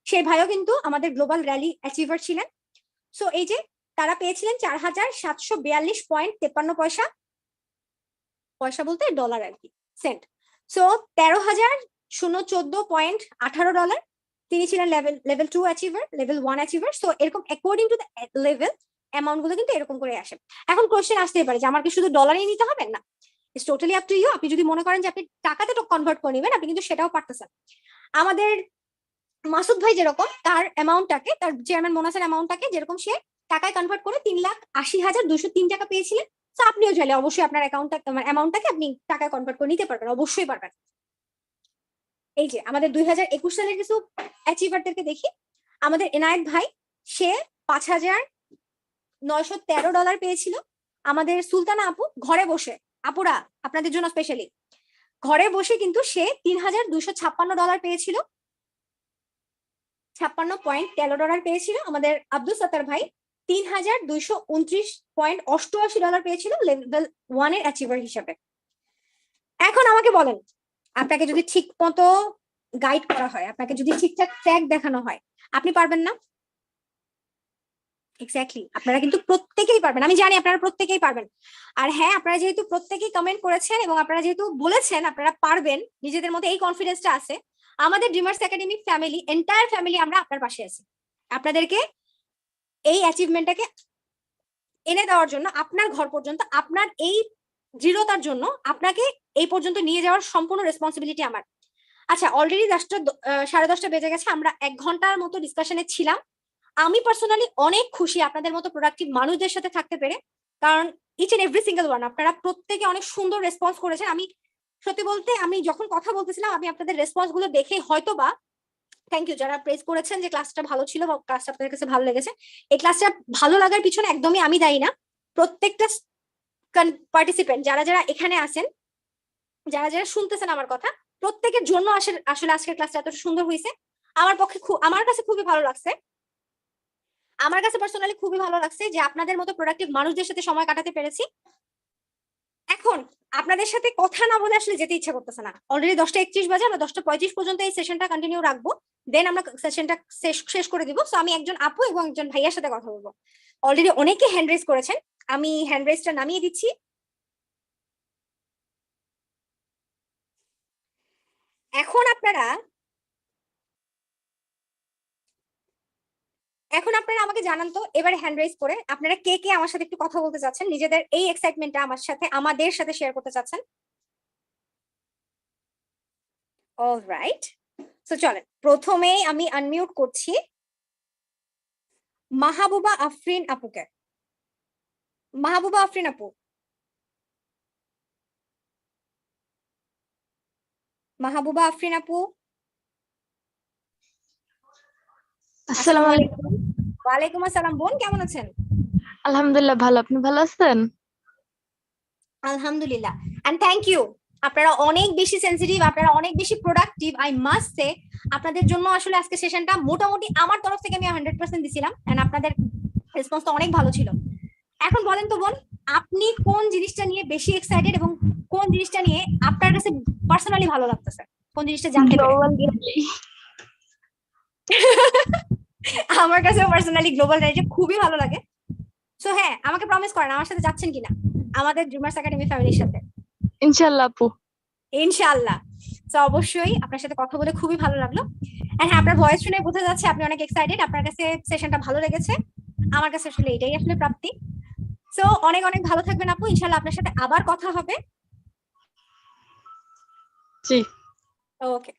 সেই ভাইও কিন্তু আমাদের গ্লোবাল র্যালি অ্যাচিভার ছিলেন। সো এই যে তারা পেয়েছিলেন 4,742.53 পয়সা বলতে ডলার আর কি, সেন্ট। সো 13,014.18 তিনি ছিলেন level 2 achiever, level 1 achiever. So এরকম according to the level amount গুলো কিন্তু এরকম করে আসে। এখন কোশ্চেন আসতেই পারে যে আমার কি শুধু ডলারই নিতে হবে? না, it's totally up to you. আপনি যদি মনে করেন যে আপনি টাকাতে কনভার্ট করে নেবেন, আপনি কিন্তু সেটাও পারতেছেন। আমাদের মাসুদ ভাই যেরকম তার অ্যামাউন্টটাকে, তার চেয়ারম্যান বোনাসের অ্যামাউন্টটাকে যেরকম সে টাকায় কনভার্ট করে 3,80,203 টাকা পেয়েছিলেন, তো আপনিও চাইলে অবশ্যই আপনার অ্যামাউন্টটাকে আপনি টাকায় কনভার্ট করে নিতে পারবেন, অবশ্যই পারবেন। এই যে আমাদের 2021 সালের কিছু অ্যাচিভারদেরকে দেখি। আমাদের এনায়েত ভাই, সে $5,913 পেয়েছিল। আমাদের সুলতানা আপু ঘরে বসে, আপুরা আপনাদের জন্য স্পেশালি, ঘরে বসে কিন্তু সে $3,256 পেয়েছিল, $56.13 পেয়েছিল। আমাদের আব্দুল সাত্তার ভাই $3,229.88 পেয়েছিল লেভেল 1 এর অ্যাচিভার হিসাবে। এখন আমাকে বলেন, আপনাকে যদি ঠিক মতো গাইড করা হয়, আপনাকে যদি ঠিকঠাক ট্র্যাক দেখানো হয়, আপনি পারবেন না? এক্স্যাক্টলি, আপনারা কিন্তু প্রত্যেকেই পারবেন, আমি জানি আপনারা প্রত্যেকেই পারবেন। আর হ্যাঁ, আপনারা যেহেতু প্রত্যেকেই কমেন্ট করেছেন এবং আপনারা যেহেতু বলেছেন আপনারা পারবেন, নিজেদের মধ্যে এই কনফিডেন্সটা আছে, আমাদের dreamers academy family, entire family আমরা আপনার পাশে আছি। আপনাদেরকে এই অ্যাচিভমেন্টটাকে এনে দেওয়ার জন্য, আপনার ঘর পর্যন্ত, আপনার এই দৃঢ়তার জন্য আপনাকে এই পর্যন্ত নিয়ে যাওয়ার সম্পূর্ণ রেসপন্সিবিলিটি আমার। আচ্ছা, অলরেডি 10:30 বেজে গেছে, আমরা 1 ঘন্টার মতো ডিসকাশনে ছিলাম। আমি পার্সোনালি অনেক খুশি আপনাদের মতো প্রোডাক্টিভ মানুষদের সাথে থাকতে পেরে। কারণ each and every single one আপনারা প্রত্যেকে অনেক সুন্দর রেসপন্স করেছেন। আমি সত্যি বলতে আমি যখন কথা বলতেছিলাম আমি আপনাদের রেসপন্স গুলো দেখে হয়তো বা থ্যাংক ইউ যারা প্রেস করেছেন যে ক্লাসটা ভালো ছিল বা ক্লাসটা আপনাদের কাছে ভালো লেগেছে। এই ক্লাসটা ভালো লাগার পিছনে একদমই আমি দায়ী না, প্রত্যেকটা পার্টিসিপেন্ট যারা যারা এখানে আছেন, যারা যারা শুনতেছেন আমার কথা, প্রত্যেকের জন্য আসলে আজকের ক্লাসটা এত সুন্দর হয়েছে। আমার কাছে খুবই ভালো লাগছে। আমার কাছে পার্সোনালি খুবই ভালো লাগছে যে আপনাদের মতো প্রোডাক্টিভ মানুষদের সাথে সময় কাটাতে পেরেছি। এখন আপনাদের সাথে কথা না বলে আসলে যেতে ইচ্ছা করতেছে না। অলরেডি 10:31 বাজে, আমরা 10:35 পর্যন্ত এই সেশনটা কন্টিনিউ রাখবো, দেন আমরা সেশনটা শেষ করে দিব। সো আমি একজন আপু এবং একজন ভাইয়ার সাথে কথা বলবো। অলরেডি অনেকে হ্যান্ড রেজ করেছেন, আমি হ্যান্ড রেজটা নামিয়ে দিচ্ছি। এখন আপনারা আমাকে জানান তো এবারে হ্যান্ড রেজ করে আপনারা কে কে আমার সাথে একটু কথা বলতে চাচ্ছেন, নিজেদের এই এক্সাইটমেন্টটা আমাদের সাথে শেয়ার করতে চাচ্ছেন। অলরাইট, সো চলেন প্রথমেই আমি আনমিউট করছি মাহবুবা আফরিন আপুকে। মাহবুবা আফরিন আপু, মাহবুবা আফরিন আপু। আসসালামু আলাইকুম। ওয়ালাইকুম আসসালাম বোন, কেমন আছেন? আলহামদুলিল্লাহ ভালো, আপনি ভালো আছেন? আলহামদুলিল্লাহ, এন্ড থ্যাংক ইউ। আপনারা অনেক বেশি সেনসিটিভ, আপনারা অনেক বেশি প্রোডাক্টিভ। আই মাস্ট সে আপনাদের জন্য আসলে আজকে সেশনটা মোটামুটি আমার তরফ থেকে আমি 100% দিছিলাম, এন্ড আপনাদের রেসপন্স তো অনেক ভালো ছিল। এখন বলেন তো বোন, আপনি কোন জিনিসটা নিয়ে বেশি এক্সাইটেড এবং কোন জিনিসটা নিয়ে আপনার কাছে পার্সোনালি ভালো লাগতেছে, কোন জিনিসটা জানতে পেরে? আমার কাছে পার্সোনালি গ্লোবাল রাইডে খুবই ভালো লাগে। সো হ্যাঁ, আমাকে প্রমিস করেন আমার সাথে যাচ্ছেন কিনা আমাদের ড্রিমার্স একাডেমি ফ্যামিলির সাথে? ইনশাআল্লাহ আপু। ইনশাআল্লাহ। তো অবশ্যই আপনার সাথে কথা বলে খুবই ভালো লাগলো। এন্ড হ্যাঁ, আপনার ভয়েস শুনে বোঝা যাচ্ছে আপনি অনেক এক্সাইটেড, আপনার কাছে সেশনটা ভালো লেগেছে। আমার কাছে আসলে এটাই আসলে প্রাপ্তি। সো অনেক অনেক ভালো থাকবেন আপু, ইনশাআল্লাহ আপনার সাথে আবার কথা হবে। জি ওকে,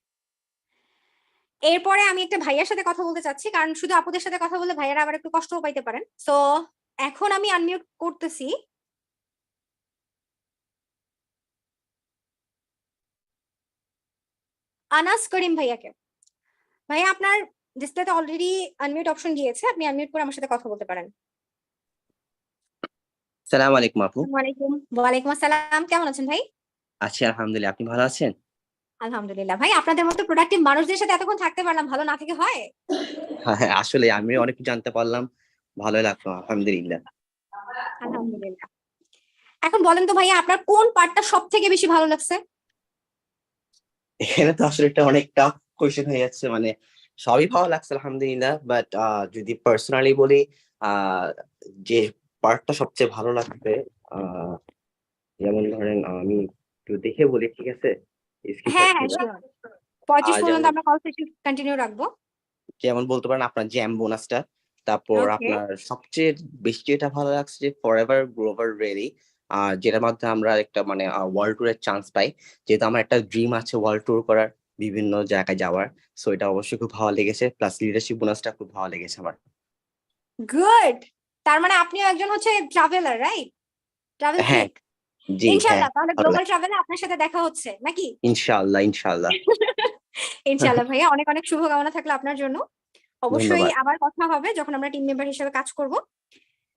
এরপরে আমি একটা ভাইয়ার সাথে কথা বলতে চাচ্ছি, কারণ শুধু আপুদের সাথে কথা বলে ভাইয়ারা আবার একটু কষ্টও পাইতে পারেন। সো এখন আমি আনমিউট করতেছি আনাস করিম ভাইয়াকে। ভাইয়া আপনার ডিসপ্লেতে অলরেডি আনমিউট অপশন গিয়েছে, আপনি আনমিউট করে আমার সাথে কথা বলতে পারেন। সালাম আলাইকুম আপু। ওয়ালাইকুম ওয়ালাইকুম আসসালাম, কেমন আছেন ভাই? আছি আলহামদুলিল্লাহ, আপনি ভালো আছেন? আলহামদুলিল্লাহ ভাই, আপনাদের মতো প্রোডাক্টিভ মানুষদের সাথে এতক্ষণ থাকতে পারলাম, ভালো না থেকে হয়? হ্যাঁ, আসলে আমি অনেক কিছু জানতে পারলাম, ভালো লাগলো আলহামদুলিল্লাহ। আলহামদুলিল্লাহ। এখন বলেন তো ভাইয়া, আপনার কোন পার্টটা সব থেকে বেশি ভালো লাগছে? এখানে তো আসলে এটা অনেক টাফ কোয়েশ্চেন হয়ে যাচ্ছে, মানে সবই ভালো লাগছে আলহামদুলিল্লাহ, বাট যদি পার্সোনালি বলি যে পার্টটা সবচেয়ে ভালো লাগছে, যেমন ধরেন আমি একটু দেখে বলি, ঠিক আছে? হ্যাঁ হ্যাঁ শিওর, 25 পর্যন্ত যেমন আমরা কল সেশন কন্টিনিউ রাখবো। যেমন বলতে পারেন আপনার জ্যাম বোনাসটা, তারপর ওকে, আপনার সবচেয়ে বেশি যেটা ভালো লাগছে যে ফরএভার গ্লোবাল রেডি, যেটার মাধ্যমে আমরা একটা মানে ওয়ার্ল্ড ট্যুরের চান্স পাই। যেহেতু আমার একটা ড্রিম আছে ওয়ার্ল্ড ট্যুর করার, বিভিন্ন জায়গায় যাওয়ার, সো এটা অবশ্যই খুব ভালো লেগেছে। প্লাস লিডারশিপ বোনাসটা খুব ভালো লেগেছে আমার। গুড। তার মানে আপনিও একজন হচ্ছে ট্রাভেলার, রাইট? ট্রাভেল হ্যাঁ, ফ্রিক। জি হ্যাঁ, ইনশাআল্লাহ তাহলে ভালো গ্লোবাল লাগে। ট্রাভেলে আপনার সাথে দেখা হচ্ছে নাকি? ইনশাআল্লাহ ইনশাআল্লাহ। ইনশাআল্লাহ ভাইয়া, অনেক অনেক শুভকামনা থাকলো আপনার জন্য। অবশ্যই ধন্যবাদ। আবার কথা হবে যখন আমরা টিম মেম্বার হিসেবে কাজ করব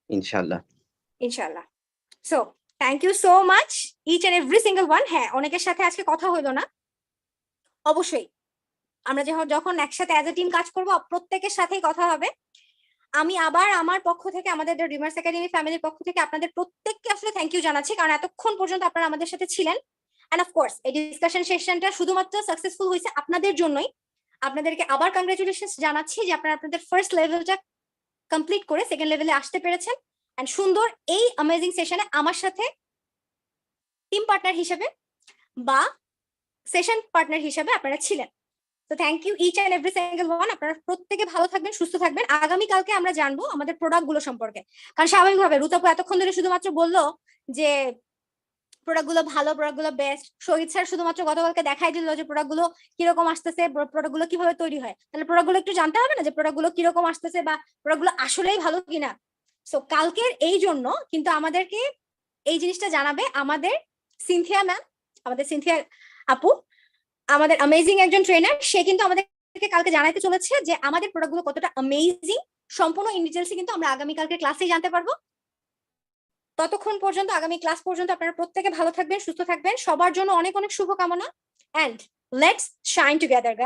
ইনশাআল্লাহ। ইনশাআল্লাহ। So thank you so much each and every single one. হ্যাঁ, অনেকের সাথে আজকে কথা হলো না, অবশ্যই আমরা যখন একসাথে অ্যাজ এ টিম কাজ করব প্রত্যেকের সাথেই কথা হবে। আমি আবার আমার পক্ষ থেকে, আমাদের ড্রিমার্স একাডেমি ফ্যামিলির পক্ষ থেকে আপনাদের প্রত্যেককে আসলে থ্যাংক ইউ জানাচ্ছি, কারণ এতক্ষণ পর্যন্ত আপনারা আমাদের সাথে ছিলেন। এন্ড অফকোর্স এই ডিসকাশন সেশনটা শুধুমাত্র সাকসেসফুল হয়েছে আপনাদের জন্যই। আপনাদেরকে আবার কংগ্রেচুলেশনস জানাচ্ছি যে আপনারা আপনাদের ফার্স্ট লেভেলটা কমপ্লিট করে সেকেন্ড লেভেলে আসতে পেরেছেন, এন্ড সুন্দর এই অ্যামেজিং সেশনে আমার সাথে টিম পার্টনার হিসেবে বা সেশন পার্টনার হিসেবে আপনারা ছিলেন। তো thank you each and every single one. আপনারা প্রত্যেকে ভালো থাকবেন, সুস্থ থাকবেন। আগামী কালকে আমরা জানবো আমাদের প্রোডাক্ট গুলো সম্পর্কে, কারণ স্বাভাবিকভাবে রুতাপু এতক্ষণ ধরে শুধুমাত্র বললো যে প্রোডাক্ট গুলো ভালো, প্রোডাক্ট গুলো বেস্ট। শহীদ স্যার শুধুমাত্র গতকালকে দেখাই দিল যে প্রোডাক্ট গুলো কিরকম আসতেছে, প্রোডাক্ট গুলো কিভাবে তৈরি হয়। তাহলে প্রোডাক্ট গুলো একটু জানতে হবে না যে প্রোডাক্ট গুলো কিরকম আসতেছে বা প্রোডাক্ট গুলো আসলেই ভালো কিনা। সো কালকের এই জন্য কিন্তু আমাদেরকে এই জিনিসটা জানাবে আমাদের সিনথিয়া ম্যাম, আমাদের সিনথিয়া আপু, আমাদের অ্যামেজিং একজন ট্রেনার। সে কিন্তু আমাদেরকে কালকে জানাতে চলেছে যে আমাদের প্রোডাক্টগুলো কতটা অ্যামেজিং। সম্পূর্ণ ইন ডিটেইলসে কিন্তু আমরা আগামীকালকে ক্লাসেই জানতে পারবো। ততক্ষণ পর্যন্ত, আগামী ক্লাস পর্যন্ত আপনারা প্রত্যেকে ভালো থাকবেন, সুস্থ থাকবেন। সবার জন্য অনেক অনেক শুভকামনা। And let's shine together.